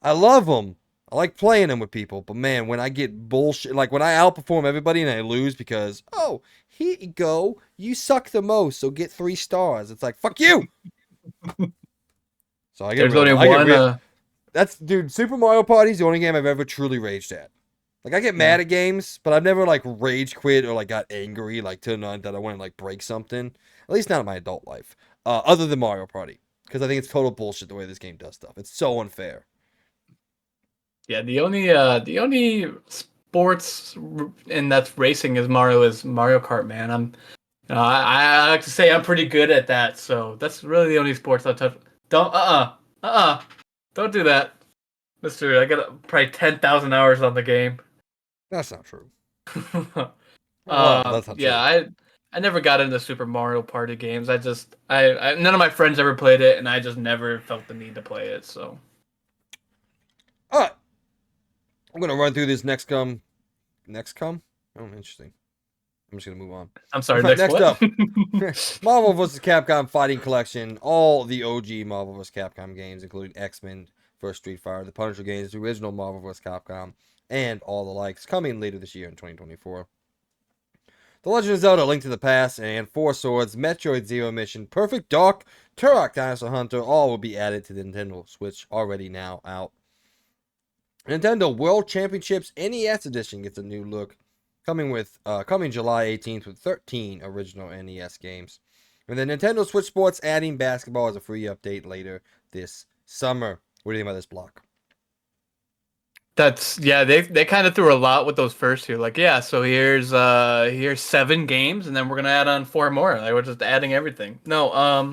I love them. I like playing them with people, but man, when I get bullshit, like when I outperform everybody and I lose because, oh, here you go, you suck the most, so get 3 stars. It's like, fuck you. So There's only I get one. real. That's, dude, Super Mario Party is the only game I've ever truly raged at. Like, I get Yeah. mad at games, but I've never like rage quit or like got angry like to none that I want to like break something. At least not in my adult life. Other than Mario Party, because I think it's total bullshit the way this game does stuff. It's so unfair. Yeah, the only sports and that's racing is Mario Kart, man. I like to say I'm pretty good at that, so that's really the only sports I touch. Don't don't do that, Mister. I got probably 10,000 hours on the game. That's not true. Well, that's not Yeah, true. I never got into Super Mario Party games. I none of my friends ever played it, and I just never felt the need to play it. So All right, I'm gonna run through this next come. Next come? Oh, interesting. I'm just gonna move on. I'm sorry. Next Next what? up, Marvel vs. Capcom Fighting Collection. All the OG Marvel vs. Capcom games, including X-Men vs. Street Fighter, the Punisher games, the original Marvel vs. Capcom, and all the likes, coming later this year in 2024. The Legend of Zelda: Link to the Past, and Four Swords, Metroid Zero Mission, Perfect Dark, Turok Dinosaur Hunter, all will be added to the Nintendo Switch, already now out. Nintendo World Championships NES Edition gets a new look, coming July 18th with 13 original NES games. And then Nintendo Switch Sports adding basketball as a free update later this summer. What do you think about this block? They kind of threw a lot with those first two. Like, yeah, so here's 7 games, and then we're gonna add on 4 more. Like, we're just adding everything. No, I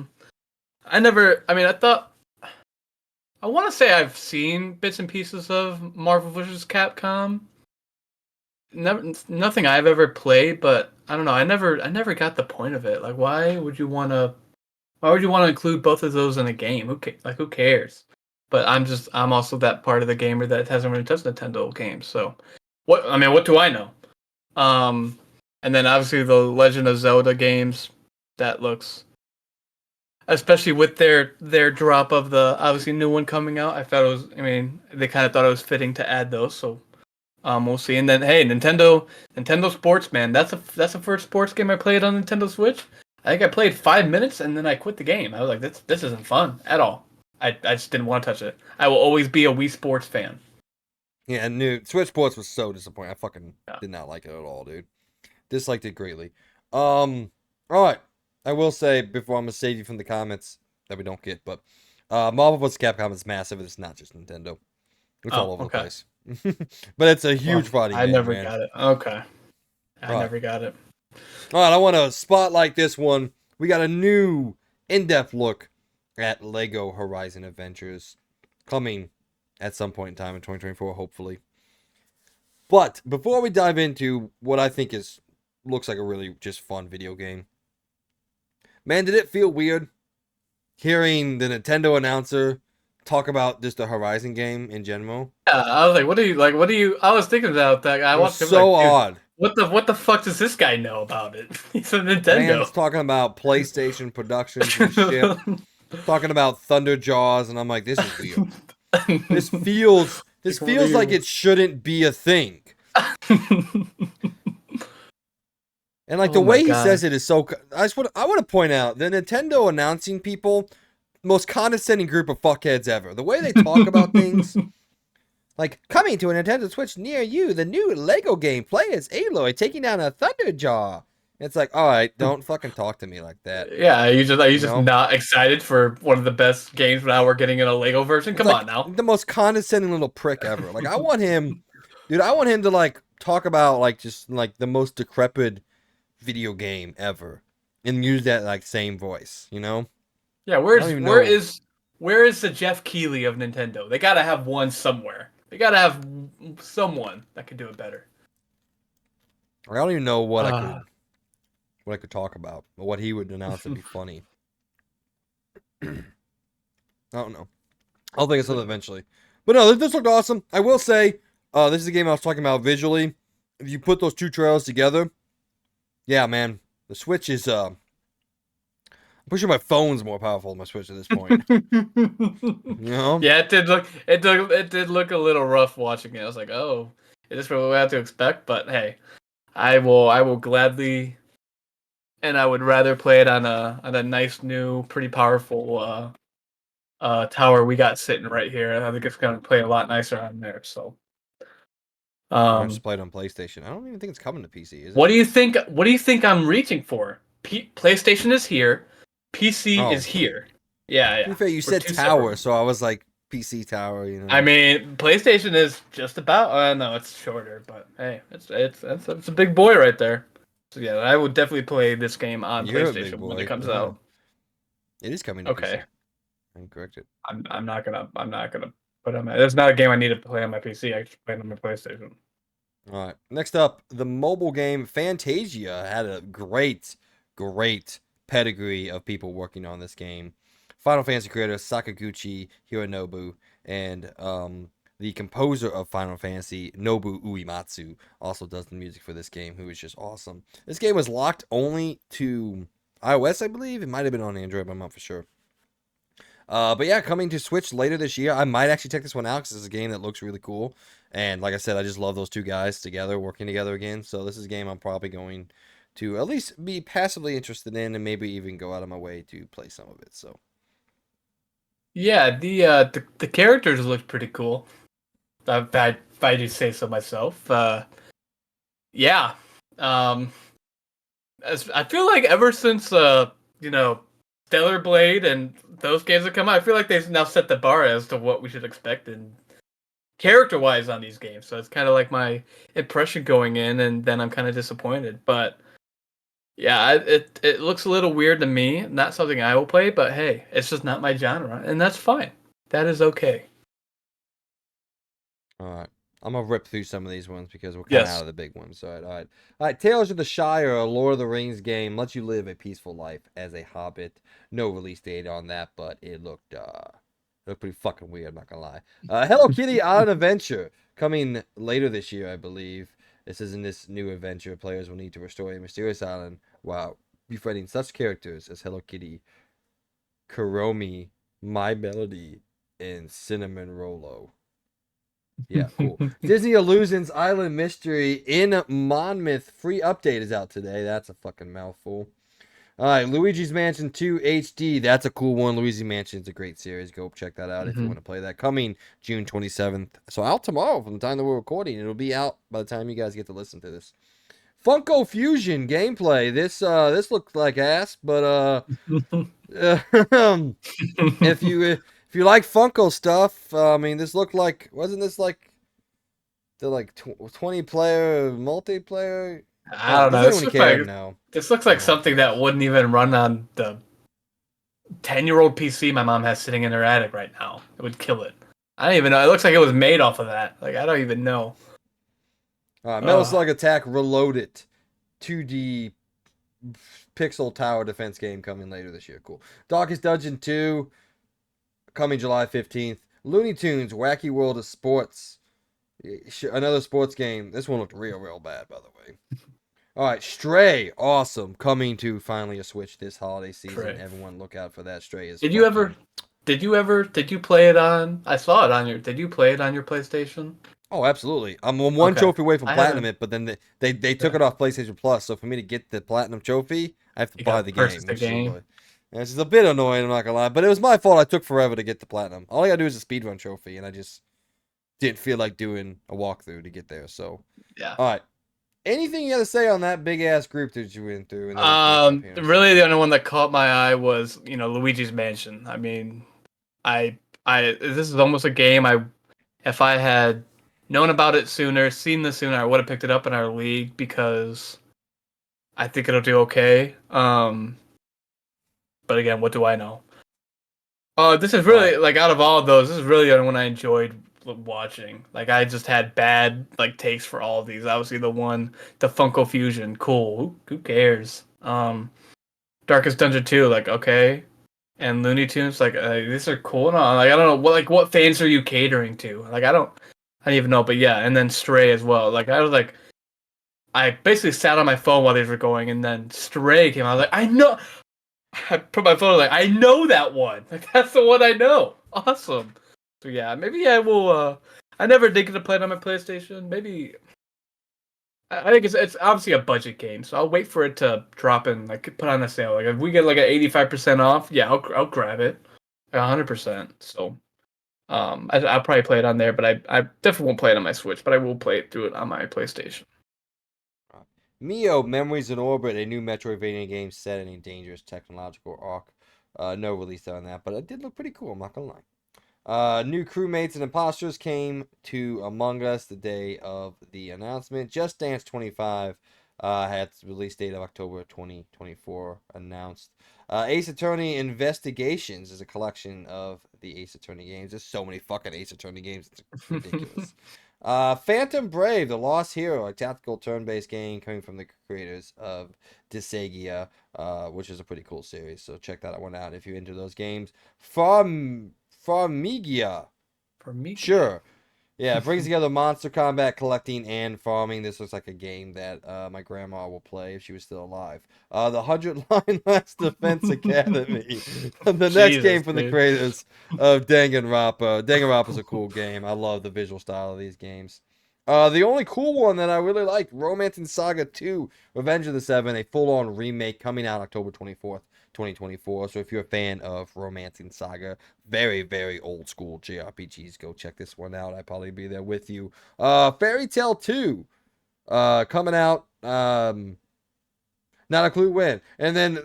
want to say I've seen bits and pieces of Marvel vs. Capcom. Nothing I've ever played, but I don't know. I never got the point of it. Like, why would you want to include both of those in a game? Who cares? But I'm also that part of the gamer that hasn't really touched Nintendo games. So, what do I know? And then obviously the Legend of Zelda games. That looks, especially with their drop of the obviously new one coming out. I thought it was. I mean, they kind of thought it was fitting to add those. So, we'll see. And then, hey, Nintendo Sports, man. That's the first sports game I played on Nintendo Switch. I think I played 5 minutes and then I quit the game. I was like, this isn't fun at all. I just didn't want to touch it. I will always be a Wii Sports fan. Yeah, and new Switch Sports was so disappointing. I fucking did not like it at all, dude. Disliked it greatly. All right. I will say before I'm gonna save you from the comments that we don't get, but Marvel vs. Capcom is massive. It's not just Nintendo. It's all over the place. But it's a huge fighting game, never man. got it. Okay. I never got it. All right, I want to spotlight this one. We got a new in-depth look at Lego Horizon Adventures coming at some point in time in 2024, hopefully. But before we dive into what I think looks like a really just fun video game, man, did it feel weird hearing the Nintendo announcer talk about just the Horizon game in general? Yeah, I was like, what do you? I was thinking about that. I watched it. So odd. What the fuck does this guy know about it? He's a Nintendo. Man's talking about PlayStation productions and shit. Talking about Thunder Jaws, and I'm like, this is weird. This feels like it shouldn't be a thing. And like the way he says it is so. I want to point out the Nintendo announcing people, most condescending group of fuckheads ever. The way they talk about things. Like, coming to a Nintendo Switch near you, the new Lego game. Play as Aloy taking down a Thunderjaw. It's like, all right, don't fucking talk to me like that. Yeah, are you just not excited for one of the best games now we're getting in a Lego version? Come on now. The most condescending little prick ever. Like, I want him to like talk about like just like the most decrepit video game ever and use that like same voice, you know? Yeah, where is the Jeff Keighley of Nintendo? They gotta have one somewhere. They gotta have someone that can do it better. I don't even know what I could talk about, or what he would announce would be funny. I don't know. I'll think of something eventually. But no, this looked awesome. I will say, this is a game I was talking about visually. If you put those two trailers together, yeah, man, the Switch is. I'm pretty sure my phone's more powerful than my Switch at this point. You know? Yeah, it did look a little rough watching it. I was like, oh, is this what we have to expect? But hey, I will gladly. And I would rather play it on a nice new, pretty powerful tower we got sitting right here. I think it's gonna play a lot nicer on there. So, I just played on PlayStation. I don't even think it's coming to PC. Is it? What do you think? What do you think I'm reaching for? PlayStation is here. PC is here. Yeah. To be fair, you said tower, so I was like PC tower. You know. I mean, PlayStation is just about. No, it's shorter, but hey, it's a big boy right there. So yeah, I would definitely play this game on PlayStation when it comes out. It is coming to okay. PC. I'm corrected. I'm not gonna put on my. It's not a game I need to play on my PC. I just play it on my PlayStation. All right. Next up, the mobile game Fantasia had a great pedigree of people working on this game. Final Fantasy creator Sakaguchi Hironobu and the composer of Final Fantasy, Nobu Uematsu, also does the music for this game, who is just awesome. This game was locked only to iOS, I believe. It might have been on Android, but I'm not for sure. But yeah, coming to Switch later this year. I might actually check this one out because it's a game that looks really cool. And like I said, I just love those two guys together, working together again. So this is a game I'm probably going to at least be passively interested in and maybe even go out of my way to play some of it. So Yeah, the characters look pretty cool. If I do say so myself. Yeah. Um, I feel like ever since you know, Stellar Blade and those games have come out, I feel like they've now set the bar as to what we should expect in character wise on these games. So it's kind of like my impression going in, and then I'm kind of disappointed. But yeah, it looks a little weird to me. Not something I will play, but hey, it's just not my genre, and that's fine. That is okay. all right. I'm gonna rip through some of these ones because we're kind of out Yes. of the big ones. All right, all right, all right. Tales of the Shire, a Lord of the Rings game, lets you live a peaceful life as a hobbit. No release date on that, but it looked pretty fucking weird. I'm not gonna lie. Hello Kitty Island Adventure coming later this year, I believe. This is in this new adventure. Players will need to restore a mysterious island while befriending such characters as Hello Kitty, Kuromi, My Melody, and Cinnamon Rolo. Yeah, cool. Disney Illusions Island Mystery in Monmouth free update is out today. That's a fucking mouthful. All right, Luigi's Mansion 2 HD. That's a cool one. Luigi's Mansion is a great series. Go check that out if you Hmm. want to play that. Coming June 27th. So out tomorrow from the time that we're recording. It'll be out by the time you guys get to listen to this. Funko Fusion gameplay. This looks like ass, but if you like Funko stuff, I mean, this looked like wasn't this like the 20 player multiplayer? I don't Does know. anyone care? No, This looks no like one something that cares. wouldn't even run on the 10-year-old PC my mom has sitting in her attic right now. It would kill it. I don't even know. It looks like it was made off of that. Like I don't even know. Metal Ugh. Slug Attack Reloaded, 2D pixel tower defense game coming later this year. Cool. Darkest Dungeon 2 coming July 15th. Looney Tunes Wacky World of Sports, another sports game. This one looked real bad, by the way. All right, Stray, awesome, coming to finally a Switch this holiday season. Trey. Everyone look out for that. Stray is Did you ever? fucking. Did you play it on? I saw it on your. Did you play it on your PlayStation? Oh, absolutely. I'm one Okay. trophy away from I platinum haven't. it, but then they took Yeah. it off PlayStation Plus. So for me to get the platinum trophy, I have to You buy gotta the purchase game, the which is game. annoying. And it's just a bit annoying. I'm not gonna lie, but it was my fault. I took forever to get the platinum. All I gotta do is a speedrun trophy, and I just didn't feel like doing a walkthrough to get there. So, Yeah. all right. Anything you got to say on that big ass group that you went through, and then we'll finish up here in a Really, second. the only one that caught my eye was Luigi's Mansion. I mean, this is almost a game if I had known about it sooner, seen this sooner, I would have picked it up in our league because I think it'll do okay. But again, what do I know? This is All right. really like out of all of those, this is really the only one I enjoyed watching. Like I just had bad like takes for all of these. Obviously, the Funko Fusion, cool. Who cares? Darkest Dungeon 2, like okay, and Looney Tunes, like these are cool. No, like I don't know what fans are you catering to? Like I don't even know. But yeah, and then Stray as well. Like I was like. I basically sat on my phone while these were going, and then Stray came out. I was like, I know. I put my phone like, I know that one. Like that's the one I know. Awesome. So yeah, maybe I will. I never did get to play it on my PlayStation. Maybe I think it's obviously a budget game, so I'll wait for it to drop in, like put on a sale. Like if we get like an 85% off, yeah, I'll grab it, 100%. So I'll probably play it on there, but I definitely won't play it on my Switch, but I will play it through it on my PlayStation. Mio Memories in Orbit, a new Metroidvania game set in a dangerous technological arc. No release on that, but it did look pretty cool. I'm not gonna lie. New crewmates and imposters came to Among Us the day of the announcement. Just Dance 25 had its release date of October 2024 announced. Ace Attorney Investigations is a collection of the Ace Attorney games. There's so many fucking Ace Attorney games. It's ridiculous. Phantom Brave, the Lost Hero, a tactical turn-based game coming from the creators of Disagia, which is a pretty cool series. So check that one out if you're into those games. Farmiga. For me, yeah. Sure. Yeah, it brings together monster combat, collecting, and farming. This looks like a game that my grandma will play if she was still alive. The 100 Line Last Defense Academy. The next Jesus, game from the dude. creators of Danganronpa. Danganronpa's a cool game. I love the visual style of these games. The only cool one that I really liked, Romance and Saga 2, Revenge of the Seven, a full-on remake coming out October 24th, 2024. So if you're a fan of Romance and Saga, very, very old school JRPGs, go check this one out. I'd probably be there with you. Fairy Tale 2, coming out. Not a clue when. And then,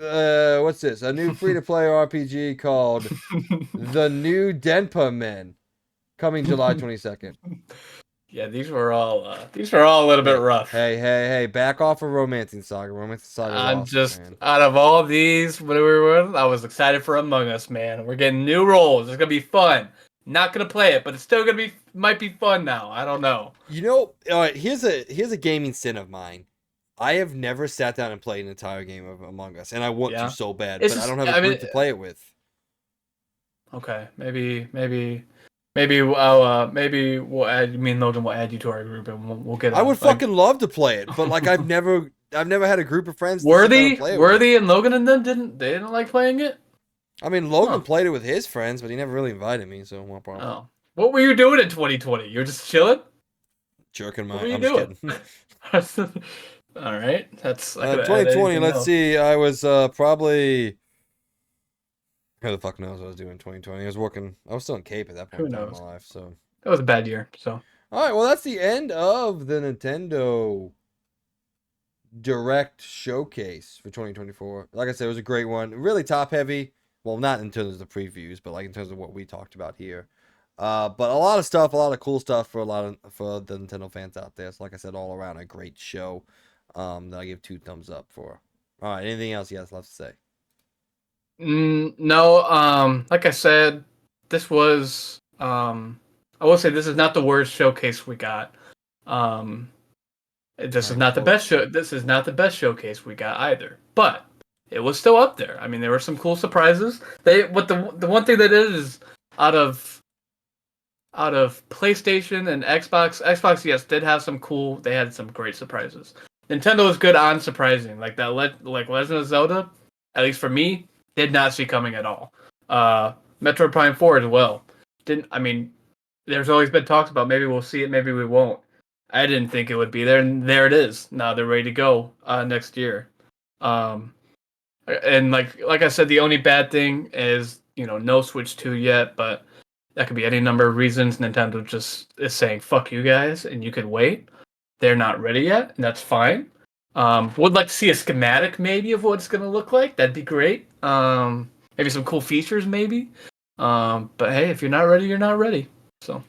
what's this? A new free-to-play RPG called The New Denpa Men, coming July 22nd. Yeah, these were all a little bit Hey, rough. hey, back off of Romancing Saga. Romancing Saga is I'm awesome, just man. out of all these, what we were with, I was excited for Among Us, man. We're getting new roles. It's gonna be fun. Not gonna play it, but it's still gonna be might be fun now. I don't know. You know, all right, here's a gaming sin of mine. I have never sat down and played an entire game of Among Us, and I want to Yeah, so bad, it's but I just don't have a I mean, group to play it with. okay, maybe we'll add. Me and Logan will add you to our group, and we'll get I on. would Like fucking love to play it, but like I've never had a group of friends to sit down and Worthy, play it with. Worthy, and Logan and them didn't like playing it. I mean, Logan Huh? played it with his friends, but he never really invited me, so no problem. Oh, what were you doing in 2020? You're just chilling. Jerking What my, were you I'm just doing? kidding. All right, I could have added 2020, anything let's else. see. I was probably who the fuck knows what I was doing in 2020. I was working. I was still in Cape at that point Who in time in my knows? life. So, That was a bad year. So all right. Well, that's the end of the Nintendo Direct showcase for 2024. Like I said, it was a great one. Really top heavy. Well, not in terms of the previews, but like in terms of what we talked about here. But a lot of stuff, a lot of cool stuff for the Nintendo fans out there. So, like I said, all around a great show. That I give 2 thumbs up for. All right. Anything else you guys left to say? no. Like I said, this was. I will say this is not the worst showcase we got. Um, this All is right. not the Quote. best show. This is not the best showcase we got either. But it was still up there. I mean, there were some cool surprises. The one thing they did is out of out of PlayStation and Xbox. Xbox, yes, did have some cool. They had some great surprises. Nintendo is good on surprising, like that. Like Legend of Zelda, at least for me, did not see coming at all. Metroid Prime 4 as well. Didn't I mean? There's always been talks about maybe we'll see it, maybe we won't. I didn't think it would be there, and there it is. Now they're ready to go next year. Um, and like I said, the only bad thing is no Switch 2 yet, but that could be any number of reasons. Nintendo just is saying fuck you guys, and you can wait. They're not ready yet, and that's fine. Would like to see a schematic maybe of what it's gonna look like. That'd be great. Maybe some cool features maybe. But hey, if you're not ready, you're not ready. So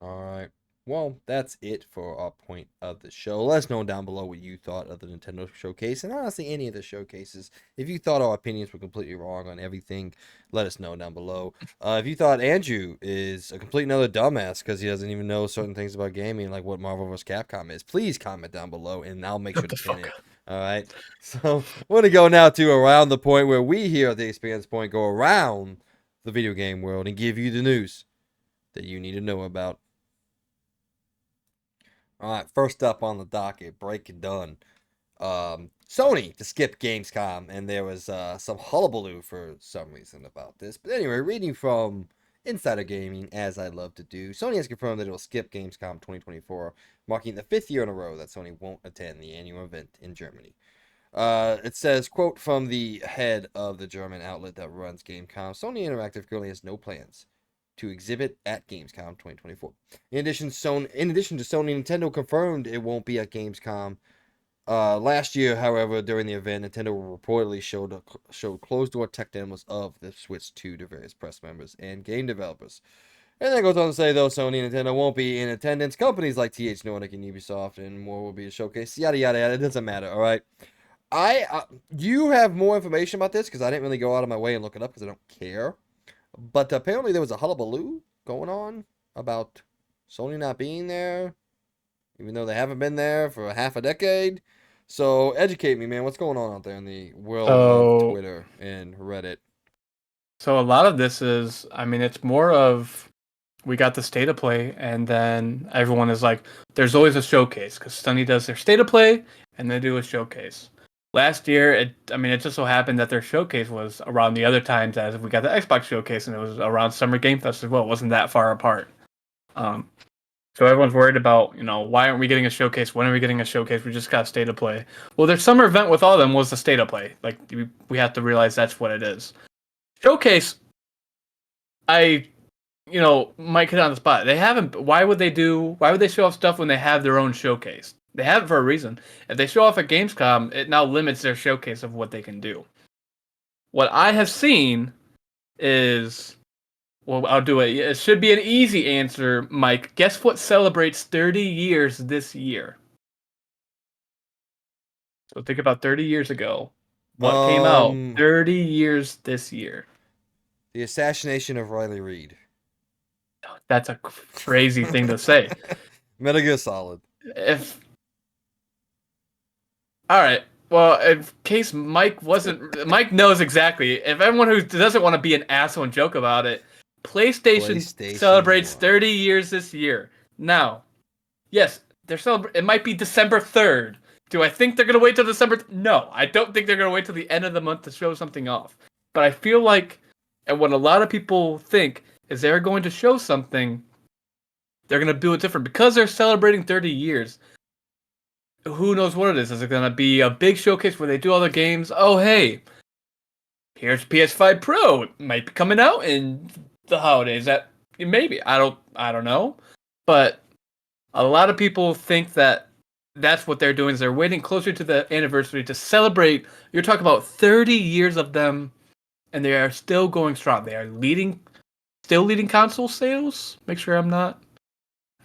All right. Well, that's it for our point of the show. Let us know down below what you thought of the Nintendo showcase, and honestly, any of the showcases. If you thought our opinions were completely wrong on everything, let us know down below. If you thought Andrew is a complete another dumbass because he doesn't even know certain things about gaming, like what Marvel vs. Capcom is, please comment down below, and I'll make sure shut to the pin fuck it. up. All right. So we're gonna go now to around the point where we here at the Experience Point go around the video game world and give you the news that you need to know about. All right, first up on the docket, break it done. Sony to skip Gamescom, and there was some hullabaloo for some reason about this. But anyway, reading from Insider Gaming, as I love to do, Sony has confirmed that it will skip Gamescom 2024, marking the 5th year in a row that Sony won't attend the annual event in Germany. It says, quote from the head of the German outlet that runs Gamescom, Sony Interactive currently has no plans to exhibit at Gamescom 2024. In addition to Sony Nintendo confirmed it won't be at Gamescom. Last year, however, during the event, Nintendo reportedly showed closed-door tech demos of the Switch 2 to various press members and game developers. And then it goes on to say, though Sony and Nintendo won't be in attendance, companies like TH Nordic and Ubisoft and more will be a showcase. Yada yada yada. It doesn't matter. All right. You have more information about this because I didn't really go out of my way and look it up because I don't care. But apparently there was a hullabaloo going on about Sony not being there, even though they haven't been there for half a decade. So educate me, man. What's going on out there in the world of So Twitter and Reddit? so a lot of this is, I mean, it's more of we got the state of play, and then everyone is like, there's always a showcase because Sony does their state of play and they do a showcase. Last year, it just so happened that their showcase was around the other times as we got the Xbox showcase, and it was around Summer Game Fest as well. It wasn't that far apart. Um, So everyone's worried about, why aren't we getting a showcase? When are we getting a showcase? We just got state of play. Well, their summer event with all of them was the state of play. Like, we have to realize that's what it is. Showcase, I, might hit on the spot. They haven't. Why would they show off stuff when they have their own showcase? They have it for a reason. If they show off at Gamescom, it now limits their showcase of what they can do. What I have seen is, well, I'll do it. It should be an easy answer, Mike. Guess what celebrates 30 years this year? So think about 30 years ago. What came out 30 years this year? The assassination of Riley Reid. That's a crazy thing to say. Metal Gear Solid. All right. Well, in case Mike knows exactly. If everyone who doesn't want to be an asshole and joke about it, PlayStation celebrates 30 years this year. Now, yes, it might be December 3rd. Do I think they're going to wait till December? No, I don't think they're going to wait till the end of the month to show something off. But I feel like, and what a lot of people think, is they're going to show something, they're going to do it different. Because they're celebrating 30 years, who knows what it is? Is it going to be a big showcase where they do all the games? Oh, hey, here's PS5 Pro. It might be coming out in the holidays. That maybe. I don't know. But a lot of people think that that's what they're doing, is they're waiting closer to the anniversary to celebrate. You're talking about 30 years of them, and they are still going strong. They are still leading console sales. Make sure I'm not.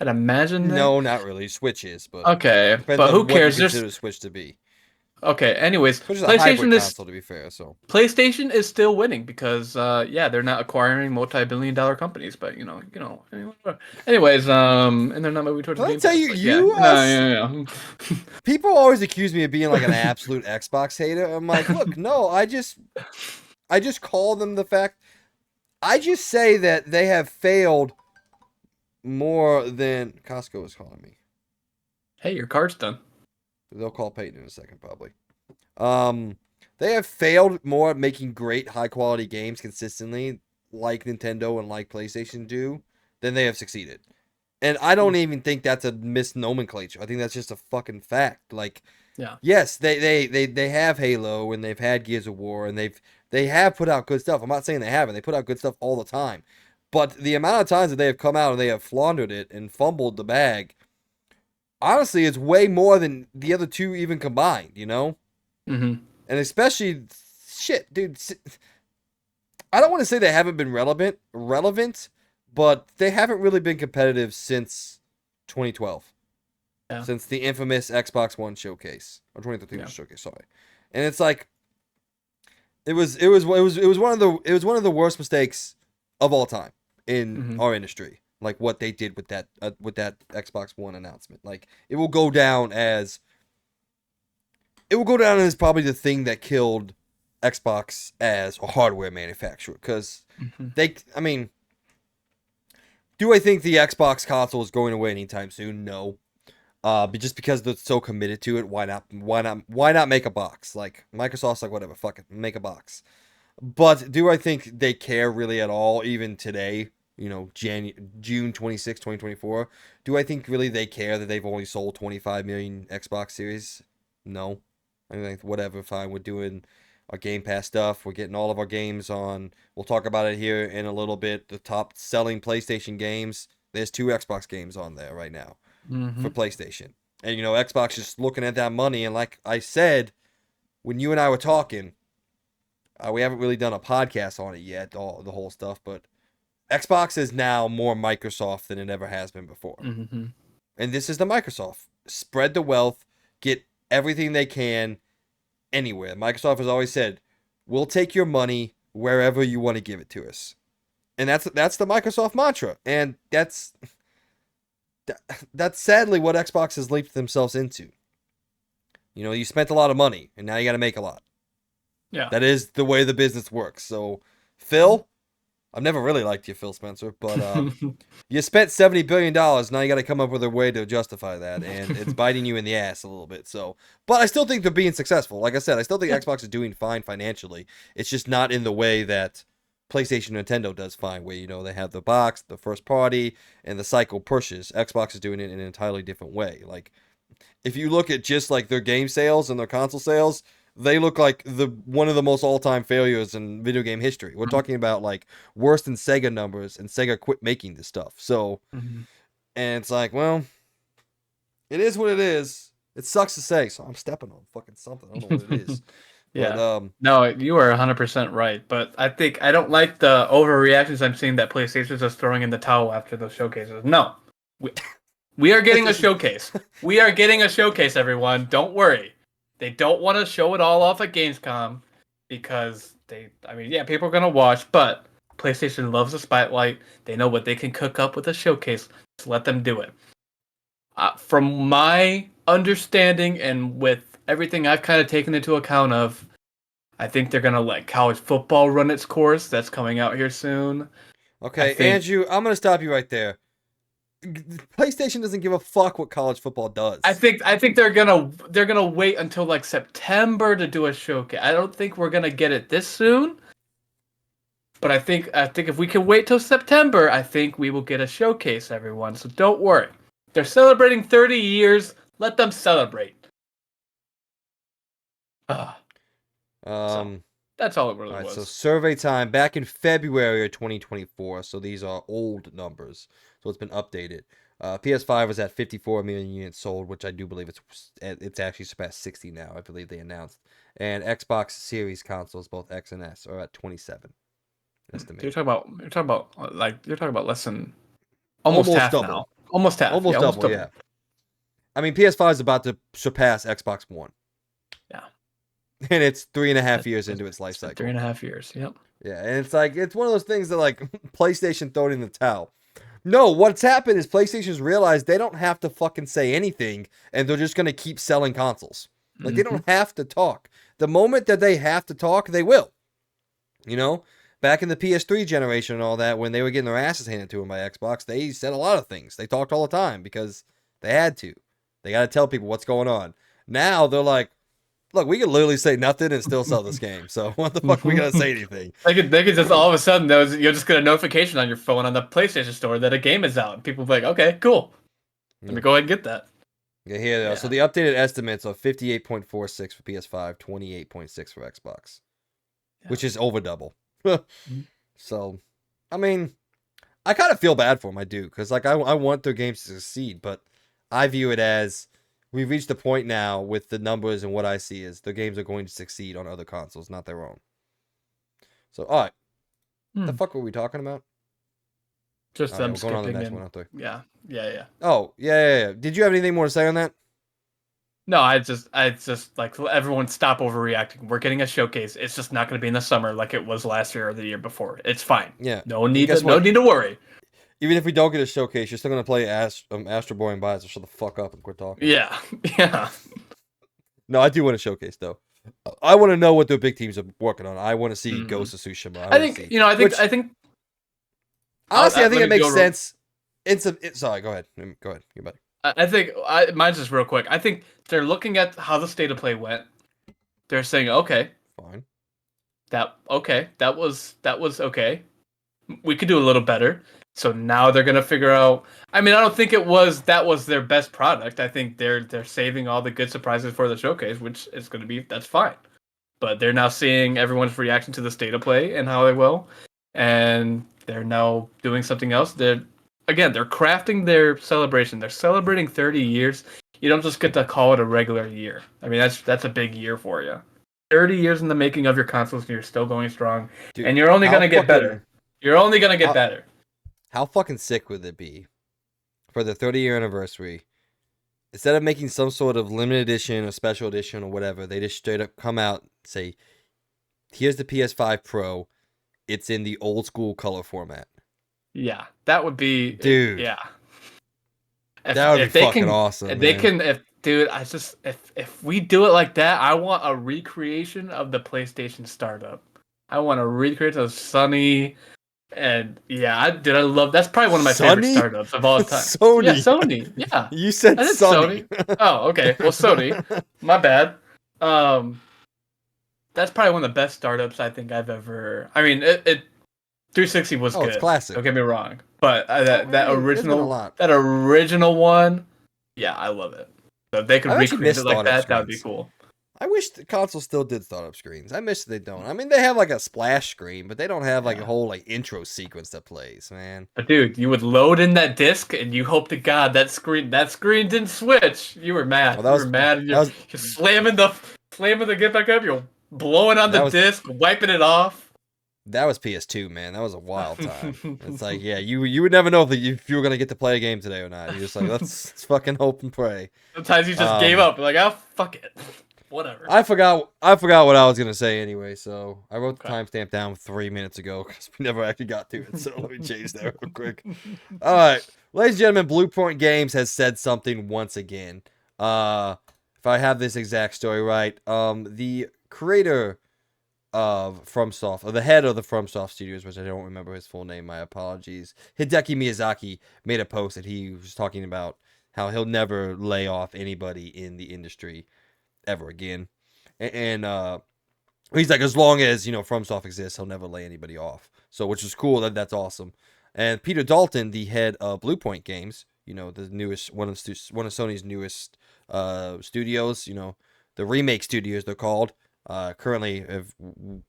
I'd imagine that. No, not really. Switch is, but okay. But who cares? There's a Switch to be. Okay. Anyways, Switch is a hybrid console, to be fair. So PlayStation is still winning because, they're not acquiring multi-billion-dollar companies. But anyways, and they're not moving towards. Can I tell you, people always accuse me of being like an absolute Xbox hater. I'm like, look, no, I just call them the fact. I just say that they have failed more than Costco is calling me. Hey, your card's done. They'll call Peyton in a second, probably. They have failed more at making great, high-quality games consistently, like Nintendo and like PlayStation do, than they have succeeded. And I don't even think that's a misnomenclature. I think that's just a fucking fact. Like, yeah, yes, they have Halo and they've had Gears of War and they have put out good stuff. I'm not saying they haven't. They put out good stuff all the time. But the amount of times that they have come out and they have floundered it and fumbled the bag, honestly, it's way more than the other two even combined, Mm-hmm. And especially, shit, dude. I don't want to say they haven't been relevant, but they haven't really been competitive since 2012. Yeah. Since the infamous Xbox One showcase or 2013 showcase, sorry. And it's like it was one of the worst mistakes of all time in our industry. Like what they did with that Xbox One announcement. Like it will go down as probably the thing that killed Xbox as a hardware manufacturer, because do I think the Xbox console is going away anytime soon? No. But just because they're so committed to it, why not make a box? Like Microsoft's like, whatever, fuck it, make a box. But do I think they care really at all, even today, June 26, 2024? Do I think really they care that they've only sold 25 million Xbox Series? No. I think whatever, fine, we're doing our Game Pass stuff. We're getting all of our games on. We'll talk about it here in a little bit. The top selling PlayStation games, there's 2 Xbox games on there right now for PlayStation. And, Xbox is looking at that money. And like I said, when you and I were talking, we haven't really done a podcast on it yet, the whole stuff, but Xbox is now more Microsoft than it ever has been before. Mm-hmm. And this is the Microsoft. Spread the wealth, get everything they can anywhere. Microsoft has always said, we'll take your money wherever you want to give it to us. And that's the Microsoft mantra. And that's sadly what Xbox has leaped themselves into. You spent a lot of money, and now you got to make a lot. Yeah. That is the way the business works. So, Phil, I've never really liked you, Phil Spencer, but you spent $70 billion. Now you got to come up with a way to justify that, and it's biting you in the ass a little bit. So, but I still think they're being successful. Like I said, I still think Xbox is doing fine financially. It's just not in the way that PlayStation and Nintendo does fine, where they have the box, the first party, and the cycle pushes. Xbox is doing it in an entirely different way. Like if you look at just like their game sales and their console sales, they look like the one of the most all-time failures in video game history. We're talking about like worse than Sega numbers, and Sega quit making this stuff. So, and it's like, well, it is what it is. It sucks to say, so I'm stepping on fucking something. I don't know what it is. Yeah. But No, you are 100% right. But I think I don't like the overreactions I'm seeing that PlayStation's just throwing in the towel after those showcases. No. We are getting a showcase. We are getting a showcase, everyone. Don't worry. They don't want to show it all off at Gamescom because people are going to watch, but PlayStation loves the spotlight. They know what they can cook up with a showcase. Just let them do it. From my understanding and with everything I've kind of taken into account of, I think they're going to let college football run its course. That's coming out here soon. okay, Andrew, I'm gonna stop you right there. PlayStation doesn't give a fuck what college football does. I think they're gonna wait until like September to do a showcase. I don't think we're gonna get it this soon. But I think if we can wait till September, I think we will get a showcase, everyone. So don't worry. They're celebrating 30 years. Let them celebrate. So that's all it really was. So survey time back in February of 2024. So these are old numbers. So it's been updated. PS5 was at 54 million units sold, which I do believe it's actually surpassed 60 now. I believe they announced. And Xbox Series consoles, both X and S, are at 27. Estimated. You're talking about less than almost half double. now. Almost half. Almost double. Yeah. I mean, PS5 is about to surpass Xbox One. Yeah. And it's 3.5 years into its life cycle. 3.5 years. Yep. Yeah, and it's like it's one of those things that like PlayStation thrown in the towel. No, what's happened is PlayStation's realized they don't have to fucking say anything, and they're just gonna keep selling consoles. Like they don't have to talk. The moment that they have to talk, they will. Back in the PS3 generation and all that, when they were getting their asses handed to them by Xbox, they said a lot of things. They talked all the time because they had to. They got to tell people what's going on. Now they're like, look, we can literally say nothing and still sell this game. So what the fuck are we going to say anything? They could just all of a sudden, you'll just get a notification on your phone on the PlayStation Store that a game is out. And people will be like, okay, cool. Let me go ahead and get that. Yeah, here they are. So the updated estimates are 58.46 for PS5, 28.6 for Xbox, which is over double. So, I mean, I kind of feel bad for them. I do, because like I want their games to succeed, but I view it as we've reached the point now with the numbers and what I see is their games are going to succeed on other consoles, not their own. So, all right, the fuck were we talking about? Just them going on the skipping next and one, aren't we? Yeah. Oh, yeah. Did you have anything more to say on that? No, I just like everyone stop overreacting. We're getting a showcase. It's just not going to be in the summer like it was last year or the year before. It's fine. Yeah. No need to worry. Even if we don't get a showcase, you're still going to play Astro Boy and buy it, so shut the fuck up and quit talking. Yeah. No, I do want a showcase though. I want to know what the big teams are working on. I want to see Ghost of Tsushima. I think honestly, I think it makes sense. Sorry, go ahead. Go ahead. You buddy. I think mine's just real quick. I think they're looking at how the state of play went. They're saying, okay, fine. That was okay. We could do a little better. So now they're gonna figure out. I mean, I don't think that was their best product. I think they're saving all the good surprises for the showcase, which is gonna be that's fine. But they're now seeing everyone's reaction to the state of play and how they will, and they're now doing something else. They're crafting their celebration. They're celebrating 30 years. You don't just get to call it a regular year. I mean, that's a big year for you. 30 years in the making of your consoles, and you're still going strong. Dude, and you're only going to get better. You're only going to get better. How fucking sick would it be for the 30-year anniversary? Instead of making some sort of limited edition or special edition or whatever, they just straight up come out and say, here's the PS5 Pro. It's in the old school color format. Yeah, that would be, dude. Yeah, that would be fucking awesome. If they can, if we do it like that, I want a recreation of the PlayStation startup. I want a recreation of Sony, and I love. That's probably one of my favorite startups of all time. Sony, yeah, Sony, yeah. You said Sony. Oh, okay. Well, Sony. My bad. That's probably one of the best startups I think I've ever. I mean, 360 was Oh, it's good. classic. Don't get me wrong, but There's been a lot. that original one, yeah, I love it. So if they could I've actually recreate missed it like startup that, that would be screens. cool. I wish the console still did startup screens. I miss they don't. I mean, they have like a splash screen, but they don't have like a Yeah. whole like intro sequence that plays, man. But dude, you would load in that disc and you hope to God that screen didn't switch. You were mad. Well, You were mad, and that was you're slamming the get back up. You're blowing on the that was disc, wiping it off. that was PS2, man. That was a wild time. It's like, yeah, you would never know if you were gonna get to play a game today or not. You're just like, let's fucking hope and pray. Sometimes you just gave up. Like, oh fuck it, whatever. I forgot what I was gonna say anyway, so I wrote the Okay. timestamp down 3 minutes ago because we never actually got to it. So let me change that real quick. All right, ladies and gentlemen, BluePoint Games has said something once again. If I have this exact story right, the creator of FromSoft, or the head of the FromSoft Studios, which I don't remember his full name, my apologies, Hideki Miyazaki, made a post that he was talking about how he'll never lay off anybody in the industry ever again. And he's like, as long as, FromSoft exists, he'll never lay anybody off. So, which is cool. That's awesome. And Peter Dalton, the head of BluePoint Games, the newest one of Sony's newest studios, the remake studios they're called. Currently,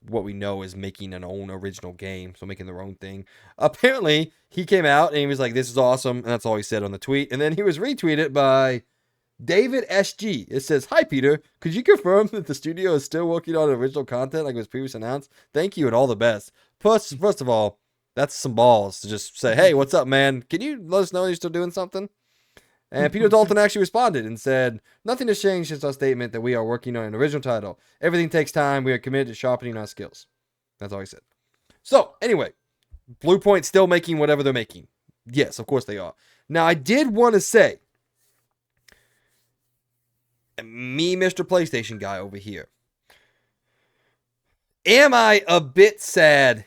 what we know is making an own original game, so making their own thing. Apparently, he came out and he was like, "This is awesome," and that's all he said on the tweet. And then he was retweeted by David SG. It says, "Hi Peter, could you confirm that the studio is still working on original content like was previously announced? Thank you and all the best." First of all, that's some balls to just say, "Hey, what's up, man? Can you let us know you're still doing something?" And Peter Dalton actually responded and said, "Nothing has changed since our statement that we are working on an original title. Everything takes time. We are committed to sharpening our skills." That's all he said. So, anyway, BluePoint's still making whatever they're making. Yes, of course they are. Now, I did want to say, me, Mr. PlayStation guy over here, am I a bit sad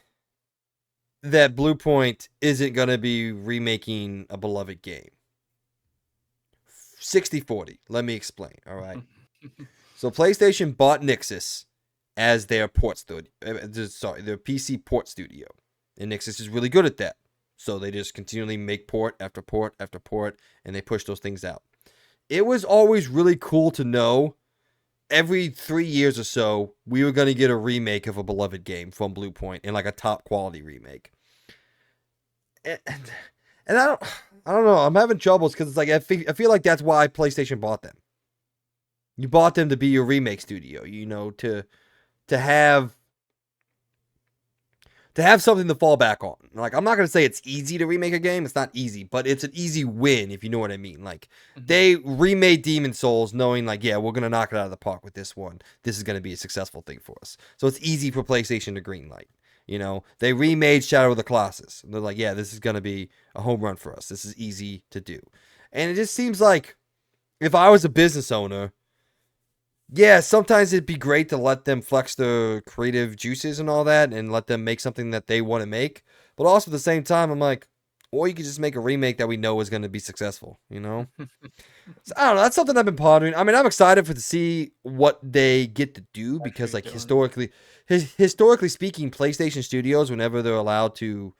that BluePoint isn't going to be remaking a beloved game? 60-40. Let me explain, all right? So PlayStation bought Nixxes as their port studio. Their PC port studio. And Nixxes is really good at that. So they just continually make port after port after port, and they push those things out. It was always really cool to know every 3 years or so, we were going to get a remake of a beloved game from BluePoint, and like a top quality remake. And I don't know. I'm having troubles because it's like I feel like that's why PlayStation bought them. You bought them to be your remake studio, to have something to fall back on. Like, I'm not gonna say it's easy to remake a game. It's not easy, but it's an easy win if you know what I mean. Like, they remade Demon Souls knowing like, yeah, we're gonna knock it out of the park with this one. This is gonna be a successful thing for us. So it's easy for PlayStation to greenlight. They remade Shadow of the Colossus. And they're like, yeah, this is going to be a home run for us. This is easy to do. And it just seems like if I was a business owner, yeah, sometimes it'd be great to let them flex their creative juices and all that and let them make something that they want to make. But also at the same time, I'm like, or you could just make a remake that we know is going to be successful, So, I don't know. That's something I've been pondering. I mean, I'm excited to see what they get to do because, like, historically speaking, PlayStation Studios, whenever they're allowed to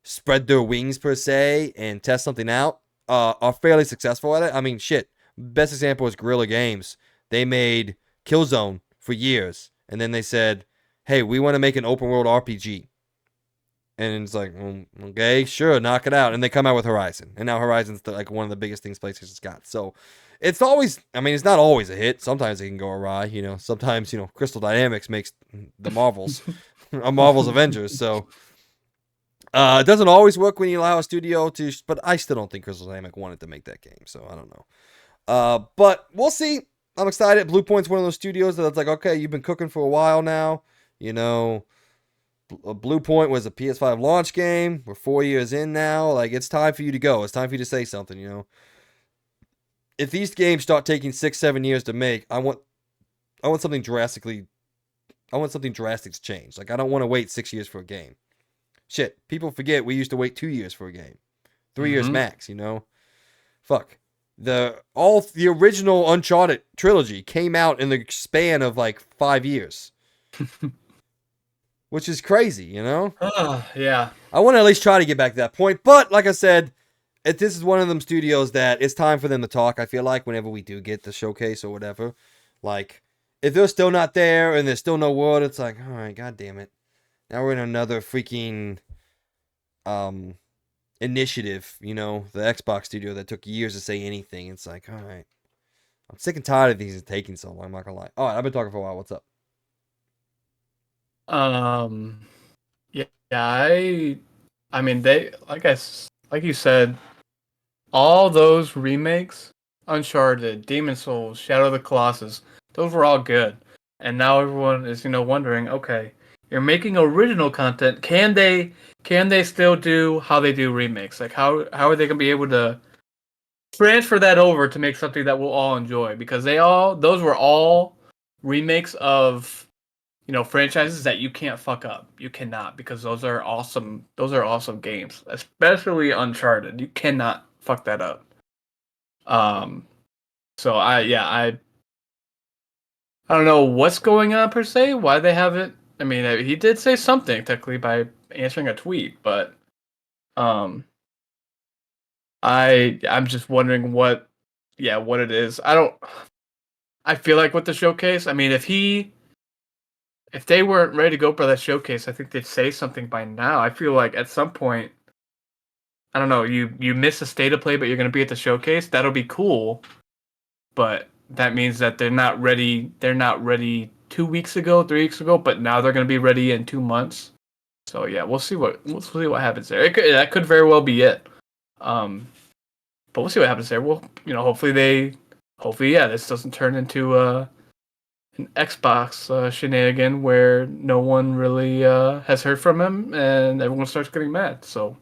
spread their wings per se and test something out, are fairly successful at it. I mean, shit. Best example is Guerrilla Games. They made Killzone for years, and then they said, "Hey, we want to make an open world RPG." And it's like, okay, sure, knock it out. And they come out with Horizon. And now Horizon's like one of the biggest things PlayStation's got. So it's always, I mean, it's not always a hit. Sometimes it can go awry, Sometimes, Crystal Dynamics makes the Marvels, a Marvel's Avengers. So it doesn't always work when you allow a studio to, but I still don't think Crystal Dynamics wanted to make that game. So I don't know. But we'll see. I'm excited. BluePoint's one of those studios that's like, okay, you've been cooking for a while now, BluePoint was a PS5 launch game. We're 4 years in now. Like, it's time for you to go. It's time for you to say something, If these games start taking 6-7 years to make, I want something drastic to change. Like, I don't want to wait 6 years for a game. Shit, people forget we used to wait 2 years for a game. 3 years max, Fuck. The original Uncharted trilogy came out in the span of like 5 years. which is crazy, you know? Yeah. I want to at least try to get back to that point. But like I said, this is one of them studios that it's time for them to talk. I feel like whenever we do get the showcase or whatever, like if they're still not there and there's still no word, it's like, all right, god damn it. Now we're in another freaking initiative, you know, the Xbox studio that took years to say anything. It's like, all right, I'm sick and tired of these taking so long. I'm not gonna lie. All right, I've been talking for a while. What's up? Yeah, I mean, like you said, all those remakes, Uncharted, Demon Souls, Shadow of the Colossus, those were all good. And now everyone is, wondering, okay, you're making original content. Can they still do how they do remakes? Like how are they gonna be able to transfer that over to make something that we'll all enjoy? Because those were all remakes of franchises that you can't fuck up. You cannot, because those are awesome. Those are awesome games, especially Uncharted. You cannot fuck that up. Um, so I don't know what's going on per se. Why they haven't? I mean, he did say something technically by answering a tweet, but um, I'm just wondering what it is. I don't. I feel like with the showcase, I mean, if they weren't ready to go for that showcase, I think they'd say something by now. I feel like at some point, I don't know, you miss a state of play, but you're going to be at the showcase. That'll be cool, but that means that they're not ready. They're not ready 2 weeks ago, 3 weeks ago, but now they're going to be ready in 2 months. So yeah, we'll see what happens there. That could very well be it. But we'll see what happens there. Well, hopefully yeah, this doesn't turn into an Xbox shenanigan where no one really has heard from him and everyone starts getting mad. So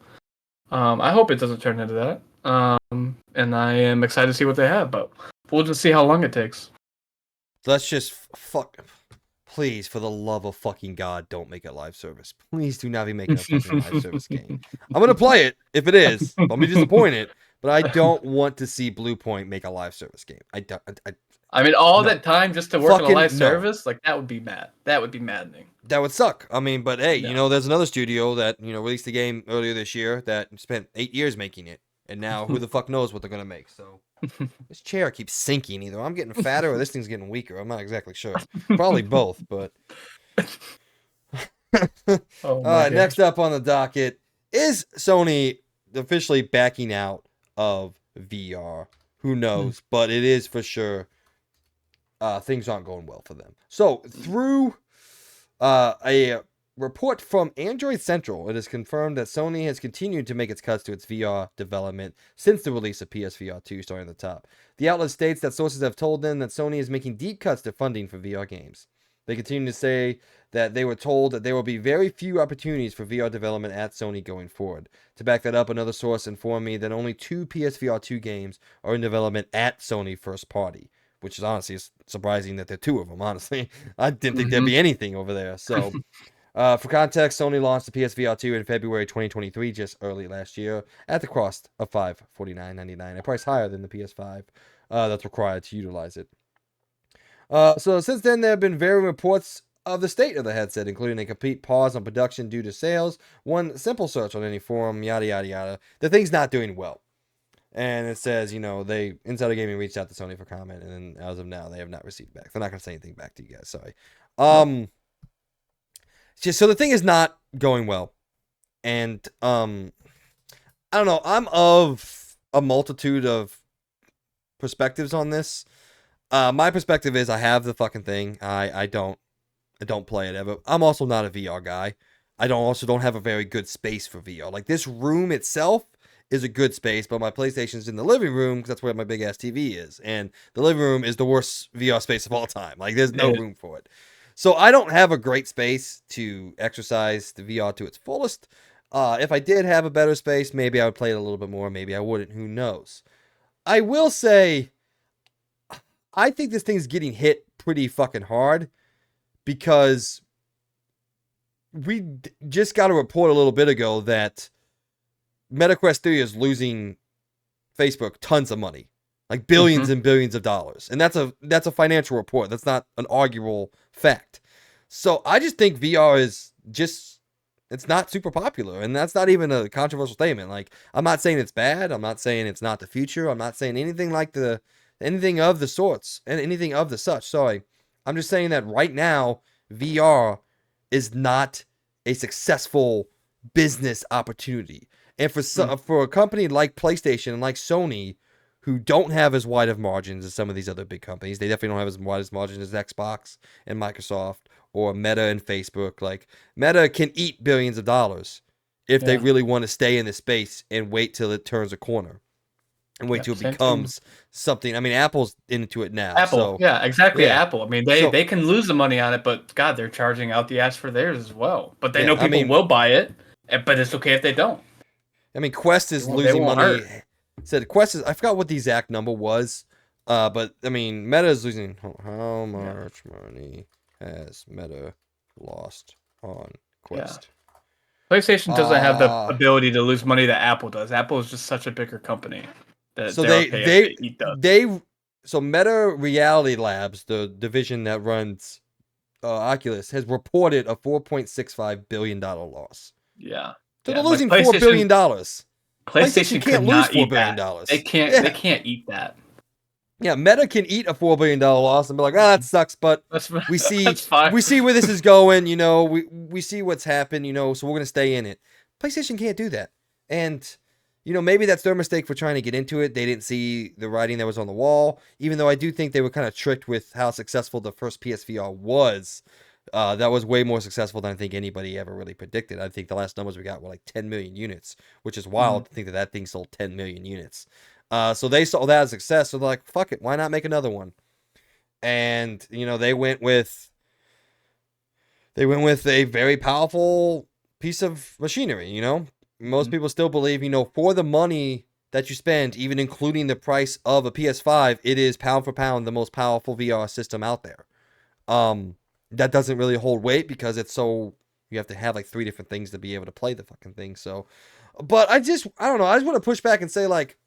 I hope it doesn't turn into that. And I am excited to see what they have, but we'll just see how long it takes. Let's just fuck. Please, for the love of fucking God, don't make it live service. Please do not be making a fucking live service game. I'm gonna play it if it is. I'll be disappointed, but I don't want to see BluePoint make a live service game. I don't. I mean, all No. that time just to work on a Fucking live no. service, like that would be mad. That would be maddening. That would suck. I mean, but hey, No. there's another studio that released the game earlier this year that spent 8 years making it, and now who the fuck knows what they're gonna make? So this chair keeps sinking. Either I'm getting fatter or this thing's getting weaker. I'm not exactly sure. Probably both, but. Oh my Next up on the docket is Sony officially backing out of VR. Who knows? But it is for sure things aren't going well for them. So through a report from Android Central, it is confirmed that Sony has continued to make its cuts to its VR development since the release of PSVR2 starting at the top. The outlet states that sources have told them that Sony is making deep cuts to funding for VR games. They continue to say that they were told that there will be very few opportunities for VR development at Sony going forward. To back that up, another source informed me that only 2 PSVR2 games are in development at Sony first party, which is honestly surprising that there are 2 of them, honestly. I didn't think there'd be anything over there. So, for context, Sony launched the PSVR2 in February 2023, just early last year, at the cost of $549.99, a price higher than the PS5 that's required to utilize it. So since then, there have been varying reports of the state of the headset, including a complete pause on production due to sales, one simple search on any forum, yada, yada, yada. The thing's not doing well. And it says, Insider Gaming reached out to Sony for comment, and as of now, they have not received back. They're not going to say anything back to you guys, sorry. So the thing is not going well. And, I don't know, I'm of a multitude of perspectives on this. My perspective is I have the fucking thing. I don't play it ever. I'm also not a VR guy. I don't have a very good space for VR. Like this room itself is a good space, but my PlayStation's in the living room because that's where my big ass TV is, and the living room is the worst VR space of all time. Like there's no room for it. So I don't have a great space to exercise the VR to its fullest. If I did have a better space, maybe I would play it a little bit more. Maybe I wouldn't. Who knows? I will say, I think this thing's getting hit pretty fucking hard because we just got a report a little bit ago that MetaQuest 3 is losing Facebook tons of money, like billions and billions of dollars. And that's a financial report. That's not an arguable fact. So I just think VR is just it's not super popular, and that's not even a controversial statement. Like, I'm not saying it's bad. I'm not saying it's not the future. I'm not saying anything of the sorts and anything of the such. Sorry, I'm just saying that right now VR is not a successful business opportunity, and for a company like PlayStation and like Sony, who don't have as wide of margins as some of these other big companies, they definitely don't have as wide as margins as Xbox and Microsoft or Meta and Facebook. Like, Meta can eat billions of dollars if they really want to stay in the space and wait till it turns a corner and wait till it Same thing. becomes something. I mean, Apple's into it now, Apple, so yeah, exactly. yeah. Apple. I mean, So they can lose the money on it, but God, they're charging out the ass for theirs as well. But they yeah, know I people mean, will buy it, but it's okay if they don't. Quest is They losing won't money. hurt. Said Quest is, I forgot what the exact number was, but I mean, Meta is losing. How much money has Meta lost on Yeah. Quest? PlayStation doesn't have the Uh ability to lose money that Apple does. Apple is just such a bigger company that so they're okay if they eat the. so Meta Reality Labs, the division that runs Oculus, has reported a $4.65 billion loss. Yeah. So they're Yeah. Like losing $4 billion. PlayStation PlayStation could can't lose not $4 eat billion that. dollars. They Yeah, can't eat that. yeah. Meta can eat a $4 billion loss and be like, ah, that sucks, but That's we see that's fine. we see where this is going. We see what's happened. So we're gonna stay in it. PlayStation can't do that, and maybe that's their mistake for trying to get into it. They didn't see the writing that was on the wall. Even though I do think they were kind of tricked with how successful the first PSVR was. That was way more successful than I think anybody ever really predicted. I think the last numbers we got were like 10 million units, which is wild to think that thing sold 10 million units. So they saw that as success. So they're like, fuck it, why not make another one? And they went with a very powerful piece of machinery. Most people still believe, for the money that you spend, even including the price of a PS5, it is pound for pound the most powerful VR system out there. That doesn't really hold weight because you have to have like 3 different things to be able to play the fucking thing. So, but I don't know. I just want to push back and say, like,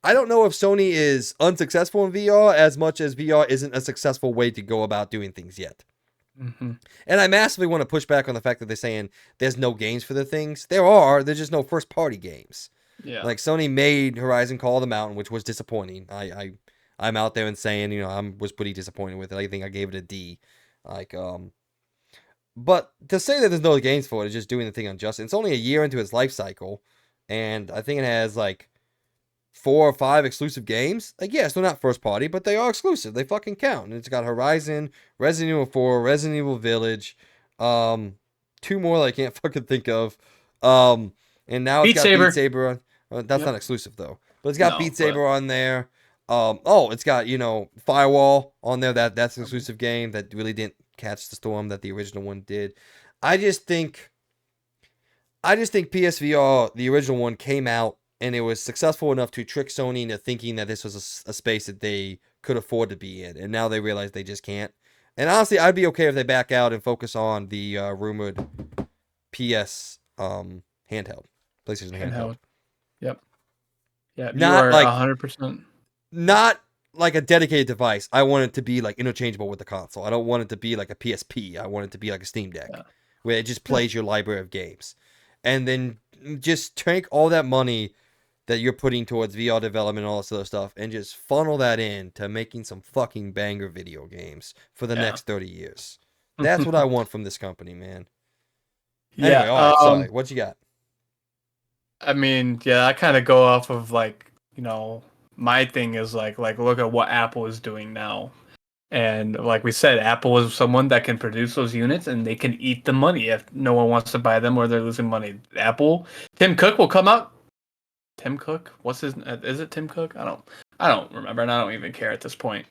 I don't know if Sony is unsuccessful in VR as much as VR isn't a successful way to go about doing things yet. Mm-hmm. And I massively want to push back on the fact that they're saying there's no games for the things. There's just no first party games. Yeah. Like, Sony made Horizon Call of the Mountain, which was disappointing. I'm out there and saying, I was pretty disappointed with it. I think I gave it a D. Like, but to say that there's no games for it is just doing the thing unjust. It's only a year into its life cycle, and I think it has like 4 or 5 exclusive games. Like, yes, they're not first party, but they are exclusive. They fucking count. And it's got Horizon, Resident Evil 4, Resident Evil Village, 2 more that I can't fucking think of. And now it's Beat got Beat Saber. Saber on. That's Yep. not exclusive though, but it's got No, Beat but Saber on there. It's got Firewall on there. That's an exclusive game that really didn't catch the storm that the original one did. I just think PSVR, the original one, came out and it was successful enough to trick Sony into thinking that this was a space that they could afford to be in, and now they realize they just can't. And honestly, I'd be okay if they back out and focus on the rumored PS handheld, PlayStation handheld. Yep. Yeah, you Not are like 100%. not like a dedicated device. I want it to be like interchangeable with the console. I don't want it to be like a PSP. I want it to be like a Steam Deck, Yeah. where it just plays your library of games. And then just take all that money that you're putting towards VR development and all this other stuff and just funnel that in to making some fucking banger video games for the Yeah. next 30 years. That's what I want from this company, man. Yeah. Anyway, all right, sorry. What you got? I mean, yeah, I kind of go off of like, my thing is like look at what Apple is doing now. And like we said, Apple is someone that can produce those units and they can eat the money if no one wants to buy them or they're losing money. Apple, Tim Cook will come out. Tim Cook? Is it Tim Cook? I don't remember and I don't even care at this point.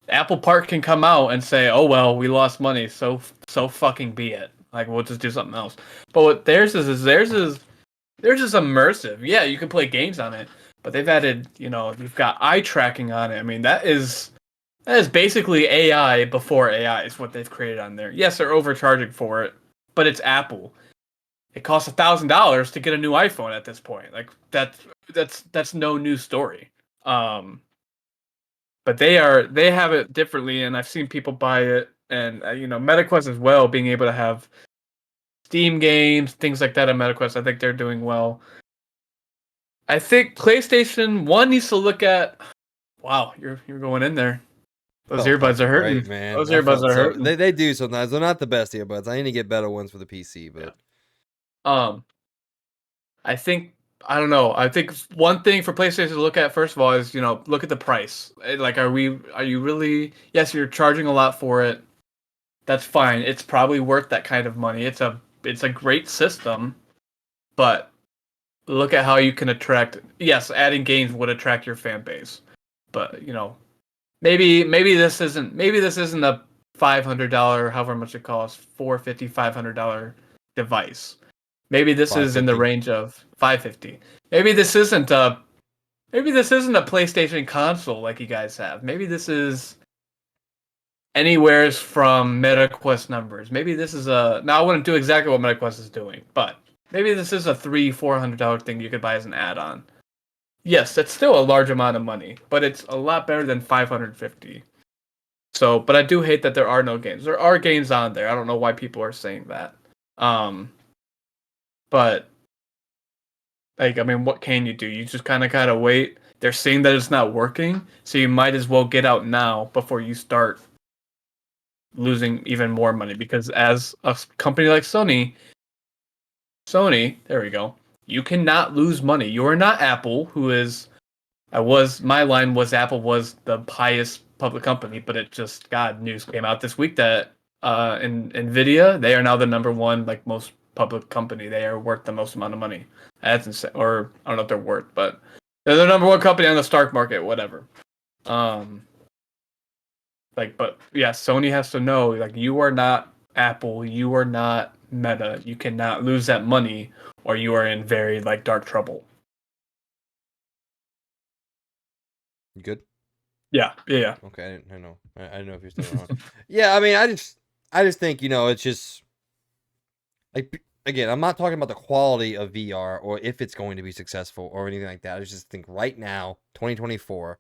Apple Park can come out and say, "Oh well, we lost money, so fucking be it. Like we'll just do something else." But what theirs is immersive. Yeah, you can play games on it, but they've added, you've got eye tracking on it. I mean, that is basically AI before AI is what they've created on there. Yes, they're overcharging for it, but it's Apple. It costs $1,000 to get a new iPhone at this point. Like that's no new story. But they have it differently, and I've seen people buy it, and MetaQuest as well, being able to have Steam games, things like that on MetaQuest. I think they're doing well. I think PlayStation 1 needs to look at. Wow, you're going in there. Those Felt earbuds are fucking hurting. great, man. Those I earbuds felt are so. hurting. They do sometimes. They're not the best earbuds. I need to get better ones for the PC, Yeah. but I think I don't know. I think one thing for PlayStation to look at first of all is look at the price. Like, are you really? Yes, you're charging a lot for it. That's fine. It's probably worth that kind of money. It's a great system, but look at how you can attract. Yes, adding games would attract your fan base, but maybe this isn't a $500, however much it costs, $450, $500 device. Maybe this is in the 550. range of 550. Maybe this isn't a PlayStation console like you guys have. Maybe this is anywheres from MetaQuest numbers. Maybe this is a now I wouldn't do exactly what MetaQuest is doing, but maybe this is a $300-$400 thing you could buy as an add-on. Yes, that's still a large amount of money, but it's a lot better than 550. So, but I do hate that there are no games. There are games on there. I don't know why people are saying that. But like, I mean, what can you do? You just kind of gotta wait. They're saying that it's not working, so you might as well get out now before you start losing even more money. Because as a company like Sony, there we go. You cannot lose money. You are not Apple, who is. My line was Apple was the highest public company, but it just news came out this week that in Nvidia they are now the number one like most public company. They are worth the most amount of money. That's insane. Or I don't know if they're worth, but they're the number one company on the stock market. Whatever. But yeah, Sony has to know like you are not Apple, you are not Meta. You cannot lose that money, or you are in very like dark trouble. You good? Yeah, yeah. Okay, I know. I didn't know if you're still on. Yeah, I mean, I just think it's just like again, I'm not talking about the quality of VR or if it's going to be successful or anything like that. I just think right now, 2024,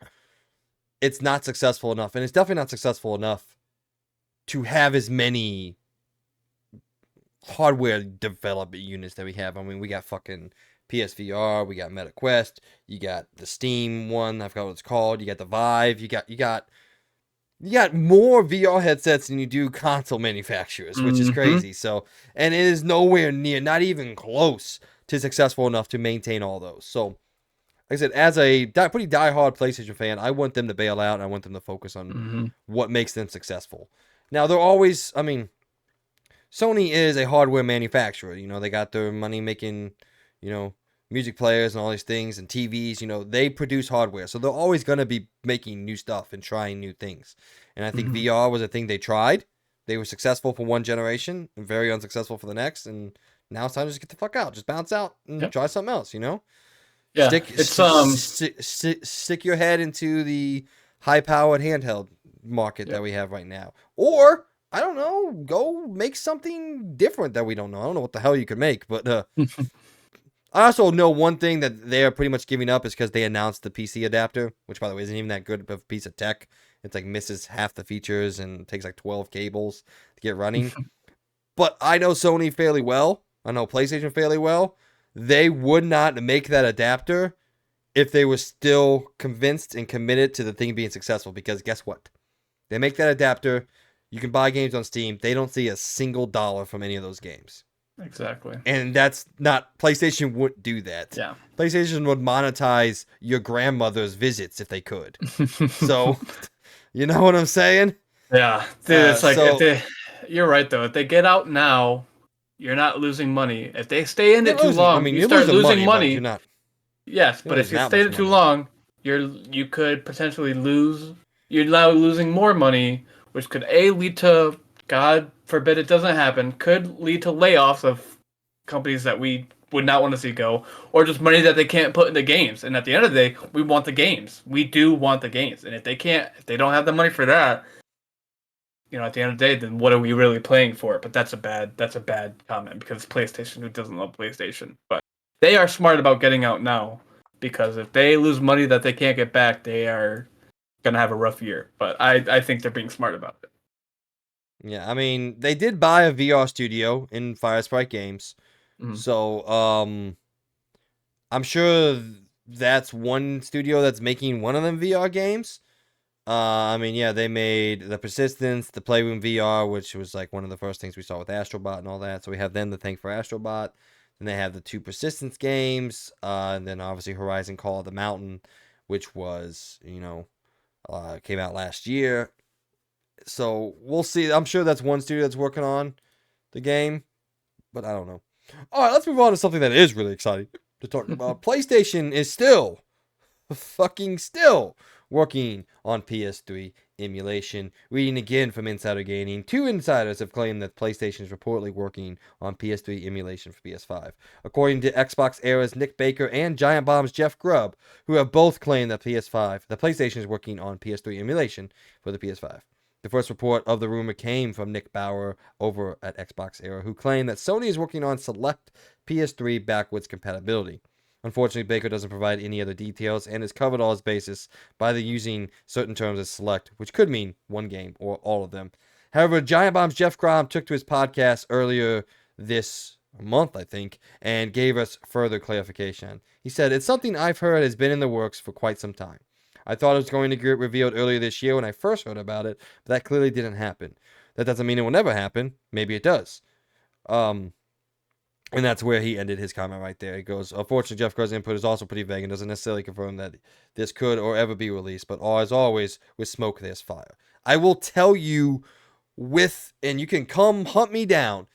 it's not successful enough, and it's definitely not successful enough to have as many hardware development units that we have. I mean, we got fucking PSVR, we got MetaQuest, you got the Steam one, I forgot what it's called, you got the Vive, you got more VR headsets than you do console manufacturers, which is Mm-hmm. crazy. So, and it is nowhere near, not even close to successful enough to maintain all those. So, like I said, as a pretty diehard PlayStation fan, I want them to bail out and I want them to focus on Mm-hmm. what makes them successful. Now, they're always, I mean, Sony is a hardware manufacturer. They got their money making, music players and all these things and TVs. They produce hardware. So they're always going to be making new stuff and trying new things. And I think Mm-hmm. VR was a thing they tried. They were successful for one generation and very unsuccessful for the next. And now it's time to just get the fuck out. Just bounce out and Yep. try something else, Yeah. It's Stick your head into the high-powered handheld market that Yep. we have right now. Or I don't know, go make something different that we don't know. I don't know what the hell you could make, but I also know one thing that they are pretty much giving up is because they announced the PC adapter, which by the way isn't even that good of a piece of tech. It's like misses half the features and takes like 12 cables to get running. But I know Sony fairly well. I know PlayStation fairly well. They would not make that adapter if they were still convinced and committed to the thing being successful. Because guess what? They make that adapter. You can buy games on Steam. They don't see a single dollar from any of those games. exactly. And that's not PlayStation wouldn't do that. Yeah. PlayStation would monetize your grandmother's visits if they could. So, you know what I'm saying? Yeah, dude, it's like So you're right though. If they get out now, you're not losing money. If they stay in you're it too losing. I long, mean, you you're start losing losing money, but money. Yes, you're but if losing you that stay much in it too money. long, you could potentially lose. You're now losing more money, which could lead to, God forbid it doesn't happen, could lead to layoffs of companies that we would not want to see go, or just money that they can't put into games. And at the end of the day, we want the games. We do want the games, and if they don't have the money for that, at the end of the day, then what are we really playing for? But that's a bad comment because it's PlayStation. Who doesn't love PlayStation? But they are smart about getting out now because if they lose money that they can't get back, they are gonna have a rough year. But I think they're being smart about it. Yeah, I mean, they did buy a VR studio in Firesprite Games. Mhm. So, I'm sure that's one studio that's making one of them VR games. I mean, yeah, they made the Persistence, the Playroom VR, which was like one of the first things we saw with Astrobot and all that. So we have them to thank for Astrobot. Then they have the two Persistence games, and then obviously Horizon Call of the Mountain, which was, came out last year. So we'll see. I'm sure that's one studio that's working on the game, but I don't know. All right, let's move on to something that is really exciting to talk about. PlayStation is still working on PS3 emulation. Reading again from Insider Gaming, two insiders have claimed that PlayStation is reportedly working on PS3 emulation for PS5. According to Xbox Era's Nick Baker and Giant Bomb's Jeff Grubb, who have both claimed that the PlayStation is working on PS3 emulation for the PS5. The first report of the rumor came from Nick Bauer over at Xbox Era, who claimed that Sony is working on select PS3 backwards compatibility. Unfortunately, Baker doesn't provide any other details and has covered all his bases by using certain terms as select, which could mean one game or all of them. However, Giant Bomb's Jeff Grubb took to his podcast earlier this month, I think, and gave us further clarification. He said, "It's something I've heard has been in the works for quite some time. I thought it was going to get revealed earlier this year when I first heard about it, but that clearly didn't happen. That doesn't mean it will never happen. Maybe it does." And that's where he ended his comment right there. He goes, "Unfortunately, Jeff Grubb's input is also pretty vague and doesn't necessarily confirm that this could or ever be released, but as always, with smoke, there's fire." I will tell you and you can come hunt me down,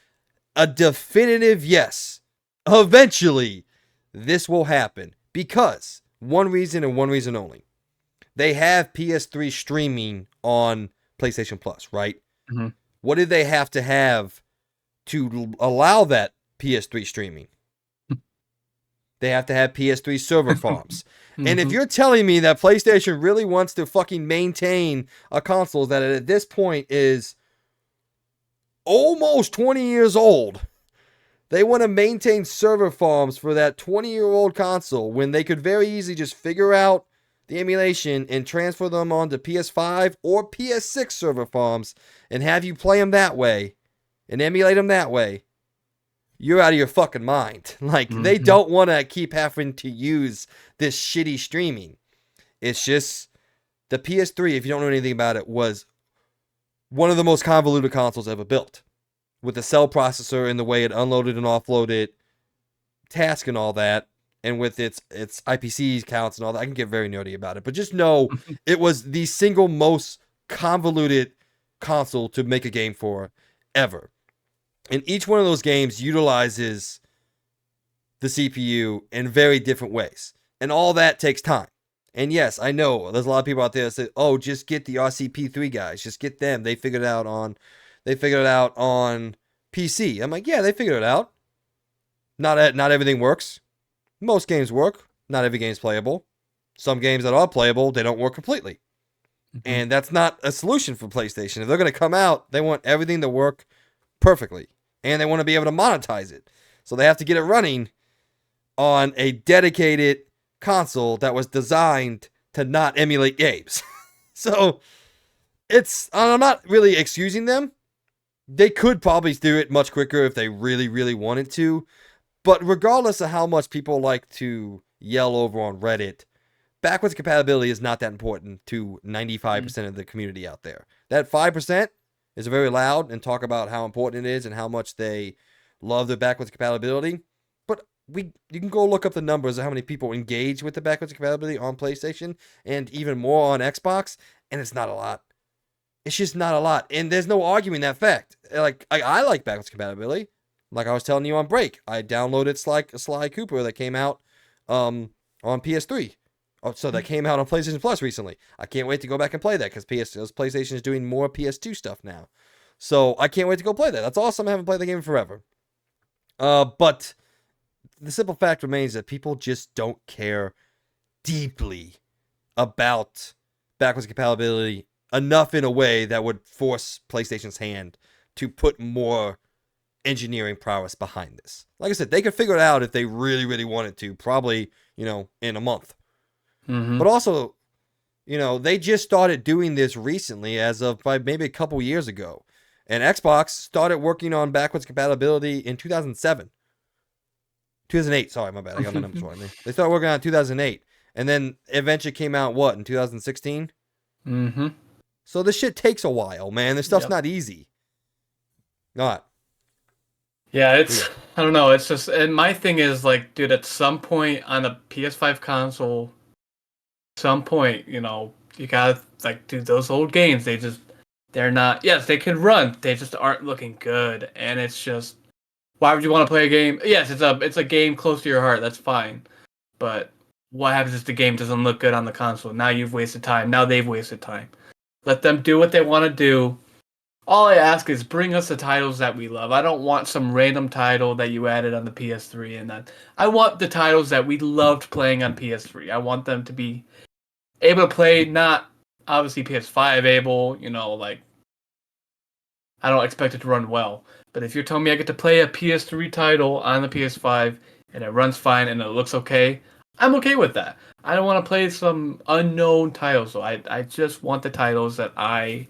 a definitive yes. Eventually, this will happen because one reason and one reason only. They have PS3 streaming on PlayStation Plus, right? Mhm. What did they have to allow that PS3 streaming? They have to have PS3 server farms. And if Mhm. you're telling me that PlayStation really wants to fucking maintain a console that at this point is almost 20 years old, they want to maintain server farms for that 20-year-old console when they could very easily just figure out the emulation and transfer them onto PS5 or PS6 server farms and have you play them that way and emulate them that way, you're out of your fucking mind. Like, they Mhm. don't want to keep having to use this shitty streaming. It's just the PS3, if you don't know anything about it, was one of the most convoluted consoles ever built. With the cell processor and the way it unloaded and offloaded task and all that, and with its IPC counts and all that. I can get very nerdy about it, but just know it was the single most convoluted console to make a game for ever. And each one of those games utilizes the CPU in very different ways. And all that takes time. And yes, I know there's a lot of people out there that say, "Oh, just get the RCP3 guys. Just get them. They figured it out on PC." I'm like, "Yeah, they figured it out. Not everything works. Most games work. Not every game's playable. Some games that are playable, they don't work completely." Mhm. And that's not a solution for PlayStation. If they're going to come out, they want everything to work perfectly. And they want to be able to monetize it. So they have to get it running on a dedicated console that was designed to not emulate games. So I'm not really excusing them. They could probably do it much quicker if they really, really wanted to. But regardless of how much people like to yell over on Reddit, backwards compatibility is not that important to 95% of the community out there. That 5% is very loud and talk about how important it is and how much they love the backwards compatibility. But you can go look up the numbers of how many people engage with the backwards compatibility on PlayStation and even more on Xbox, and it's not a lot. It's just not a lot. And there's no arguing that fact. Like, I like backwards compatibility. Like I was telling you on break, I downloaded Sly Cooper that came out on PS3. Oh, so that came out on PlayStation Plus recently. I can't wait to go back and play that because PlayStation is doing more PS2 stuff now. So I can't wait to go play that. That's awesome. I haven't played the game forever. But the simple fact remains that people just don't care deeply about backwards compatibility enough in a way that would force PlayStation's hand to put more engineering prowess behind this. Like I said, they could figure it out if they really, really wanted to, probably, in a month. But Mhm. also, they just started doing this recently as of maybe a couple years ago. And Xbox started working on backwards compatibility in 2007. 2008, sorry, my bad. I got my numbers wrong. They started working on it in 2008. And then eventually came out, what, in 2016? Mm-hmm. So this shit takes a while, man. This stuff's not easy. Not. Yeah, I don't know. It's just, and my thing is like, dude, at some point on a PS5 console, some point, you know, you gotta like, dude, those old games, they're not. Yes, they can run. They just aren't looking good, and it's just, why would you want to play a game? Yes, it's a game close to your heart. That's fine, but what happens if the game doesn't look good on the console? Now you've wasted time. Now they've wasted time. Let them do what they want to do. All I ask is bring us the titles that we love. I don't want some random title that you added on the PS3 and that. I want the titles that we loved playing on PS3. I want them to be able to play, not obviously PS5 able, you know, like I don't expect it to run well. But if you're telling me I get to play a PS3 title on the PS5 and it runs fine and it looks okay, I'm okay with that. I don't want to play some unknown titles. So I just want the titles that I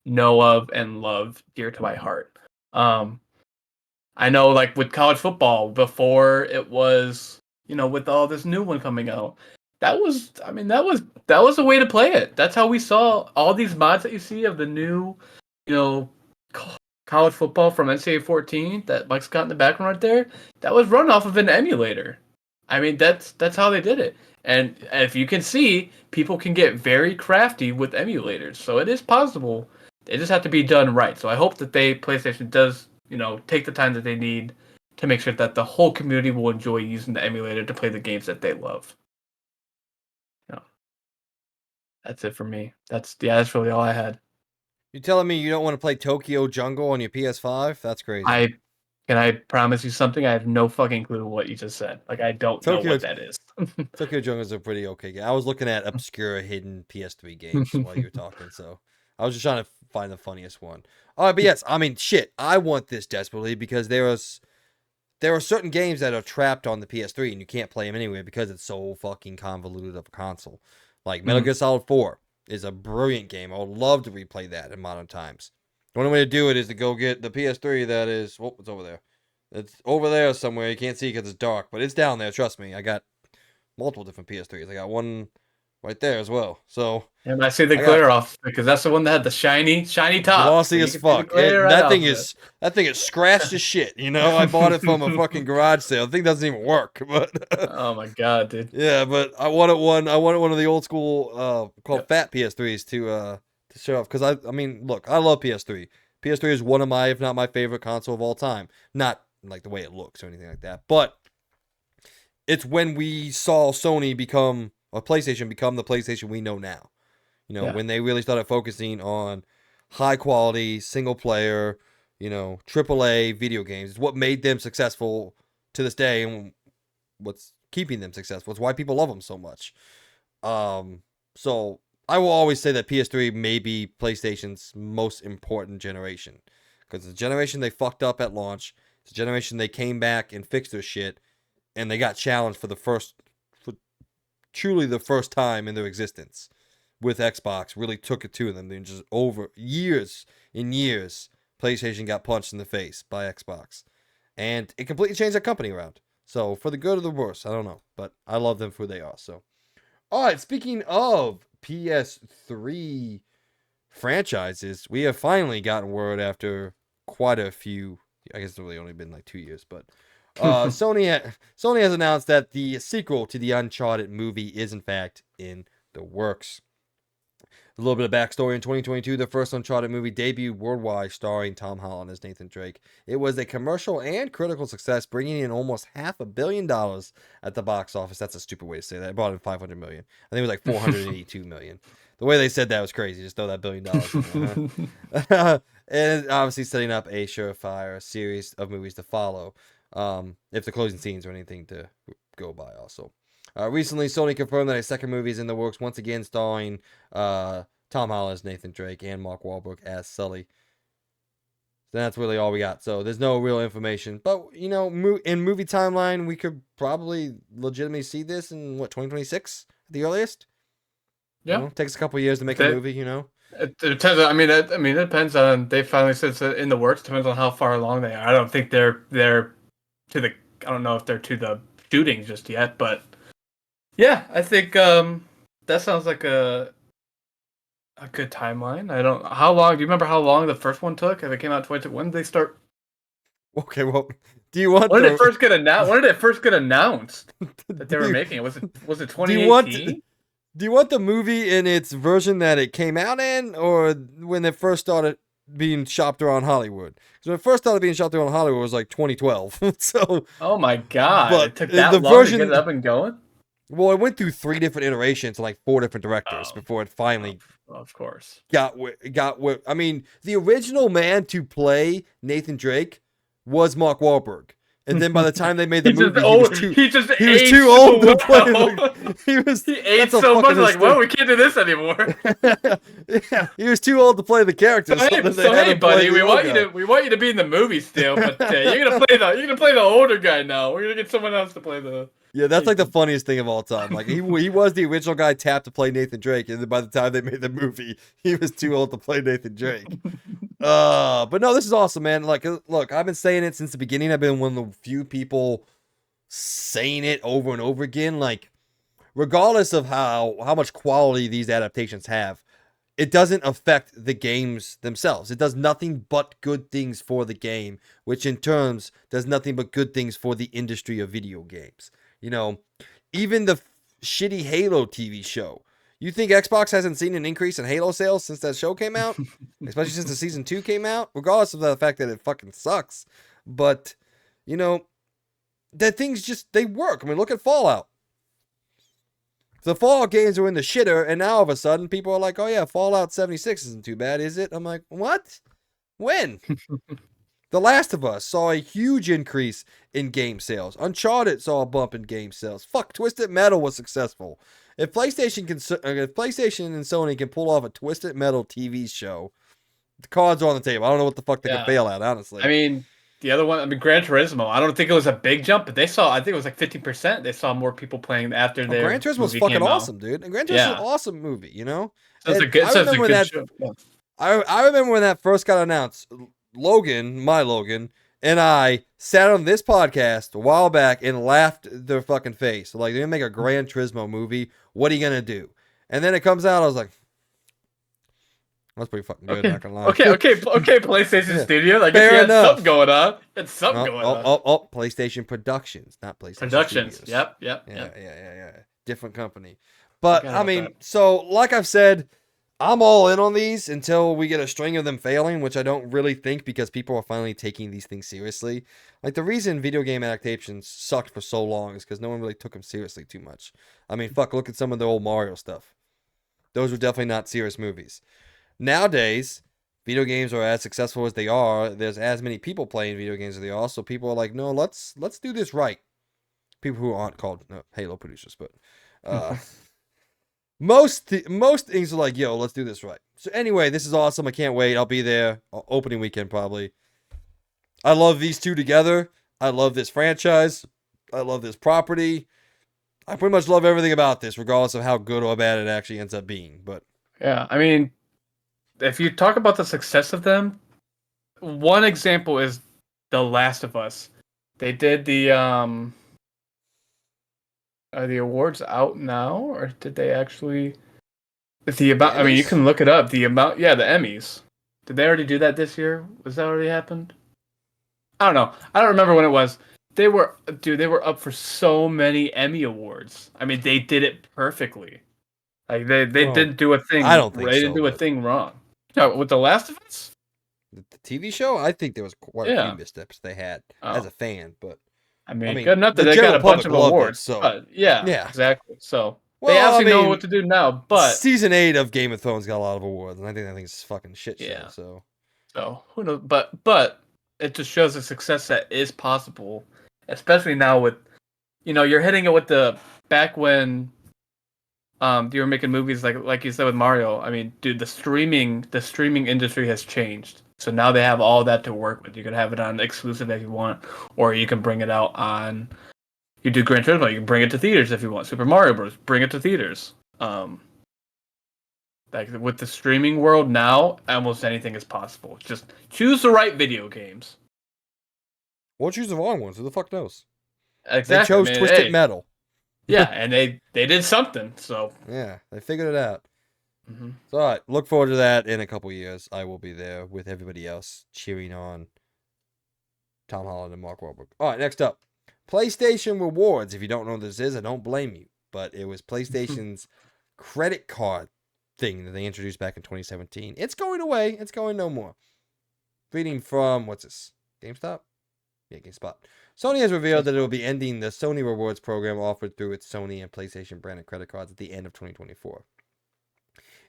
know of and love dear to my heart. I know like with college football before it was, you know, with all this new one coming out, that was, I mean, that was a way to play it. That's how we saw all these mods that you see of the new, you know, college football from NCAA 14 that Mike's got in the background right there. That was run off of an emulator. I mean, that's how they did it. And if you can see, people can get very crafty with emulators. So it is possible. They just have to be done right. So I hope that PlayStation does, you know, take the time that they need to make sure that the whole community will enjoy using the emulator to play the games that they love. You know, that's it for me. That's really all I had. You telling me you don't want to play Tokyo Jungle on your PS5? That's crazy. Can I promise you something? I have no fucking clue what you just said. Like I don't know what that is. Tokyo Jungle is a pretty okay game. I was looking at obscure hidden PS3 games while you were talking, so I was just trying to find the funniest one. All right, but yes, I mean, shit, I want this desperately because there are certain games that are trapped on the PS3 and you can't play them anywhere because it's so fucking convoluted of a console. Like Metal Gear Solid 4 is a brilliant game. I would love to replay that in modern times. The only way to do it is to go get the PS3 that is, oh, it's over there. It's over there somewhere. You can't see because it's dark, but it's down there. Trust me. I got multiple different PS3s. I got one right there as well. So and I see the glare off because that's the one that had the shiny top. Glossy as fuck. That thing is scratched as shit. You know, I bought it from a fucking garage sale. The thing doesn't even work. But oh my god, dude. Yeah, but I wanted one. I wanted one of the old school called fat PS3s to show off because I mean, look, I love PS3. PS3 is one of my, if not my favorite console of all time. Not like the way it looks or anything like that, but it's when we saw Sony become, or PlayStation become, the PlayStation we know now. You know, when they really started focusing on high quality, single player, you know, AAA video games. It's what made them successful to this day and what's keeping them successful. It's why people love them so much. So I will always say that PS3 may be PlayStation's most important generation. Because it's a generation they fucked up at launch. It's a generation they came back and fixed their shit. And they got challenged for truly the first time in their existence. With Xbox, really took it to them. Then just over years and years, PlayStation got punched in the face by Xbox. And it completely changed their company around. So for the good or the worse, I don't know. But I love them for who they are. So, all right, speaking of PS3 franchises, we have finally gotten word after quite a few, I guess it's really only been like 2 years, but Sony has announced that the sequel to the Uncharted movie is in fact in the works. A little bit of backstory. In 2022, the first Uncharted movie debuted worldwide, starring Tom Holland as Nathan Drake. It was a commercial and critical success, bringing in almost $500 million at the box office. That's a stupid way to say that. It brought in $500 million. I think it was like $482 million. The way they said that was crazy. Just throw that $1 billion in there, huh? And obviously setting up a surefire series of movies to follow, if the closing scenes are anything to go by also. Recently, Sony confirmed that a second movie is in the works, once again starring Tom Holland as Nathan Drake and Mark Wahlberg as Sully. So that's really all we got. So there's no real information. But, you know, in movie timeline, we could probably legitimately see this in, 2026 at the earliest? Yeah. You know, takes a couple years to make a movie, you know? It depends. It depends on. They finally said it's in the works. Depends on how far along they are. I don't think they're to the. I don't know if they're to the shooting just yet, but yeah, I think that sounds like a good timeline. I don't. How long? Do you remember how long the first one took? If it came out 20, when did they start? Okay, well, do you want When did it the first get announced? When did it first get announced that they do were you, making it? Was it do you want 2018? do you want the movie in its version that it came out in, or when it first started being shopped around Hollywood? Because when it first started being shopped around Hollywood, it was like 2012. So, Oh my god! but It took the that long to get it version, up and going. well, it went through 3 different iterations and like 4 different directors Oh, before it finally of course. got what I mean. The original man to play Nathan Drake was Mark Wahlberg, and then by the time they made the He just movie, old. He just he was aged too so old to play. well. He was He aged that's a so fucking much. Like, well, mistake. we can't do this anymore. Yeah, he was too old to play the character, So so hey, then they had him play buddy, the we old want you guy. to be in the movie still, but you're gonna play the older guy now. We're gonna get someone else to play the Yeah, that's like the Nathan. funniest thing of all time. Like he was the original guy tapped to play Nathan Drake, and then by the time they made the movie, he was too old to play Nathan Drake. But no, this is awesome, man. Like, look, I've been saying it since the beginning. I've been one of the few people saying it over and over again. Like, regardless of how much quality these adaptations have, it doesn't affect the games themselves. It does nothing but good things for the game, which in turns does nothing but good things for the industry of video games. You know, even the shitty Halo TV show. You think Xbox hasn't seen an increase in Halo sales since that show came out? Especially since the season 2 came out, regardless of the fact that it fucking sucks. But, you know, that things just they work. I mean, look at Fallout. The Fallout games were in the shitter, and now all of a sudden people are like, "Oh yeah, Fallout 76 isn't too bad, is it?" I'm like, "What? When?" The Last of Us saw a huge increase in game sales. Uncharted saw a bump in game sales. Fuck, Twisted Metal was successful. If PlayStation and Sony can pull off a Twisted Metal TV show, the cards are on the table. I don't know what the fuck they could Yeah, fail at, honestly. I mean the other one. I mean Gran Turismo. I don't think it was a big jump, but they saw. I think it was like 50%. They saw more people playing after Oh, Gran their Turismo was movie fucking came out. awesome, dude. And Gran Turismo is an Yeah, awesome movie, you know? so it's a And good. I So it's a remember when good that show. Yeah. I remember when that first got announced. Logan, and I sat on this podcast a while back and laughed their fucking face. Like, they're gonna make a Gran Turismo movie. What are you gonna do? And then it comes out. I was like, that's pretty fucking good. Okay. Not gonna lie. Okay. PlayStation Yeah, Studios. I guess you fair had something enough. going on. It's something Oh, going oh, on. oh, oh, PlayStation Productions, not PlayStation Productions. Studios. Yep. Yep. Yeah, Yep. yeah, yeah, yeah. Different company. But Forgot I about mean, that. so like I've said, I'm all in on these until we get a string of them failing, which I don't really think because people are finally taking these things seriously. Like the reason video game adaptations sucked for so long is because no one really took them seriously too much. I mean, fuck, look at some of the old Mario stuff. Those were definitely not serious movies. Nowadays, video games are as successful as they are. There's as many people playing video games as they are, so people are like, no, let's do this right. People who aren't called Halo producers, but uh, most things are like, yo, let's do this right. So anyway, this is awesome. I can't wait. I'll be there opening weekend probably. I love these two together. I love this franchise. I love this property. I pretty much love everything about this, regardless of how good or bad it actually ends up being. But Yeah. I mean, if you talk about the success of them, one example is The Last of Us. They did the Are the awards out now, or did they actually? The the amount. I mean, you Emmys, can look it up. The amount. Yeah, the Emmys. Did they already do that this year? Was that already happened? I don't know. I don't remember when it was. They were, dude. They were up for so many Emmy awards. I mean, they did it perfectly. Like they well, didn't do a I thing. don't think They didn't so, do a but thing wrong. No, with The Last of Us. the TV show, I think there was quite a few Yeah. missteps they had as Oh, a fan. But I I mean, mean, good enough that the they got general a bunch public of loved it, awards. so But yeah, yeah. exactly. So they Well, I obviously know what mean, to do now. But season 8 of Game of Thrones got a lot of awards, and I think that thing's a fucking shit show. yeah. So So who knows? But it just shows the success that is possible, especially now with you're hitting it with the back when you were making movies like you said with Mario. I mean, dude, the streaming industry has changed. So now they have all that to work with. You can have it on exclusive if you want, or you can bring it out on. You do Gran Turismo, you can bring it to theaters if you want. Super Mario Bros. Bring it to theaters. Um, Like with the streaming world now, almost anything is possible. Just choose the right video games. Or choose the wrong ones. Who the fuck knows? They Exactly. I chose mean, Twisted hey, Metal. yeah, and they did something. So, Yeah, they figured it out. mhm. So, all right, look forward to that in a couple years. I will be there with everybody else cheering on Tom Holland and Mark Wahlberg. All right, next up, PlayStation Rewards. If you don't know what this is, I don't blame you. But it was PlayStation's credit card thing that they introduced back in 2017. It's going away. It's going no more. Reading from, what's this? GameStop? Yeah, GameSpot. Sony has revealed that it will be ending the Sony Rewards program offered through its Sony and PlayStation branded credit cards at the end of 2024.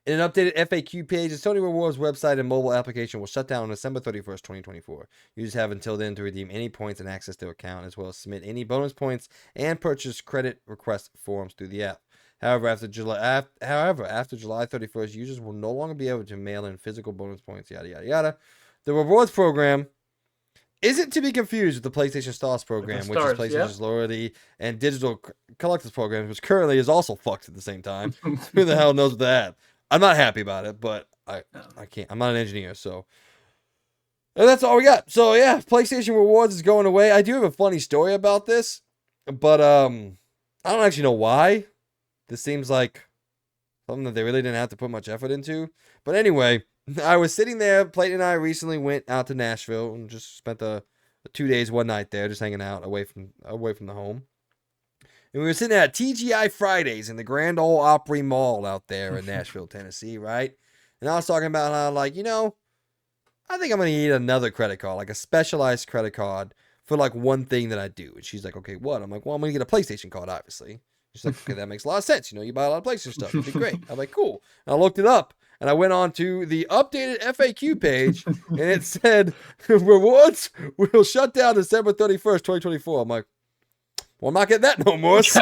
In an updated FAQ page, the Sony Rewards website and mobile application will shut down on December 31st, 2024. Users have until then to redeem any points and access their account, as well as submit any bonus points and purchase credit request forms through the app. However, after July 31st, users will no longer be able to mail in physical bonus points, yada, yada, yada. The rewards program isn't to be confused with the PlayStation Stars program, which is PlayStation's loyalty and digital collectors program, which currently is also fucked at the same time. Who the hell knows that? I'm not happy about it, but I can't. I'm not an engineer, so. And that's all we got. So yeah, PlayStation Rewards is going away. I do have a funny story about this, but I don't actually know why. This seems like something that they really didn't have to put much effort into. But anyway, I was sitting there. Clayton and I recently went out to Nashville and just spent a 2 days, 1 night there, just hanging out away from the home. And we were sitting at TGI Fridays in the Grand Ole Opry Mall out there in Nashville, Tennessee, right? And I was talking about how, like, I think I'm going to need another credit card, like a specialized credit card for, like, one thing that I do. And she's like, okay, what? I'm like, well, I'm going to get a PlayStation card, obviously. She's like, okay, that makes a lot of sense. You buy a lot of PlayStation stuff. It'd be great. I'm like, cool. And I looked it up. And I went on to the updated FAQ page, and it said, rewards will shut down December 31st, 2024. I'm like, well, I'm not getting that no more. So,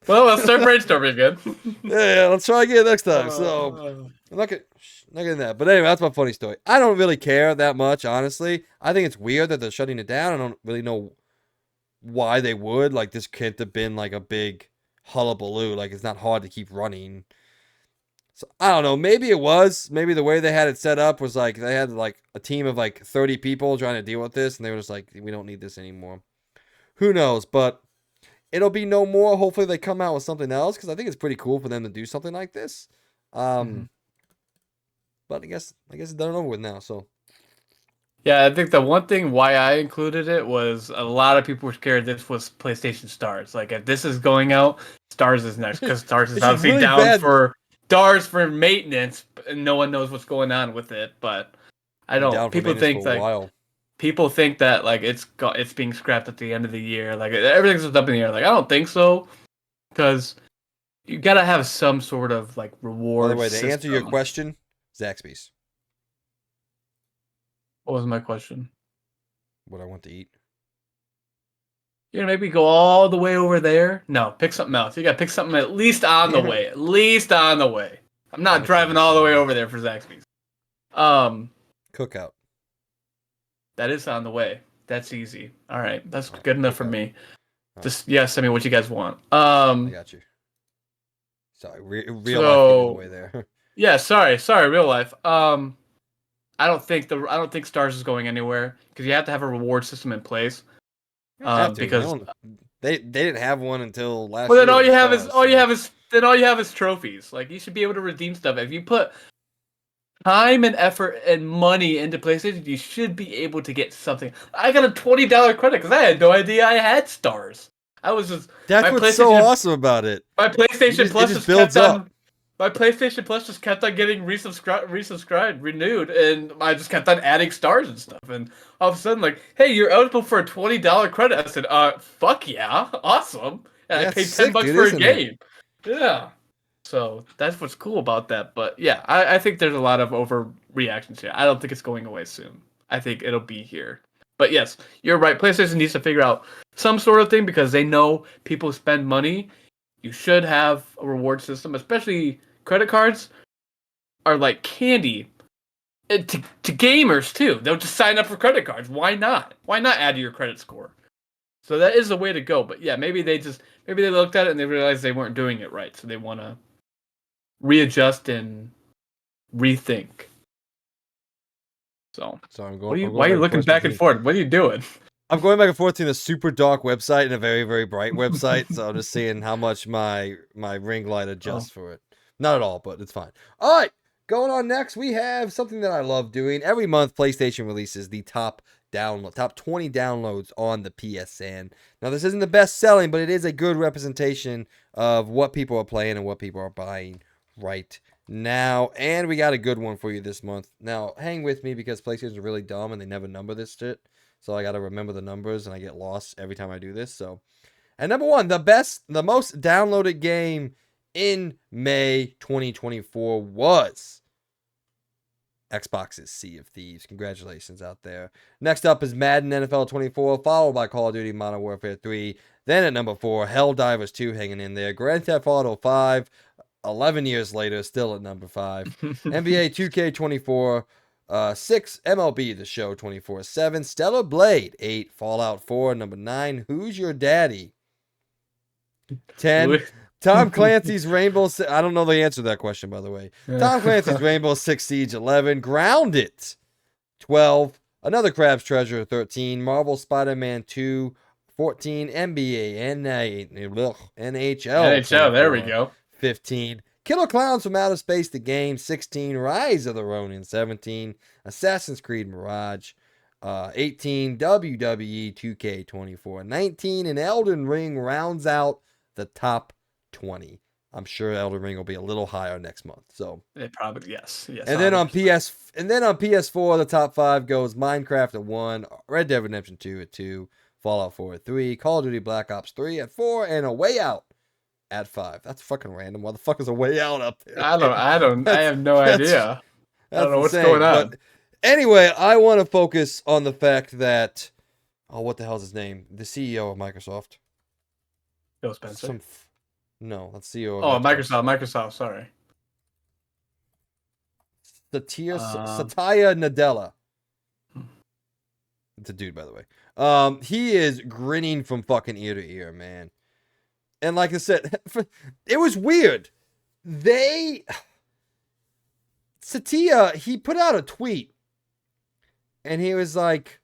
Well, let's start brainstorming again. yeah, let's try again next time. So, I'm not getting that. But anyway, that's my funny story. I don't really care that much, honestly. I think it's weird that they're shutting it down. I don't really know why they would. Like, this can't have been like a big hullabaloo. Like, it's not hard to keep running. So, I don't know. Maybe it was. Maybe the way they had it set up was like they had like a team of like 30 people trying to deal with this, and they were just like, we don't need this anymore. Who knows? But it'll be no more. Hopefully they come out with something else, because I think it's pretty cool for them to do something like this. But I guess it's done and over with now. So Yeah, I think the one thing why I included it was a lot of people were scared this was PlayStation Stars. Like if this is going out, Stars is next, because Stars is it's just obviously really down bad. for Stars for maintenance, and no one knows what's going on with it. But I Been don't. down for People maintenance think for a like while. people think that like it's being scrapped at the end of the year. Like everything's just up in the air. Like I don't think so, because you gotta have some sort of like reward By the way, to system. answer your question, Zaxby's. What was my question? What I want to eat. You're gonna maybe go all the way over there? No, pick something else. You gotta pick something at least on the way. At least on the way. I'm not driving all the way over there for Zaxby's. Cookout. That is on the way. That's easy. All right, that's good enough for me. Right. Just send me what you guys want. I got you. Sorry, real life getting in the way there. Yeah, sorry, real life. I don't think Stars is going anywhere because you have to have a reward system in place. Because they didn't have one until last year. Well, then all you have is trophies. Like you should be able to redeem stuff. If you put time and effort and money into PlayStation, you should be able to get something. I got a $20 credit because I had no idea I had Stars. I was just that's what's so awesome about it. My PlayStation Plus just builds up. My PlayStation Plus just kept on getting resubscribed, renewed, and I just kept on adding stars and stuff. And all of a sudden, like, hey, you're eligible for a $20 credit. I said, fuck yeah, awesome. And I paid $10 for a game. Yeah. So that's what's cool about that. But yeah, I think there's a lot of overreactions here. I don't think it's going away soon. I think it'll be here. But yes, you're right. PlayStation needs to figure out some sort of thing because they know people spend money. You should have a reward system, especially credit cards are like candy to gamers too. They'll just sign up for credit cards. Why not? Why not add to your credit score? So that is the way to go. But yeah, maybe they looked at it and they realized they weren't doing it right. So they want to readjust and rethink. So, I'm why are you looking back and forth? What are you doing? I'm going back and forth between a super dark website and a very, very bright website. So I'm just seeing how much my ring light adjusts for it. Not at all, but it's fine. All right. Going on next, we have something that I love doing. Every month, PlayStation releases the top 20 downloads on the PSN. Now, this isn't the best selling, but it is a good representation of what people are playing and what people are buying right now. And we got a good one for you this month. Now, hang with me because PlayStation's really dumb and they never number this shit. So I got to remember the numbers and I get lost every time I do this. So, and number one, the most downloaded game in May 2024 was Xbox's Sea of Thieves. Congratulations out there. Next up is Madden NFL 24, followed by Call of Duty Modern Warfare 3. Then at number 4, Helldivers 2 hanging in there. Grand Theft Auto 5, 11 years later, still at number 5. NBA 2K24, 6, MLB The Show 24/7. Stellar Blade 8, Fallout 4, number 9. Who's Your Daddy? 10. Tom Clancy's Rainbow Six. I don't know the answer to that question, by the way. Tom Clancy's Rainbow Six Siege 11. Grounded 12. Another Crab's Treasure 13. Marvel Spider-Man 2 14. NBA NHL NHL, there we go. 15. Killer Clowns from Outer Space the Game 16. Rise of the Ronin 17. Assassin's Creed Mirage 18. WWE 2K24 19. And Elden Ring rounds out the top 20. I'm sure Elden Ring will be a little higher next month. So it probably yes. And then on PS4, the top 5 goes Minecraft at 1, Red Dead Redemption 2 at 2, Fallout 4 at 3, Call of Duty Black Ops 3 at 4, and A Way Out at 5. That's fucking random. Why the fuck is A Way Out up there? I have no idea. I don't know what's insane. going on. But anyway, I want to focus on the fact that what the hell's his name? The CEO of Microsoft. Phil Spencer. No, that's CEO of Microsoft, sorry. Satya Nadella. It's a dude, by the way. He is grinning from fucking ear to ear, man. And like I said, it was weird. Satya, he put out a tweet. And he was like,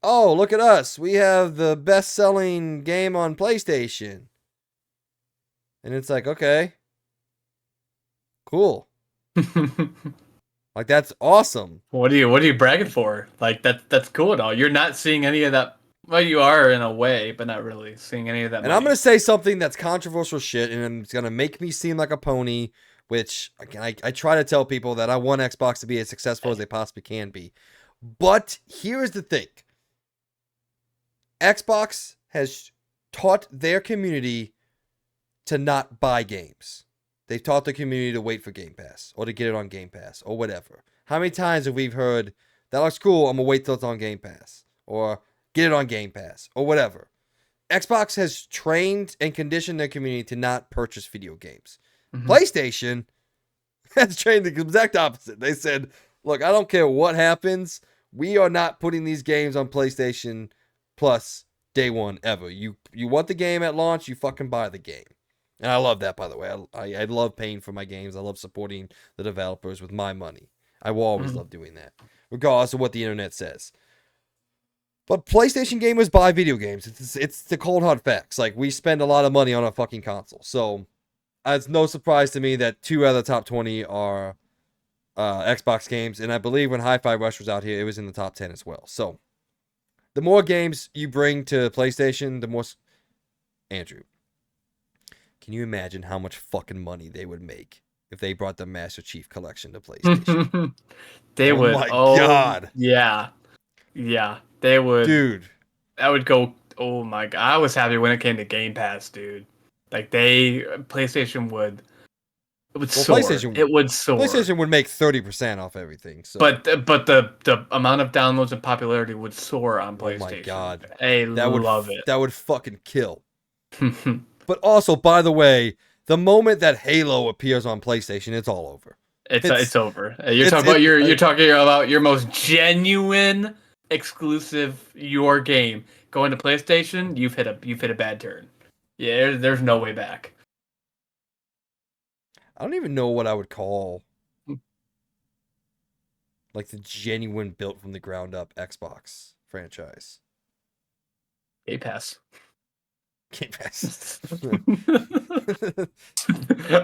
oh, look at us. We have the best-selling game on PlayStation. And it's like, okay. Cool. Like, that's awesome. What are you bragging for? Like, that's cool and all. You're not seeing any of that. Well, you are in a way, but not really seeing any of that. And I'm going to say something that's controversial shit, and it's going to make me seem like a pony, which I try to tell people that I want Xbox to be as successful as they possibly can be. But here's the thing. Xbox has taught their community to not buy games. They've taught the community to wait for Game Pass or to get it on Game Pass or whatever. How many times have we heard, that looks cool, I'm going to wait till it's on Game Pass or get it on Game Pass or whatever. Xbox has trained and conditioned their community to not purchase video games. Mm-hmm. PlayStation has trained the exact opposite. They said, look, I don't care what happens. We are not putting these games on PlayStation Plus day one ever. You want the game at launch, you fucking buy the game. And I love that, by the way. I love paying for my games. I love supporting the developers with my money. I will always love doing that, regardless of what the internet says. But PlayStation gamers buy video games. It's the cold hard facts. Like, we spend a lot of money on a fucking console. So it's no surprise to me that 2 out of the top 20 are Xbox games. And I believe when Hi-Fi Rush was out here, it was in the top 10 as well. So the more games you bring to PlayStation, the more... Andrew, can you imagine how much fucking money they would make if they brought the Master Chief Collection to PlayStation? They would. My God. Yeah. Yeah. They would. Dude. That would go. Oh my God. I was happy when it came to Game Pass, dude. Like, PlayStation would. It would soar. It would soar. PlayStation would make 30% off everything. So. But the amount of downloads and popularity would soar on PlayStation. Oh my God. I love it. That would fucking kill. But also, by the way, the moment that Halo appears on PlayStation, it's all over. It's over. You're talking about your most genuine exclusive your game going to PlayStation. You've hit a bad turn. Yeah, there's no way back. I don't even know what I would call like the genuine built from the ground up Xbox franchise. Game Pass. Game Pass.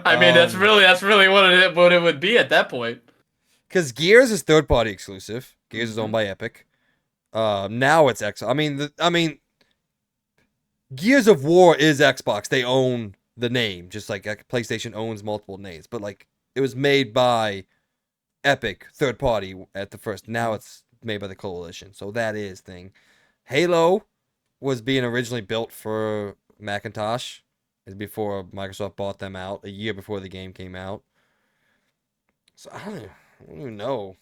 I mean, that's really what it would be at that point. Because Gears is third party exclusive. Gears is Mm-hmm. owned by Epic. Now it's X. I mean, Gears of War is Xbox. They own the name, just like PlayStation owns multiple names. But like, it was made by Epic, third party at the first. Now it's made by the Coalition. So that is thing. Halo was being originally built for Macintosh. Before Microsoft bought them out a year before the game came out. So I don't even know.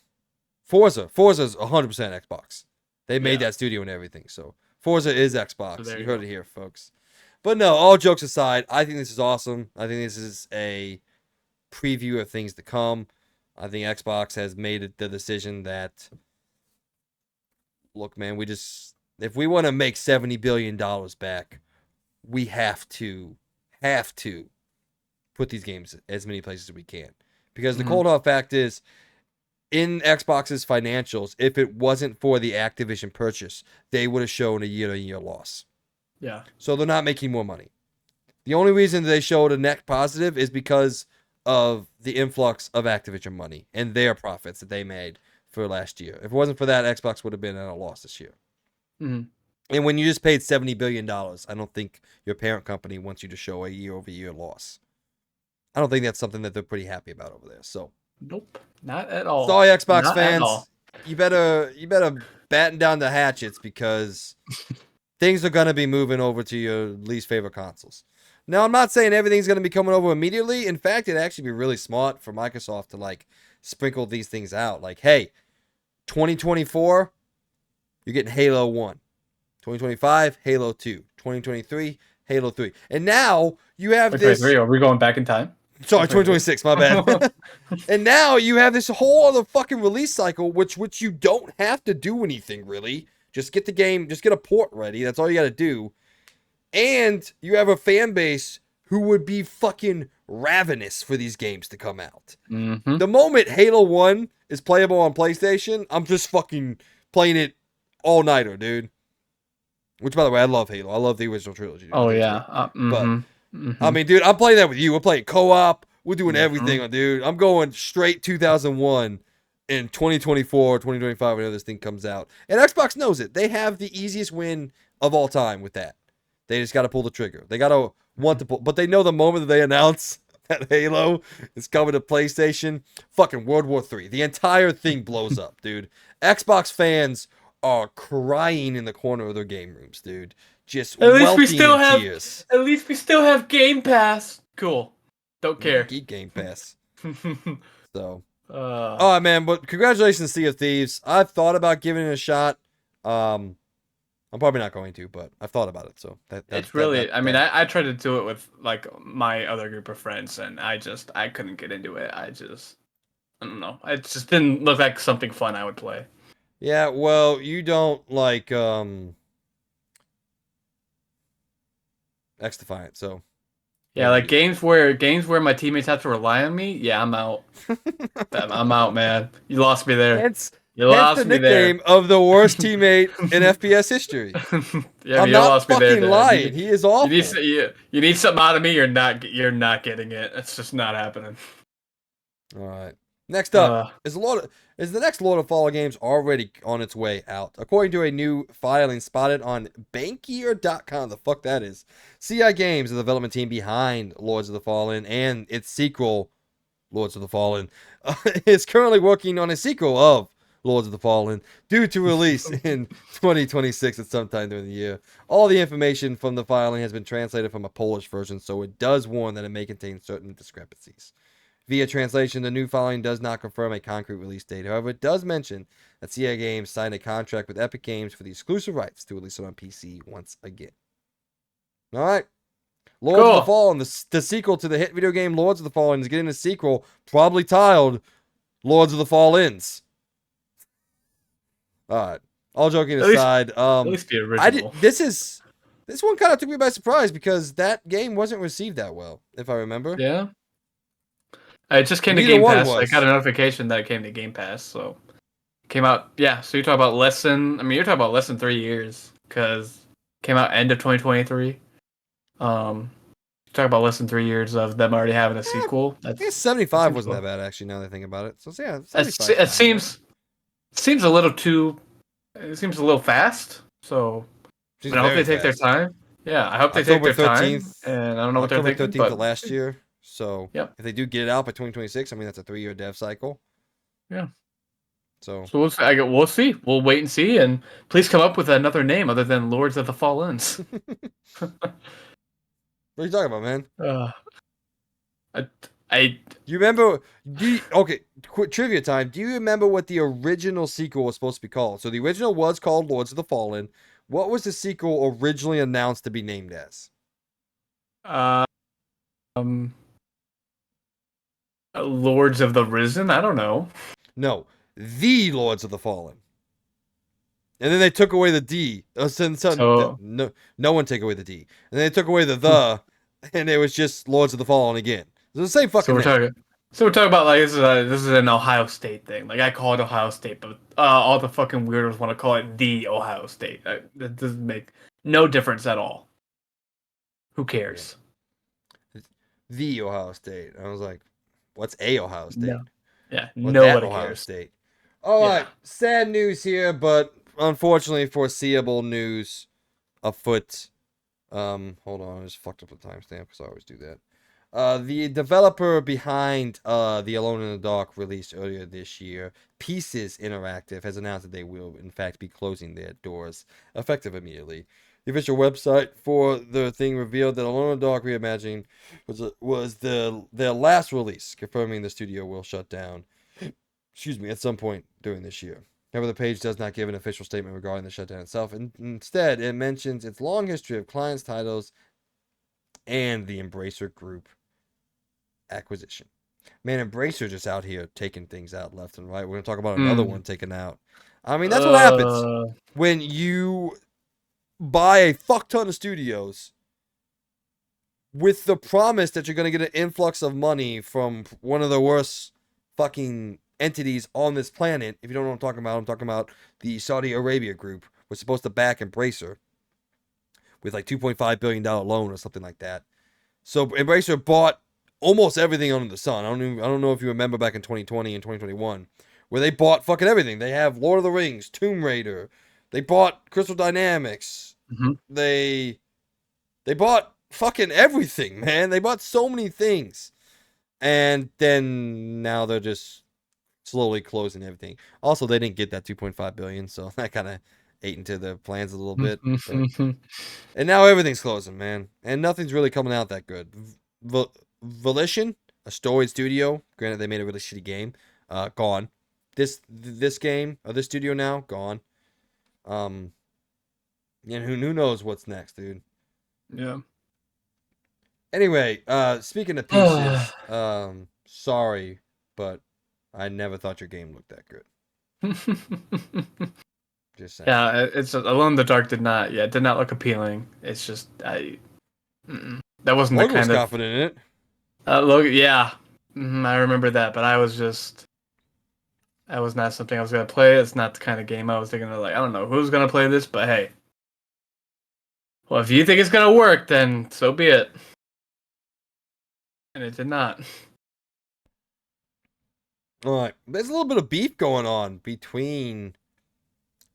Forza's 100% Xbox. They made that studio and everything. So Forza is Xbox. So you heard it here, folks. But no, all jokes aside, I think this is awesome. I think this is a preview of things to come. I think Xbox has made the decision that, look, man, if we want to make $70 billion back, we have to put these games as many places as we can. Because the cold hard fact is, in Xbox's financials, if it wasn't for the Activision purchase, they would have shown a year-to-year loss. Yeah. So they're not making more money. The only reason they showed a net positive is because of the influx of Activision money and their profits that they made for last year. If it wasn't for that, Xbox would have been at a loss this year. Mm-hmm. And when you just paid $70 billion, I don't think your parent company wants you to show a year-over-year loss. I don't think that's something that they're pretty happy about over there. So, nope, not at all. Sorry, Xbox not fans. You better batten down the hatchets because things are gonna be moving over to your least favorite consoles. Now, I'm not saying everything's gonna be coming over immediately. In fact, it'd actually be really smart for Microsoft to like sprinkle these things out. Like, hey, 2024, you're getting Halo 1. 2025, Halo 2. 2023, Halo 3. And now you have this. Are we going back in time? Sorry, 2026, my bad. And now you have this whole other fucking release cycle, which you don't have to do anything really. Just get the game, just get a port ready. That's all you got to do. And you have a fan base who would be fucking ravenous for these games to come out. Mm-hmm. The moment Halo 1 is playable on PlayStation, I'm just fucking playing it all nighter, dude. Which, by the way, I love Halo. I love the original trilogy. Dude. Oh yeah, But I mean, dude, I'm playing that with you. We're playing co-op. We're doing everything, dude. I'm going straight 2001 in 2024, 2025 whenever this thing comes out. And Xbox knows it. They have the easiest win of all time with that. They just got to pull the trigger. They got to want to pull. But they know the moment that they announce that Halo is coming to PlayStation, fucking World War III. The entire thing blows up, dude. Xbox fans are crying in the corner of their game rooms, dude. Just at least we still have tears. At least we still have Game Pass. Cool. Don't care. Geek Game Pass. So, all right, man. But congratulations, Sea of Thieves. I've thought about giving it a shot. I'm probably not going to, but I've thought about it. So it's really. I mean, I tried to do it with like my other group of friends, and I couldn't get into it. I don't know. It just didn't look like something fun I would play. Yeah, well, you don't like X-Defiant, so yeah, like games where my teammates have to rely on me. Yeah, I'm out. I'm out, man. You lost me there. You lost the me there. nickname of the worst teammate in FPS history. Yeah, I'm you not lost me fucking there, lying. He is awful. You need something out of me. You're not getting it. It's just not happening. All right. Next up is the next Lord of Fallen games already on its way out. According to a new filing spotted on Bankier.com, the fuck that is. CI Games, the development team behind Lords of the Fallen and its sequel, Lords of the Fallen, is currently working on a sequel of Lords of the Fallen, due to release in 2026 at some time during the year. All the information from the filing has been translated from a Polish version, so it does warn that it may contain certain discrepancies. Via translation, the new filing does not confirm a concrete release date. However, it does mention that CI Games signed a contract with Epic Games for the exclusive rights to release it on PC once again. All right. Lords of the Fallen, the sequel to the hit video game Lords of the Fallen, is getting a sequel, probably titled Lords of the Fallens. All right. All joking aside, at least the original. This one kind of took me by surprise because that game wasn't received that well, if I remember. Yeah. It just came to Neither Game one Pass. I got was. a notification that it came to Game Pass, so it came out. Yeah, so you're talking about less than. I mean, you're talking about less than 3 years because came out end of 2023. Talk about less than 3 years of them already having a Eh, sequel. I guess That 75 seems wasn't that cool. bad actually. Now that I think about it, so yeah, It, 75 is it fine, man. seems a little too. It seems a little fast. So I She's mean, I hope very they take their fast. time. Yeah, I hope they take October their time, 13th, and I don't know what they're October thinking, 13th but of last year. So yep, if they do get it out by 2026, I mean that's a 3-year dev cycle. yeah. So So we'll see. We'll wait and see, and please come up with another name other than Lords of the Fallens. what are you talking about, man? uh, I, I You remember? Okay, quick trivia time. Do you remember what the original sequel was supposed to be called? So the original was called Lords of the Fallen. What was the sequel originally announced to be named as? uh, um, Lords of the Risen. I don't know. No, the Lords of the Fallen. And then they took away the D. So No, no one take away the D. And then they took away the, and it was just Lords of the Fallen again. It's the same so fucking we're name. talking. So we're talking about like this is an Ohio State thing. Like I call it Ohio State, but all the fucking weirdos want to call it the Ohio State. That doesn't make no difference at all. Who Yeah, cares? the Ohio State. I was like, what's a Ohio State? No. Yeah, Or that nobody Ohio cares. State? All Yeah. right, sad news here, but unfortunately foreseeable news afoot. Hold on, I just fucked up the timestamp because I always do that. The developer behind the Alone in the Dark released earlier this year, Pieces Interactive, has announced that they will in fact be closing their doors effective immediately. The official website for the thing revealed that Alone in the Dark Reimagining was their last release, confirming the studio will shut down. Excuse me, at some point during this year. However, the page does not give an official statement regarding the shutdown itself. Instead, it mentions its long history of clients, titles, and the Embracer Group acquisition. Man, Embracer just out here taking things out left and right. We're gonna talk about another Hmm. one taken out. I mean, that's what happens Uh. when you buy a fuck ton of studios with the promise that you're gonna get an influx of money from one of the worst fucking entities on this planet. If you don't know what I'm talking about the Saudi Arabia group was supposed to back Embracer with like $2.5 billion loan or something like that. So Embracer bought almost everything under the sun. I don't know if you remember back in 2020 and 2021 where they bought fucking everything. They have Lord of the Rings, Tomb Raider. They bought Crystal Dynamics. Mhm. They bought fucking everything, man. They bought so many things. And then now they're just slowly closing everything. Also, they didn't get that 2.5 billion, so that kind of ate into their plans a little bit. But and now everything's closing, man. And nothing's really coming out that good. Volition, a storied studio. Granted, they made a really shitty game. Gone. This game or this studio now gone. And who knows what's next, dude. Yeah. Anyway, speaking of pieces, sorry, but I never thought your game looked that good. Just saying. Yeah, it's Alone in the Dark did not look appealing. It's just that wasn't the Logan was kind of confident in it. look. Yeah, I remember that, but that was not something I was gonna play. It's not the kind of game I was thinking of. Like I don't know who's gonna play this, but hey, well if you think it's gonna work, then so be it. And it did not. All right, there's a little bit of beef going on between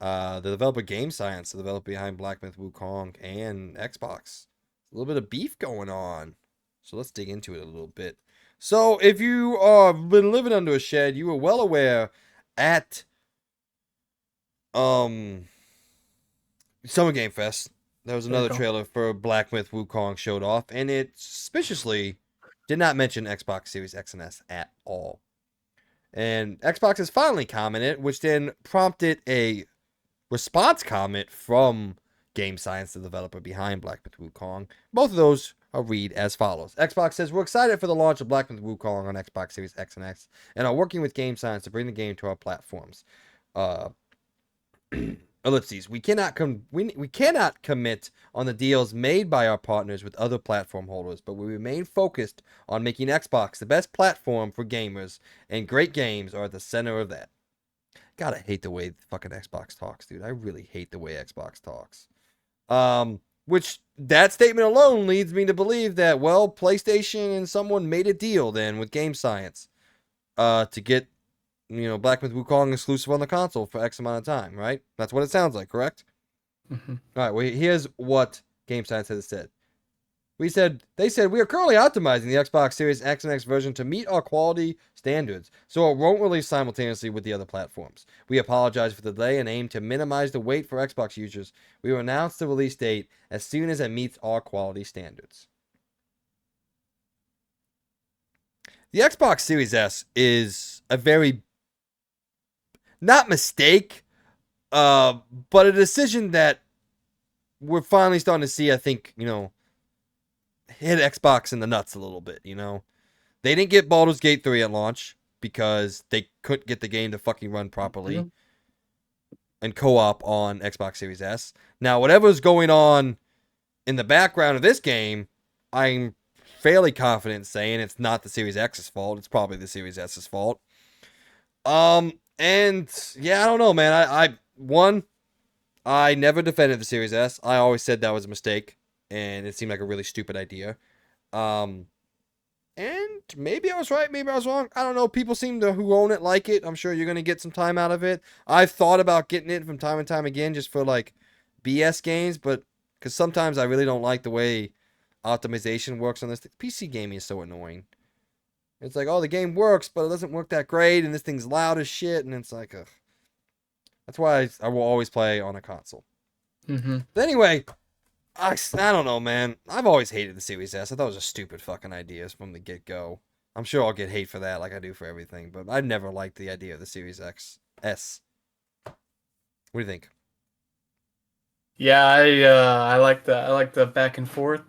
the developer Game Science, the developer behind Black Myth Wukong, and Xbox. A little bit of beef going on. So let's dig into it a little bit. So if you have been living under a shed, you were well aware at Summer Game Fest, there was There you another go. trailer for Black Myth Wukong showed off, and it suspiciously did not mention Xbox Series X and S at all. And Xbox has finally commented, which then prompted a response comment from Game Science, the developer behind Black Myth Wukong. Both of those are read as follows. Xbox says, we're excited for the launch of Black Myth Wukong on Xbox Series X and S, and are working with Game Science to bring the game to our platforms. ellipses. We cannot we cannot commit on the deals made by our partners with other platform holders, but we remain focused on making Xbox the best platform for gamers, and great games are at the center of that. God, I hate the way fucking Xbox talks, dude. I really hate the way Xbox talks. Which that statement alone leads me to believe that, well, PlayStation and someone made a deal then with Game Science, to get, Black Myth Wukong exclusive on the console for X amount of time, right? That's what it sounds like, correct? Mm-hmm. All right, well, here's what Game Science has said. They said, we are currently optimizing the Xbox Series X and X version to meet our quality standards, so it won't release simultaneously with the other platforms. We apologize for the delay and aim to minimize the wait for Xbox users. We will announce the release date as soon as it meets our quality standards. The Xbox Series S is a very, not mistake, but a decision that we're finally starting to see, I think, hit Xbox in the nuts a little bit, They didn't get Baldur's Gate 3 at launch because they couldn't get the game to fucking run properly and co-op on Xbox Series S. Now, whatever's going on in the background of this game, I'm fairly confident saying it's not the Series X's fault. It's probably the Series S's fault. And yeah, I don't know, man. I never defended the Series S. I always said that was a mistake, and it seemed like a really stupid idea. And maybe I was right, maybe I was wrong. I don't know. People who own it like it. I'm sure you're gonna get some time out of it. I've thought about getting it from time and time again, just for like BS games, but because sometimes I really don't like the way optimization works on this. PC gaming is so annoying. It's like, oh, the game works, but it doesn't work that great, and this thing's loud as shit, and it's like, ugh. That's why I will always play on a console. Mm-hmm. But anyway, I don't know, man. I've always hated the Series S. I thought it was a stupid fucking idea from the get-go. I'm sure I'll get hate for that like I do for everything, but I never liked the idea of the Series S. What do you think? Yeah, I like the back and forth.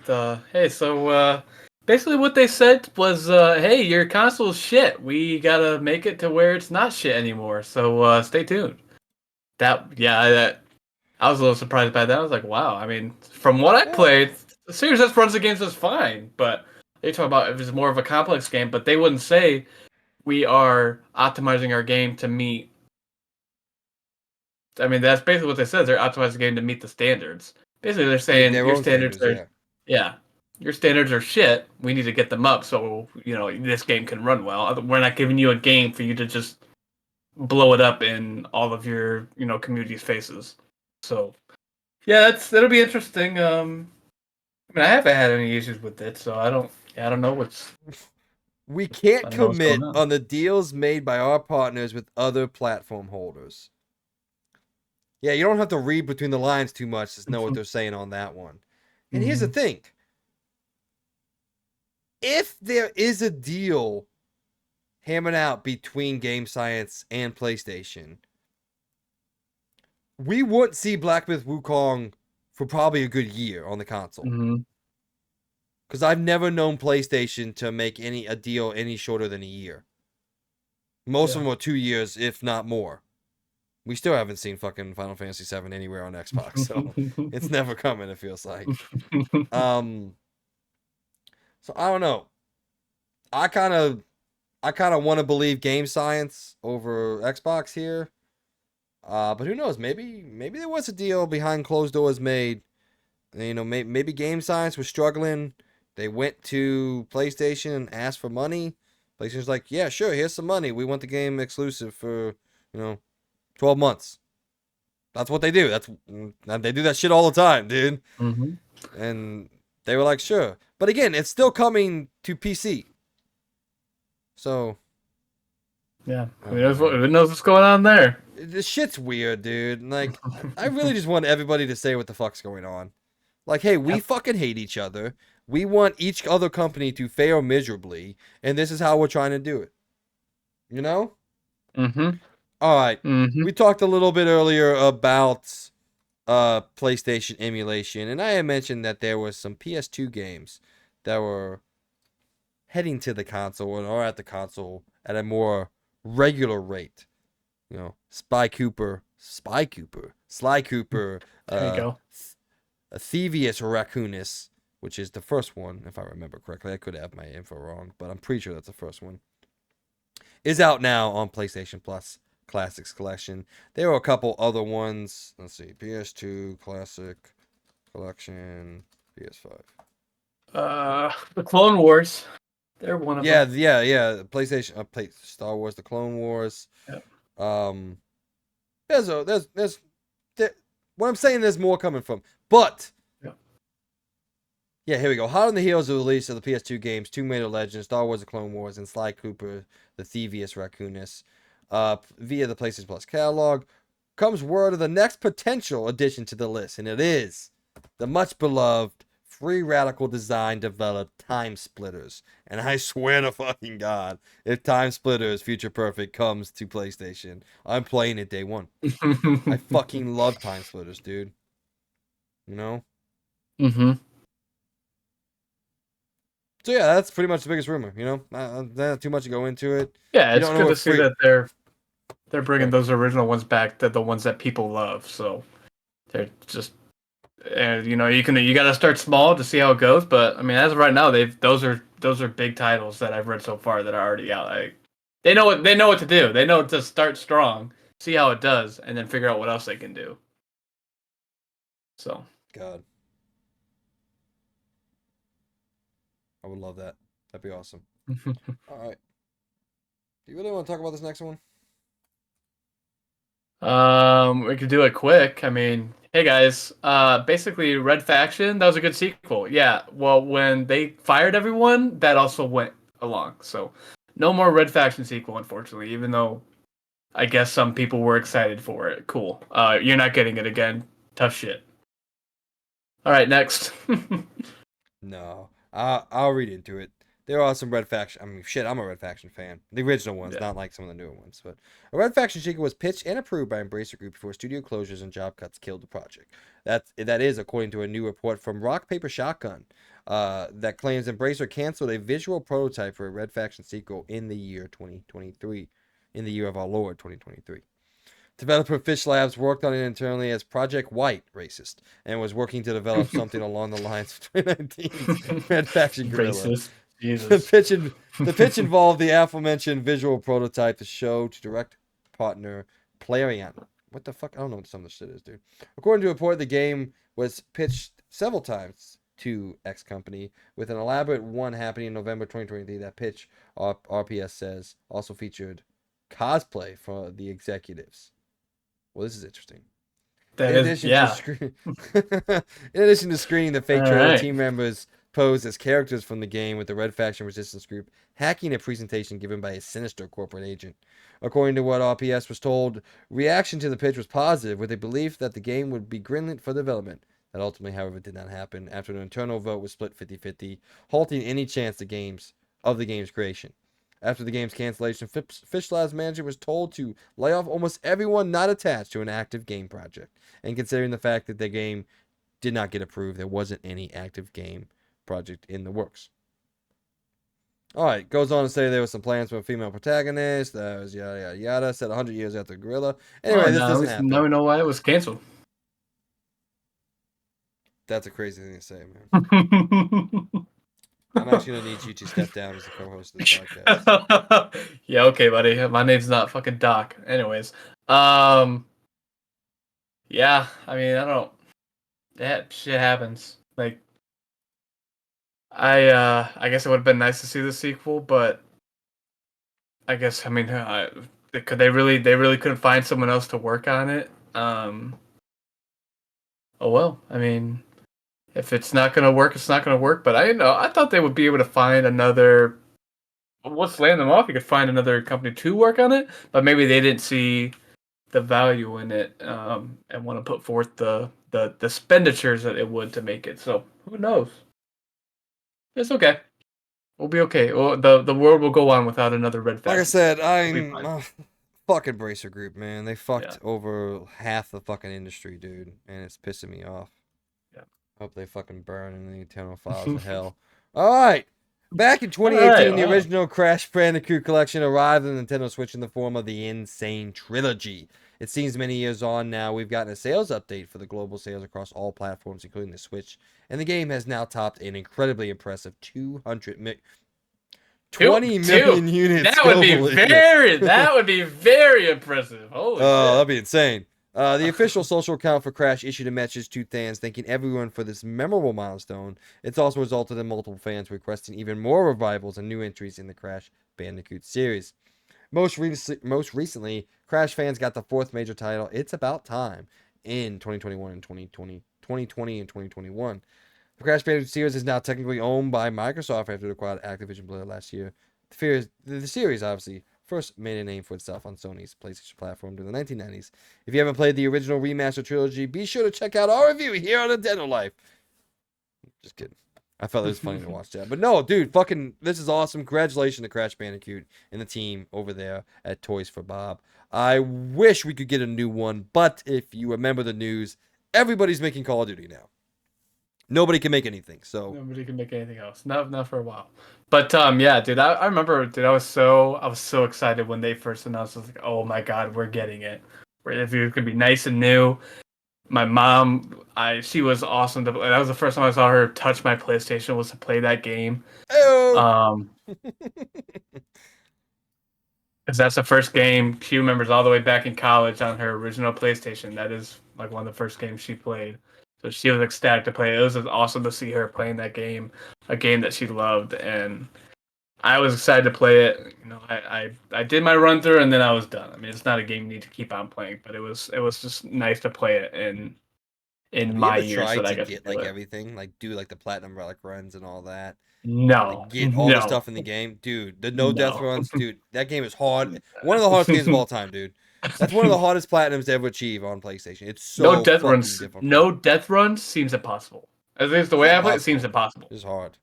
Hey, so basically what they said was, hey, your console's shit. We gotta make it to where it's not shit anymore. So stay tuned. I was a little surprised by that. I was like, wow. I mean, from what I played, the Series S runs the games just fine. But they talk about if it's more of a complex game, but they wouldn't say we are optimizing our game to meet. I mean, that's basically what they said. They're optimizing the game to meet the standards. Basically, they're saying Their your own standards are, yeah. yeah, your standards are shit. We need to get them up so this game can run well. We're not giving you a game for you to just blow it up in all of your community's faces. So yeah, that'll be interesting. I mean, I haven't had any issues with it, so I don't know We can't I don't know what's going commit on. on the deals made by our partners with other platform holders. Yeah, you don't have to read between the lines too much to know what they're saying on that one. And here's the thing. If there is a deal hammered out between Game Science and PlayStation, we wouldn't see Black Myth Wukong for probably a good year on the console. Mm-hmm. Because I've never known PlayStation to make a deal any shorter than a year. Most of them are 2 years, if not more. We still haven't seen fucking Final Fantasy VII anywhere on Xbox, so it's never coming, it feels like. So I don't know. I kind of want to believe Game Science over Xbox here. But who knows? Maybe there was a deal behind closed doors made. Maybe Game Science was struggling. They went to PlayStation and asked for money. PlayStation's like, yeah, sure, here's some money. We want the game exclusive for 12 months. That's what they do. They do that shit all the time, dude. Mm-hmm. And they were like, sure. But again, it's still coming to PC. So Yeah, who knows what's going on there? this shit's weird, dude. Like, I really just want everybody to say what the fuck's going on. Like, hey, we fucking hate each other. We want each other company to fail miserably, and this is how we're trying to do it. You know? Mm-hmm. All right. Mm-hmm. We talked a little bit earlier about PlayStation emulation, and I had mentioned that there was some PS2 games that were heading to the console or at the console at a more regular rate. Spy Cooper, Spy Cooper, Sly Cooper, There you go. a Thievius Raccoonus, which is the first one, if I remember correctly. I could have my info wrong, but I'm pretty sure that's the first one. Is out now on PlayStation Plus Classics Collection. There are a couple other ones. Let's see. PS2 Classic Collection, PS5. The Clone Wars. They're one of Yeah, them. yeah. PlayStation, Star Wars, The Clone Wars. Yep. There, what I'm saying, there's more coming from. But Yep. yeah, here we go. Hot on the heels of the release of the PS2 games, Tomb Raider Legends, Star Wars: The Clone Wars, and Sly Cooper, the Thievius Raccoonus, via the PlayStation Plus catalog, comes word of the next potential addition to the list, and it is the much beloved Free Radical Design developed Time Splitters. And I swear to fucking God, if Time Splitters Future Perfect comes to PlayStation, I'm playing it day one. I fucking love Time Splitters, dude. You know? Mm-hmm. So yeah, that's pretty much the biggest rumor. You know, not too much to go into it. Yeah, You it's don't know good to what see free. that they're bringing Right. those original ones back, the ones that people love. So they're just, you know, you got to start small to see how it goes. But I mean, as of right now, those are big titles that I've read so far that are already out. They know what to do. They know to start strong, see how it does, and then figure out what else they can do. So God, I would love that. That'd be awesome. All right. Do you really want to talk about this next one? We could do it quick. I mean, hey guys, basically Red Faction, that was a good sequel. Yeah, well, when they fired everyone, that also went along. So, no more Red Faction sequel, unfortunately, even though I guess some people were excited for it. Cool. You're not getting it again. Tough shit. All right, next. No. I'll read into it. There are some Red Faction. I mean, shit, I'm a Red Faction fan. The original ones, Yeah. not like some of the newer ones. But a Red Faction sequel was pitched and approved by Embracer Group before studio closures and job cuts killed the project. That is according to a new report from Rock Paper Shotgun, that claims Embracer canceled a visual prototype for a Red Faction sequel in the year 2023, in the year of our Lord 2023. Developer Fish Labs worked on it internally as Project White, racist, and was working to develop something along the lines of 2019's Red Faction Guerrilla. Racist. The Jesus. pitch, the pitch involved the aforementioned visual prototype to show to direct partner Plarion. What the fuck? I don't know what some of this shit is, dude. According to a report, the game was pitched several times to X Company, with an elaborate one happening in November 2023. That pitch, RPS says, also featured cosplay for the executives. Well, this is interesting. That In is, addition to yeah. in addition to screening the fake All trailer, right. team members posed as characters from the game with the Red Faction Resistance Group hacking a presentation given by a sinister corporate agent. According to what RPS was told, reaction to the pitch was positive, with a belief that the game would be greenlit for development. That ultimately, however, did not happen after an internal vote was split 50-50, halting any chance of the game's creation. After the game's cancellation, Fish Labs manager was told to lay off almost everyone not attached to an active game project. And considering the fact that the game did not get approved, there wasn't any active game project in the works. All right, goes on to say there was some plans for a female protagonist. That was yada yada yada. Said 100 years after Gorilla. Anyway, Oh, this no, at doesn't least now happen. we know why it was canceled. That's a crazy thing to say, man. I'm actually gonna need you to step down as the co-host of this podcast. Yeah, okay, buddy. My name's not fucking Doc. Anyways, um, yeah. I mean, I don't. That shit happens. Like, I guess it would have been nice to see the sequel, but I guess, I mean, they really couldn't find someone else to work on it. Oh well. I mean, if it's not gonna work, it's not gonna work. But I thought they would be able to find another. Let's land them off. You could find another company to work on it, but maybe they didn't see the value in it, and want to put forth the expenditures that it would to make it. So who knows? It's okay. We'll be okay. Well, the world will go on without another Red Like I Faction said, sequel. We'll be I'm fine. fucking Bracer Group, man. They Yeah. fucked over half the fucking industry, dude, and it's pissing me off. Yeah. Hope they fucking burn in the eternal files of hell. All right. Back in All right. 2018, the Wow. original Crash Bandicoot collection arrived on the Nintendo Switch in the form of the Insane Trilogy. It seems many years on now, we've gotten a sales update for the global sales across all platforms, including the Switch, and the game has now topped an incredibly impressive 20 Two. million units That would be globally. very impressive. Holy Oh, shit. that'd be insane. The official social account for Crash issued a message to fans thanking everyone for this memorable milestone. It's also resulted in multiple fans requesting even more revivals and new entries in the Crash Bandicoot series. Most recently, Crash fans got the fourth major title, It's About Time, in 2021 and 2020 and 2021. The Crash Bandicoot series is now technically owned by Microsoft after it acquired Activision Blizzard last year. The series obviously first made a name for itself on Sony's PlayStation platform during the 1990s. If you haven't played the original remaster trilogy, be sure to check out our review here on Nintendo Life. Just kidding. I felt it was funny to watch that. But no, dude, fucking, this is awesome. Congratulations to Crash Bandicoot and the team over there at Toys for Bob. I wish we could get a new one, but if you remember the news, everybody's making Call of Duty now. Nobody can make anything, so Nobody can make anything else. Not for a while. But yeah, dude, I remember, dude, I was so excited when they first announced. I was like, oh my god, we're getting it. It's gonna be nice and new. My mom, she was awesome. That was the first time I saw her touch my PlayStation, was to play that game. oh. Um, because that's the first game she remembers all the way back in college on her original PlayStation. That is like one of the first games she played. So she was ecstatic to play. It was awesome to see her playing that game, a game that she loved, and I was excited to play it. You know, I did my run through and then I was done. I mean, it's not a game you need to keep on playing, but it was just nice to play it in Have you my ever years tried that I to got to get do like it. everything, like do like the platinum relic runs and all that? No, Like get all the no, stuff in the game, dude. The no death no. runs, dude. That game is hard. One of the hardest games of all time, dude. That's one of the hardest platinums to ever achieve on PlayStation. It's No so death fucking runs. No difficult. death runs seems impossible. At least the It's way not I play it seems impossible. impossible. It's hard.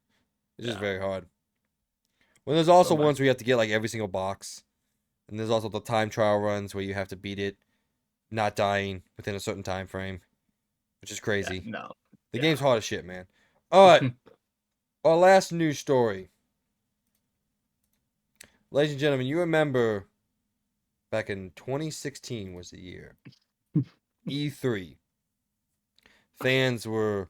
It's just Yeah. very hard. Well, there's also So my ones where you have to get like every single box, and there's also the time trial runs where you have to beat it, not dying within a certain time frame, which is yeah, crazy. no. The Yeah. game's hard as shit, man. All right, our last news story. Ladies and gentlemen, you remember back in 2016 was the year. E3. Fans were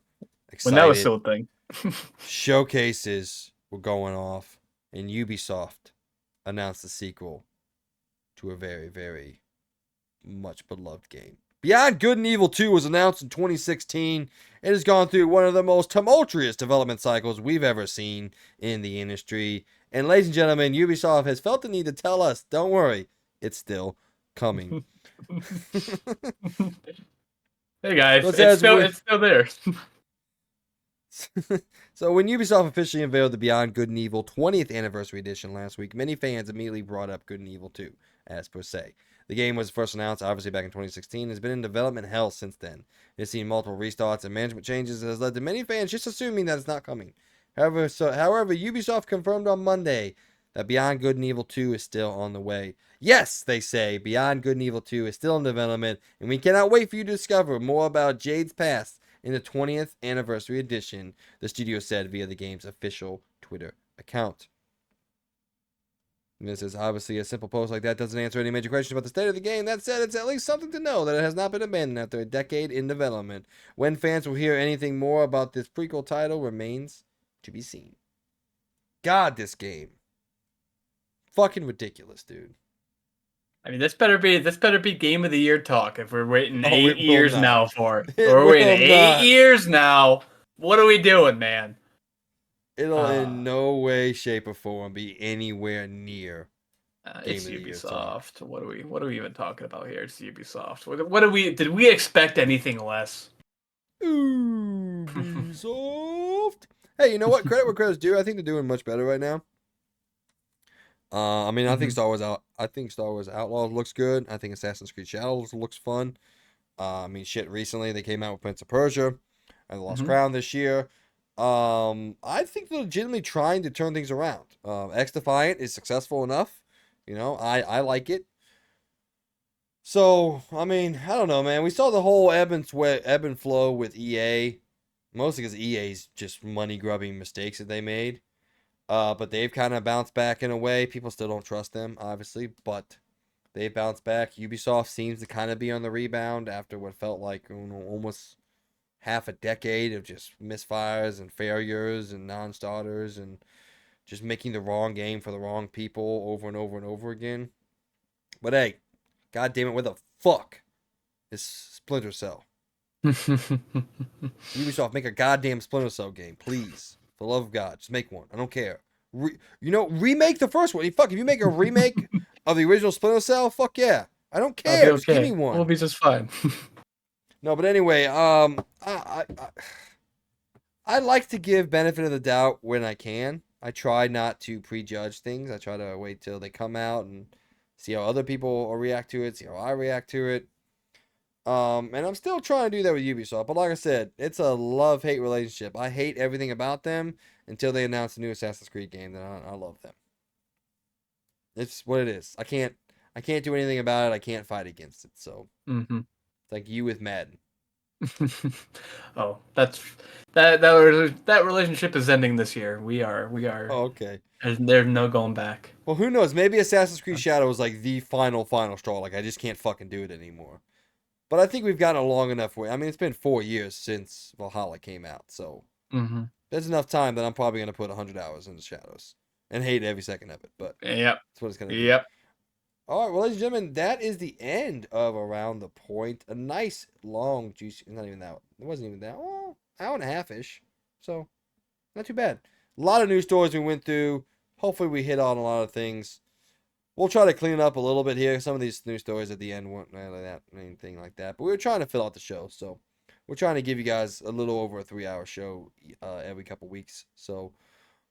When that was excited. still a thing. Showcases were going off. And Ubisoft announced the sequel to a very, very much beloved game. Beyond Good and Evil 2 was announced in 2016. It has gone through one of the most tumultuous development cycles we've ever seen in the industry. And ladies and gentlemen, Ubisoft has felt the need to tell us, don't worry, it's still coming. Hey guys, So, as we, it's still there. so when Ubisoft officially unveiled the Beyond Good and Evil 20th Anniversary Edition last week, many fans immediately brought up Good and Evil 2, as per se. The game was first announced, obviously, back in 2016, and has been in development hell since then. It's seen multiple restarts and management changes that has led to many fans just assuming that it's not coming. However, Ubisoft confirmed on Monday that Beyond Good and Evil 2 is still on the way. Yes, they say, Beyond Good and Evil 2 is still in development, and we cannot wait for you to discover more about Jade's past in the 20th Anniversary Edition, the studio said via the game's official Twitter account. And this is obviously a simple post like that doesn't answer any major questions about the state of the game. That said, it's at least something to know that it has not been abandoned after a decade in development. When fans will hear anything more about this prequel title remains to be seen. God, this game. Fucking ridiculous, dude. I mean, this better be game of the year talk if we're waiting Oh, 8 years not. now for it. It We're waiting will 8 years now. What are we doing, man? It'll in no way, shape, or form be anywhere near Game It's of the Year talk. Ubisoft. What are we even talking about here? It's Ubisoft. Did we expect anything less? Ubisoft. Hey, you know what? Credit where credit's due. I think they're doing much better right now. I mean, I think Star Wars Outlaws looks good. I think Assassin's Creed Shadows looks fun. I mean, shit. Recently, they came out with Prince of Persia and The Lost Crown this year. I think they're legitimately trying to turn things around. X Defiant is successful enough. You know, I like it. So, I mean, I don't know, man. We saw the whole ebb and flow with EA, mostly because EA's just money grubbing mistakes that they made. But they've kind of bounced back in a way. People still don't trust them, obviously, but They bounced back. Ubisoft seems to kind of be on the rebound after what felt like almost half a decade of just misfires and failures and non-starters and just making the wrong game for the wrong people over and over and over again. But hey, god damn it, where the fuck is Splinter Cell? Ubisoft, make a goddamn Splinter Cell game, please. For the love of God, just make one. I don't care. Remake the first one. Fuck, if you make a remake of the original Splinter Cell, fuck yeah. I don't I'll be care. Just give me okay. one. We'll be just fine. No, but anyway, I like to give benefit of the doubt when I can. I try not to prejudge things. I try to wait till they come out and see how other people react to it, see how I react to it. And I'm still trying to do that with Ubisoft. But like I said, it's a love-hate relationship. I hate everything about them until they announce a new Assassin's Creed game. Then I love them. It's what it is. I can't do anything about it. I can't fight against it. So it's like you with Madden. Oh, that relationship is ending this year. We are. Oh, okay. There's no going back. Well, who knows? Maybe Assassin's Creed Shadow is like the final straw. Like I just can't fucking do it anymore. But I think we've gotten a long enough way. I mean, it's been 4 years since Valhalla came out, so there's enough time that I'm probably gonna put 100 hours into Shadows and hate every second of it. But Yep, that's what it's gonna be. yep. All right, well, ladies and gentlemen, that is the end of Around the Point. A nice, long, juicy. Not even that. It wasn't even that. Oh, hour and a half ish. So, not too bad. A lot of news stories we went through. Hopefully, we hit on a lot of things. We'll try to clean it up a little bit here. Some of these news stories at the end weren't really that anything like that, but we were trying to fill out the show, so we're trying to give you guys a little over a 3-hour show every couple weeks. So,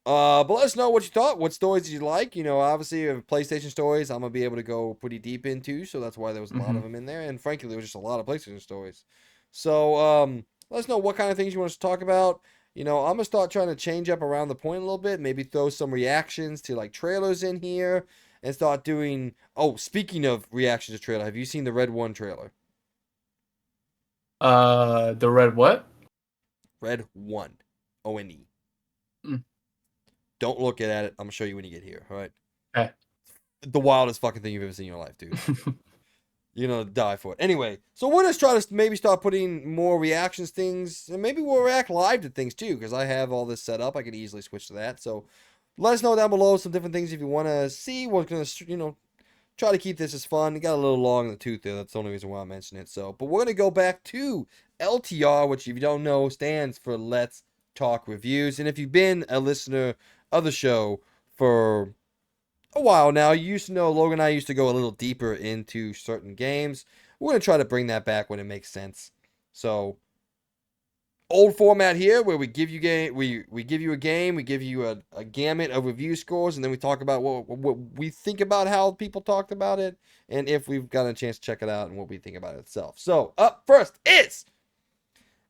but let us know what you thought. What stories did you like? You know, obviously, PlayStation stories I'm gonna be able to go pretty deep into, so that's why there was a lot of them in there. And frankly, there was just a lot of PlayStation stories. So, let us know what kind of things you want us to talk about. You know, I'm gonna start trying to change up Around the Point a little bit. Maybe throw some reactions to like trailers in here and start doing. Oh, speaking of reactions to trailer, have you seen the Red One trailer? The red what? Red One, ONE. Mm. Don't look at it. I'm gonna show you when you get here. All right. Okay. The wildest fucking thing you've ever seen in your life, dude. You're gonna die for it. Anyway, so we're just trying to maybe start putting more reactions things, and maybe we'll react live to things too, because I have all this set up. I can easily switch to that. So let us know down below some different things if you want to see. We're gonna, try to keep this as fun. It got a little long in the tooth there. That's the only reason why I mentioned it. So, but we're gonna go back to LTR, which if you don't know stands for Let's Talk Reviews. And if you've been a listener of the show for a while now, you used to know Logan and I used to go a little deeper into certain games. We're gonna try to bring that back when it makes sense. So, old format here where we give you we give you a game, we give you a gamut of review scores, and then we talk about what we think about how people talked about it, and if we've got a chance to check it out and what we think about it itself. So up first is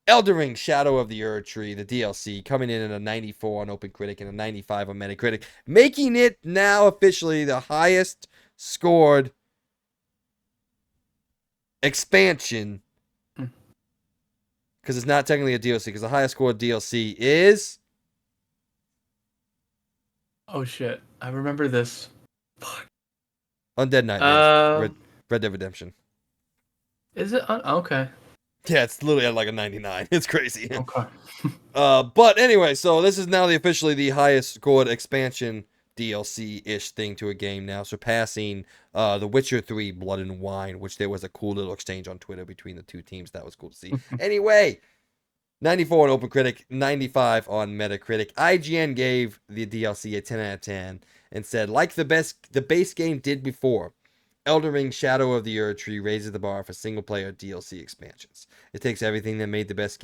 Elden Ring Shadow of the Erd Tree, the DLC, coming in at a 94 on OpenCritic and a 95 on Metacritic, making it now officially the highest scored expansion, because it's not technically a DLC, because the highest scored DLC is Oh shit! I remember this. Fuck. Undead Nightmares, Red Dead Redemption. Is it? Okay. Yeah, it's literally at like a 99. It's crazy. Okay. But anyway, so this is now officially the highest scored expansion DLC-ish thing to a game now, surpassing The Witcher 3 Blood and Wine, which there was a cool little exchange on Twitter between the two teams. That was cool to see. Anyway, 94 on OpenCritic, 95 on Metacritic. IGN gave the DLC a 10 out of 10 and said, like the base game did before, Elden Ring Shadow of the Erd Tree raises the bar for single-player DLC expansions. It takes everything that made the base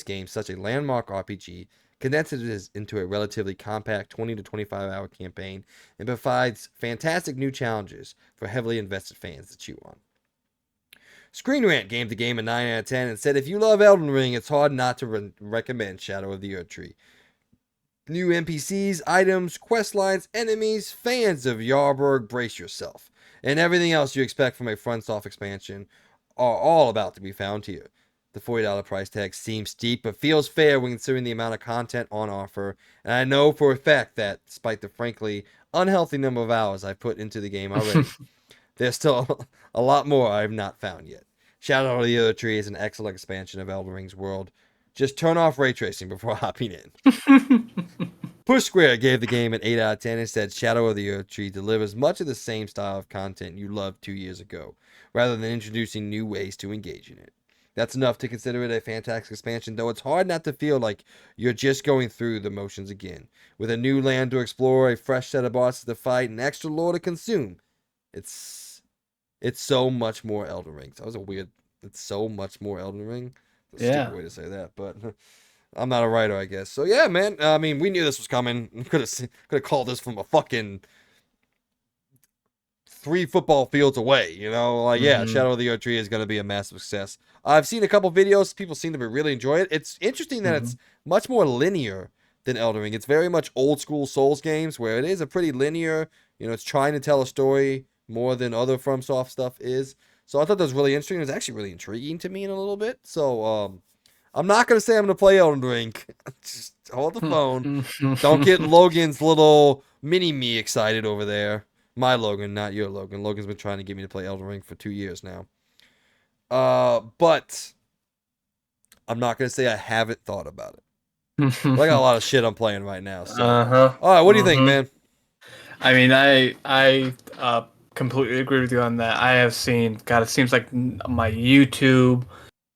game such a landmark RPG, condenses it into a relatively compact 20 to 25-hour campaign, and provides fantastic new challenges for heavily invested fans to chew on. Screen Rant gave the game a 9 out of 10 and said, if you love Elden Ring, it's hard not to recommend Shadow of the Erd Tree. New NPCs, items, quest lines, enemies, fans of Yarburg, brace yourself. And everything else you expect from a FromSoft expansion are all about to be found here. The $40 price tag seems steep, but feels fair when considering the amount of content on offer. And I know for a fact that, despite the frankly unhealthy number of hours I've put into the game already, There's still a lot more I have not found yet. Shadow of the Other Tree is an excellent expansion of Elden Ring's world. Just turn off ray tracing before hopping in. Push Square gave the game an 8 out of 10 and said Shadow of the Earth Tree delivers much of the same style of content you loved 2 years ago, rather than introducing new ways to engage in it. That's enough to consider it a fantastic expansion, though it's hard not to feel like you're just going through the motions again. With a new land to explore, a fresh set of bosses to fight, and extra lore to consume, it's so much more Elden Ring. That was a weird. It's so much more Elden Ring. That's a Yeah. stupid way to say that, but I'm not a writer, I guess. So yeah, man. I mean, we knew this was coming. Could have called this from a fucking 3 football fields away. You know, like yeah, Hmm. Shadow of the Earth Tree is going to be a massive success. I've seen a couple videos. People seem to be really enjoying it. It's interesting that Hmm. it's much more linear than Elden Ring. It's very much old school Souls games where it is a pretty linear. You know, it's trying to tell a story more than other FromSoft stuff is. So I thought that was really interesting. It was actually really intriguing to me in a little bit. So I'm not gonna say I'm gonna play Elden Ring. Just hold the phone. Don't get Logan's little mini me excited over there. My Logan, not your Logan. Logan's been trying to get me to play Elden Ring for 2 years now. But I'm not gonna say I haven't thought about it. But I got a lot of shit I'm playing right now. So, Uh-huh. all right, what do you think, Hmm. man? I mean, I completely agree with you on that. I have seen, God, it seems like my YouTube.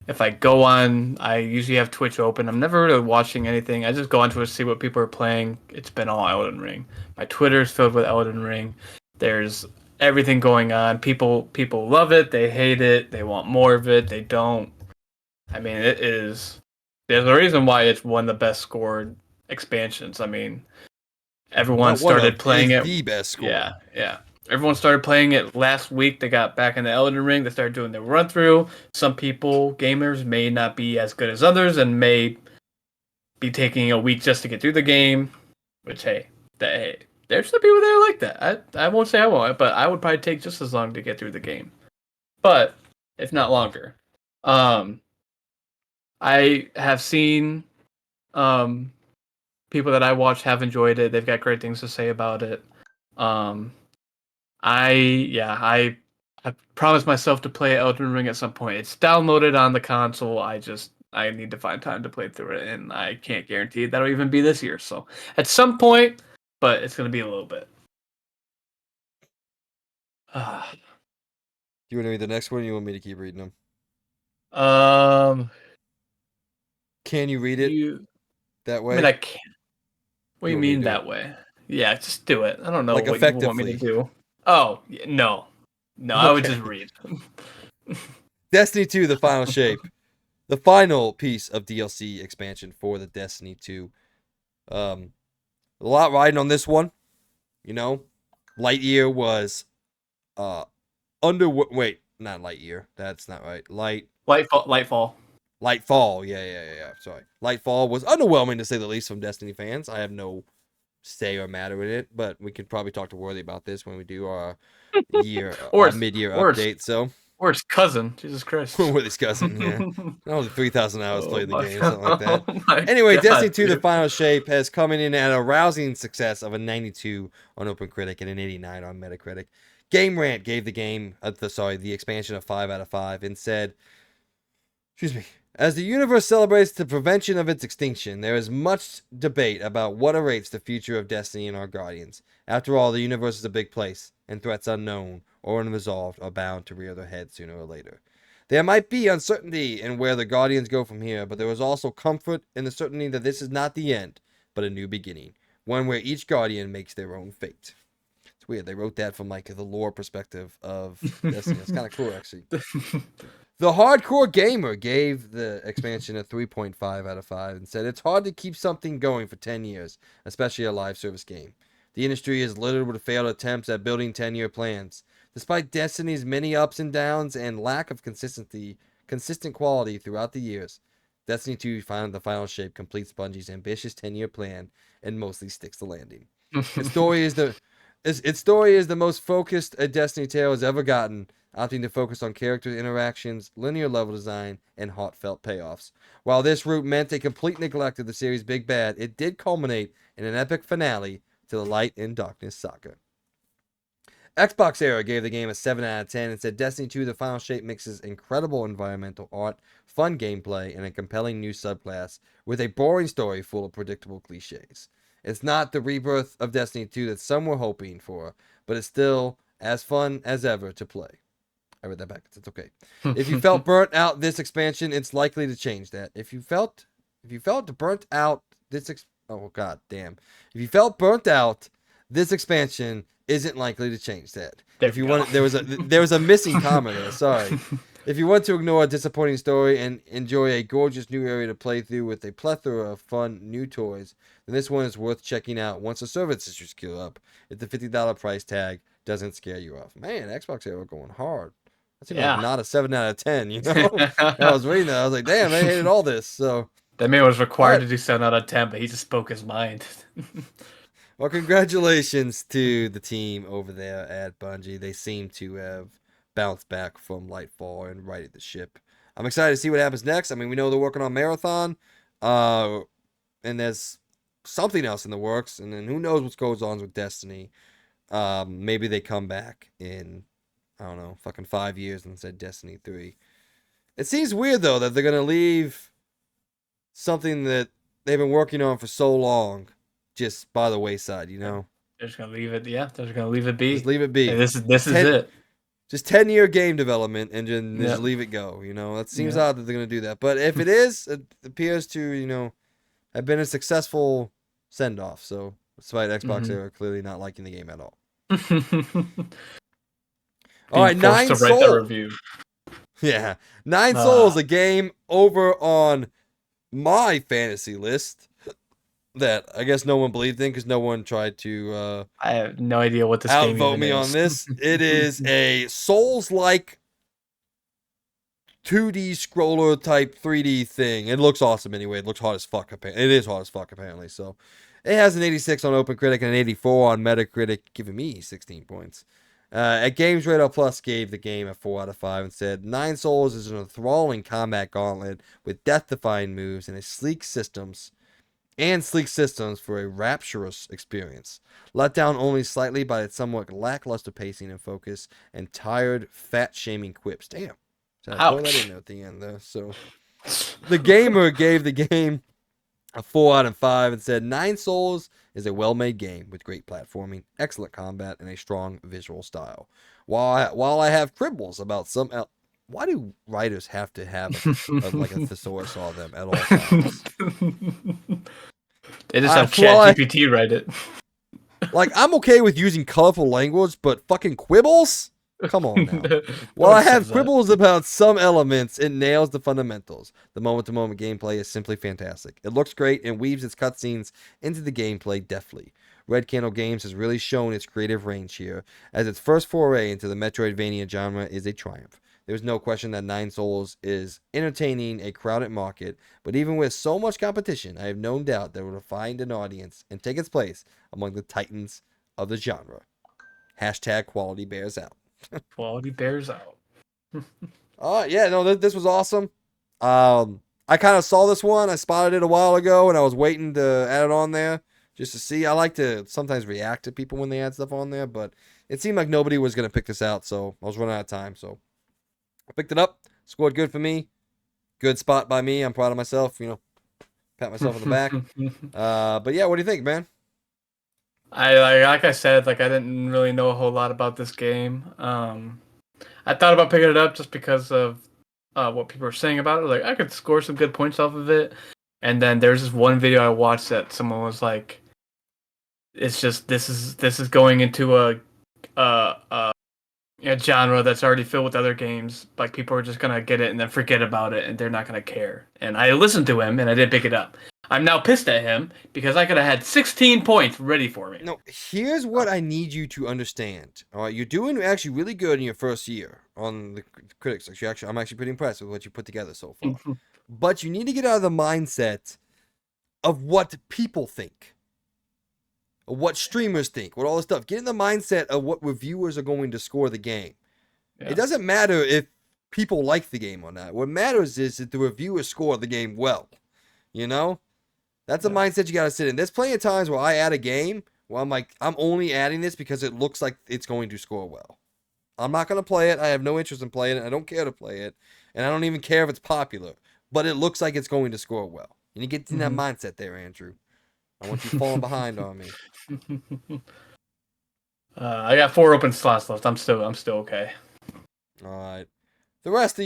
If I go on, I usually have Twitch open. I'm never really watching anything. I just go onto it to see what people are playing. It's been all Elden Ring. My Twitter is filled with Elden Ring. There's everything going on. People love it. They hate it. They want more of it. They don't. I mean, it is. There's a reason why it's one of the best scored expansions. I mean, everyone Not one started of. It playing is it. the best Yeah, scored. yeah. Everyone started playing it last week. They got back in the Elden Ring. They started doing their run through. Some people, gamers, may not be as good as others and may be taking a week just to get through the game. Which hey, there's some people that are like that. I won't say I won't, but I would probably take just as long to get through the game. But if not longer. Um, I have seen um people that I watch have enjoyed it. They've got great things to say about it. Um, I promised myself to play Elden Ring at some point. It's downloaded on the console. I need to find time to play through it, and I can't guarantee that'll even be this year. So at some point, but it's gonna be a little bit. You want to read the next one? Or you want me to keep reading them? um, Can you read it you. that I mean, way? I can't. What do You you want me to mean do it that way? Yeah, just do it. I don't know like what you want me to effectively? do. Oh no, no, I would just Okay. read. Destiny 2: The Final Shape. The final piece of DLC expansion for the Destiny 2. Um, a lot riding on this one. You know, Lightyear was wait, not Lightyear. That's not right. Lightfall. Lightfall. Yeah. Sorry. Lightfall was underwhelming to say the least from Destiny fans. I have no say or matter in it, but we could probably talk to Worthy about this when we do Or our it's mid-year or it's update. So or it's cousin. Jesus Christ. Worthy's cousin, yeah. Only 3,000 hours Oh played in the my game, god. something like that. Oh my Anyway, Destiny god, 2: The dude. Final Shape has come in at a rousing success of a 92 on OpenCritic and an 89 on Metacritic. Game Rant gave the game, the expansion a 5 out of 5 and said, excuse me, as the universe celebrates the prevention of its extinction, there is much debate about what awaits the future of Destiny and our Guardians. After all, the universe is a big place, and threats unknown or unresolved are bound to rear their head sooner or later. There might be uncertainty in where the Guardians go from here, but there is also comfort in the certainty that this is not the end, but a new beginning, one where each Guardian makes their own fate. It's weird. They wrote that from like the lore perspective of Destiny. It's kind of cool, actually. The Hardcore Gamer gave the expansion a 3.5 out of 5 and said it's hard to keep something going for 10 years, especially a live service game. The industry is littered with failed attempts at building 10-year plans. Despite Destiny's many ups and downs and lack of consistent quality throughout the years, Destiny 2 found the final shape completes Bungie's ambitious 10-year plan and mostly sticks the landing. Its story is the most focused a Destiny tale has ever gotten, opting to focus on character interactions, linear level design, and heartfelt payoffs. While this route meant a complete neglect of the series' big bad, it did culminate in an epic finale to the Light and Darkness saga. Xbox Era gave the game a 7 out of 10 and said Destiny 2 The Final Shape mixes incredible environmental art, fun gameplay, and a compelling new subclass with a boring story full of predictable cliches. It's not the rebirth of Destiny 2 that some were hoping for, but it's still as fun as ever to play. I read that backwards. It's okay. If you felt burnt out this expansion, it's likely to change that. If you felt burnt out this oh god damn. If you felt burnt out, this expansion isn't likely to change that. There If you we want, go. there was a missing comma there. Sorry. If you want to ignore a disappointing story and enjoy a gorgeous new area to play through with a plethora of fun new toys, then this one is worth checking out once the service issues clear up. If the $50 price tag doesn't scare you off, man, Xbox Era going hard. That seemed like Yeah. not a 7 out of 10. You know, I was reading that. I was like, damn, they hated all this. So, That man was all required right. to do 7 out of 10, but he just spoke his mind. Well, congratulations to the team over there at Bungie. They seem to have bounced back from Lightfall and righted the ship. I'm excited to see what happens next. I mean, we know they're working on Marathon, and there's something else in the works, and then who knows what goes on with Destiny. Maybe they come back in, I don't know, fucking 5 years and said Destiny 3. It seems weird, though, that they're going to leave something that they've been working on for so long just by the wayside, you know? They're just gonna leave it. Yeah, they're just gonna leave it be. Just leave it Hey, be. this is 10 it. Just 10-year game development and just Yep. leave it go, you know? It seems Yep. odd that they're going to do that. But if it is, it appears to, you know, have been a successful send-off. So, despite Xbox Era clearly not liking the game at all. All right, Being forced Nine to write that Souls. review. Yeah. Nine Souls, a game over on my fantasy list that I guess no one believed in because no one tried to I have no idea what this game outvote even me is. on this. It is a Souls-like 2D scroller type 3D thing. It looks awesome anyway. It looks hot as fuck. It is hot as fuck apparently. So it has an 86 on OpenCritic and an 84 on Metacritic, giving me 16 points. At Games Radar Plus gave the game a 4 out of 5 and said, Nine Souls is an enthralling combat gauntlet with death-defying moves and sleek systems for a rapturous experience. Let down only slightly by its somewhat lackluster pacing and focus and tired, fat-shaming quips. Damn. So I throw that in there at the end there. So the gamer gave the game a 4 out of 5 and said, Nine Souls is a well-made game with great platforming, excellent combat, and a strong visual style. While I have quibbles about some... Why do writers have to have like a thesaurus on them at all times? They just have ChatGPT write it. Like, I'm okay with using colorful language, but fucking quibbles? Come on now. While I have quibbles about some elements, it nails the fundamentals. The moment-to-moment gameplay is simply fantastic. It looks great and weaves its cutscenes into the gameplay deftly. Red Candle Games has really shown its creative range here, as its first foray into the Metroidvania genre is a triumph. There's no question that Nine Souls is entertaining a crowded market, but even with so much competition, I have no doubt that it will find an audience and take its place among the titans of the genre. Hashtag quality bears out. Quality bears out. Yeah, no, this was awesome. I kind of saw this one. I spotted it a while ago, and I was waiting to add it on there just to see. I like to sometimes react to people when they add stuff on there, but it seemed like nobody was going to pick this out, so I was running out of time, so I picked it up. Scored good for me. Good spot by me. I'm proud of myself, you know, pat myself on the back. But yeah, what do you think, man? Like I said, like I didn't really know a whole lot about this game. I thought about picking it up just because of what people were saying about it. Like I could score some good points off of it. And then there's this one video I watched that someone was like, "It's just this is going into a genre that's already filled with other games. Like people are just gonna get it and then forget about it, and they're not gonna care." And I listened to him, and I did pick it up. I'm now pissed at him because I could have had 16 points ready for me. No, here's what I need you to understand. All right, you're doing actually really good in your first year on the critics. I'm actually pretty impressed with what you put together so far. But you need to get out of the mindset of what people think, of what streamers think, what all this stuff. Get in the mindset of what reviewers are going to score the game. Yeah. It doesn't matter if people like the game or not. What matters is that the reviewers score the game well. You know? That's a mindset you got to sit in. There's plenty of times where I add a game Well, I'm like, I'm only adding this because it looks like it's going to score well. I'm not going to play it. I have no interest in playing it. I don't care to play it. And I don't even care if it's popular. But it looks like it's going to score well. And you get in that mindset there, Andrew. I want you falling behind on me. I got 4 open slots left. I'm still okay. All right. The rest of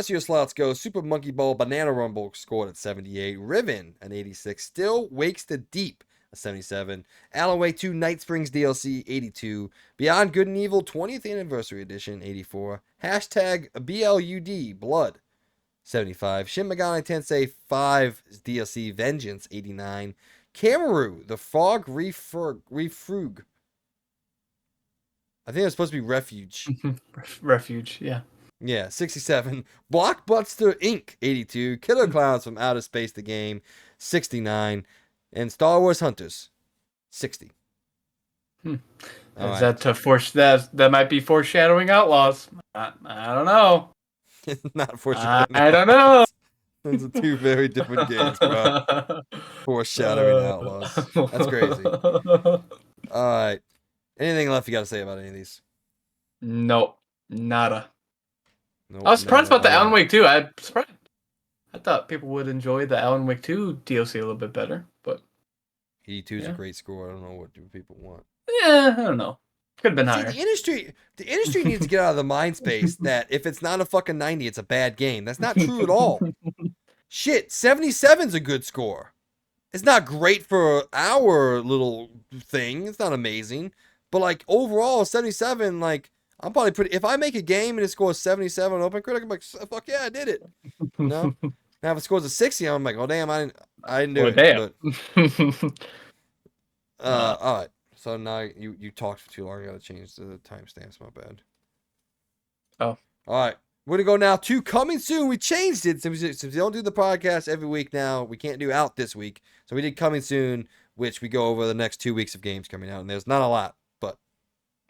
your slots go. Super Monkey Ball Banana Rumble scored at 78. Riven an 86. Still Wakes the Deep a 77. Alan Wake 2 Night Springs DLC 82. Beyond Good and Evil 20th Anniversary Edition 84. Hashtag BLUD Blood 75. Shin Megami Tensei 5 DLC Vengeance 89. Cameru The Frog Refrug. I think it's supposed to be Refuge. Refuge, yeah. Yeah, 67. Blockbuster Inc. 82. Killer Clowns from Outer Space the Game 69. And Star Wars Hunters 60. Is right. that to force that might be foreshadowing Outlaws? I don't know. Not foreshadowing. I don't know. Those are 2 very different games, bro. Foreshadowing Outlaws. That's crazy. All right. Anything left you got to say about any of these? Nope. Nada. Nope, I was surprised about the nada. Alan Wake 2. I thought people would enjoy the Alan Wake 2 DLC a little bit better, but 82 is a great score. I don't know what do people want. Yeah, I don't know. Could have been higher. The industry needs to get out of the mind space that if it's not a fucking 90, it's a bad game. That's not true at all. Shit, 77's a good score. It's not great for our little thing. It's not amazing. But like overall, 77, like I'm probably pretty. If I make a game and it scores 77 on OpenCritic, I'm like, fuck yeah, I did it. No. Now if it scores a 60, I'm like, oh damn, I didn't do it. Damn. But, all right. So now you talked for too long. I gotta change the timestamps. My bad. Oh. All right. We're gonna go now to coming soon. We changed it since we don't do the podcast every week now. We can't do out this week, so we did coming soon, which we go over the next 2 weeks of games coming out, and there's not a lot.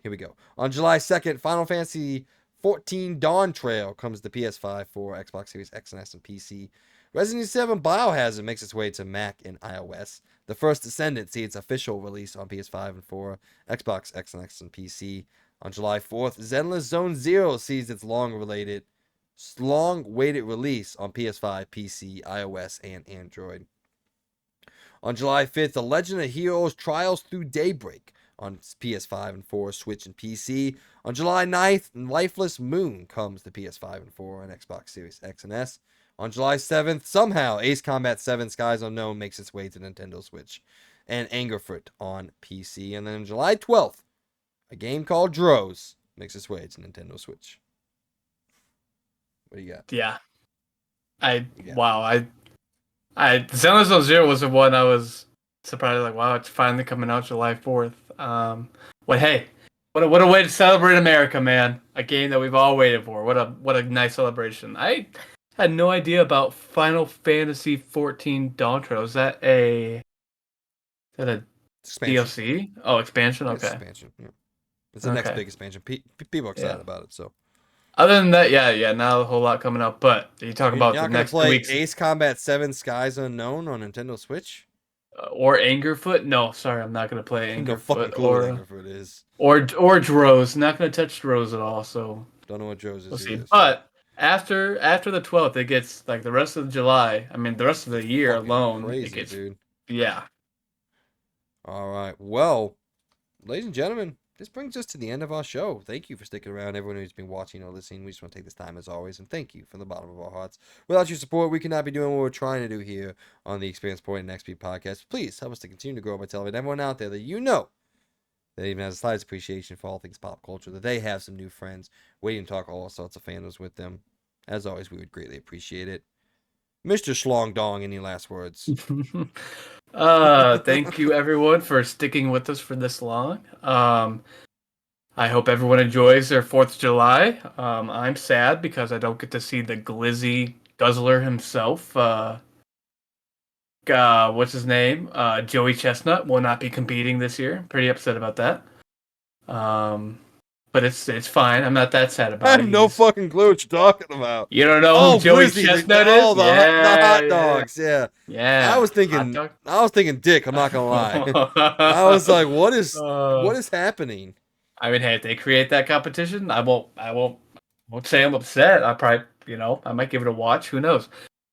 Here we go. On July 2nd, Final Fantasy 14 Dawn Trail comes to PS5 for Xbox Series X and S and PC. Resident Evil 7 Biohazard makes its way to Mac and iOS. The First Descendant sees its official release on PS5 and for Xbox X and S and PC. On July 4th, Zenless Zone Zero sees its long-awaited release on PS5, PC, iOS, and Android. On July 5th, The Legend of Heroes Trials Through Daybreak on PS5 and 4, Switch and PC. On July 9th, Lifeless Moon comes to PS5 and 4 and Xbox Series X and S. On July 7th, somehow, Ace Combat 7 Skies Unknown makes its way to Nintendo Switch and Angerfoot on PC. And then on July 12th, a game called Drows makes its way to Nintendo Switch. What do you got? Yeah. Zenless Zone Zero was the one I was surprised, like, wow, it's finally coming out July 4th. What a way to celebrate America, man. A game that we've all waited for. What a nice celebration. I had no idea about Final Fantasy 14 Dawn Trail. Is that a Expansion. DLC? Oh, expansion? Okay. It's expansion, yeah. It's the next big expansion. People are excited about it, so. Other than that, yeah, not a whole lot coming up. But you talk about the next 2 weeks. Ace Combat 7 Skies Unknown on Nintendo Switch? Or Angerfoot? No, sorry, I'm not gonna play Angerfoot. No fucking clue what Angerfoot is. Or Drows. Not gonna touch Drows at all. So don't know what Drows is. We'll see. But after the 12th, it gets like the rest of July. I mean, the rest of the year alone. Crazy, it gets, dude. Yeah. All right. Well, ladies and gentlemen, this brings us to the end of our show. Thank you for sticking around, everyone who's been watching or listening. We just want to take this time, as always, and thank you from the bottom of our hearts. Without your support, we could not be doing what we're trying to do here on the Experience Point and XP podcast. Please help us to continue to grow by telling everyone out there that you know that even has the slightest appreciation for all things pop culture, that they have some new friends waiting to talk all sorts of fandoms with them. As always, we would greatly appreciate it. Mr. Schlong Dong, any last words? Thank you everyone for sticking with us for this long. I hope everyone enjoys their 4th of July. I'm sad because I don't get to see the glizzy guzzler himself. What's his name? Joey Chestnut will not be competing this year. Pretty upset about that. but it's fine. I'm not that sad I about have it. no fucking clue what you're talking about. You don't know who Oh, Joey Blizzy, Chestnut oh, is? the Yeah, hot yeah, dogs, yeah. I yeah. was Hot thinking, dog. Dick. I'm not gonna lie. I was like, what Uh, is happening? I mean, hey, if they create that competition, won't say I'm upset. I probably, I might give it a watch. Who knows?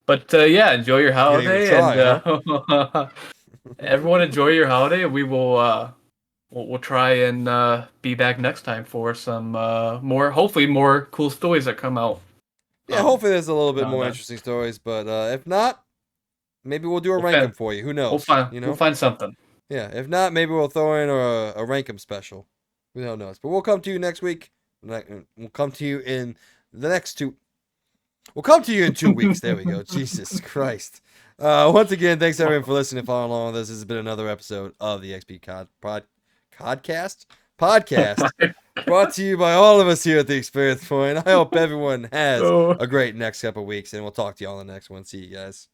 But yeah, enjoy your You're gonna give it a holiday, and try, huh? everyone enjoy your holiday. We will, we'll try and be back next time for some more, hopefully more cool stories that come out. Yeah, hopefully there's a little bit Beyond more that, interesting stories, but if not, maybe we'll do a we'll rank 'em find, for you. Who knows? You we'll know? find something. Yeah. If not, maybe we'll throw in a rank 'em special. Who the hell knows? But we'll come to you next week. We'll come to you in the next two. We'll come to you in 2 weeks. There we go. Jesus Christ. Once again, thanks everyone for listening and following along with us. This has been another episode of the XP Podcast brought to you by all of us here at the Experience Point. I hope everyone has So. a great next couple weeks, and we'll talk to you all in the next one. See you guys.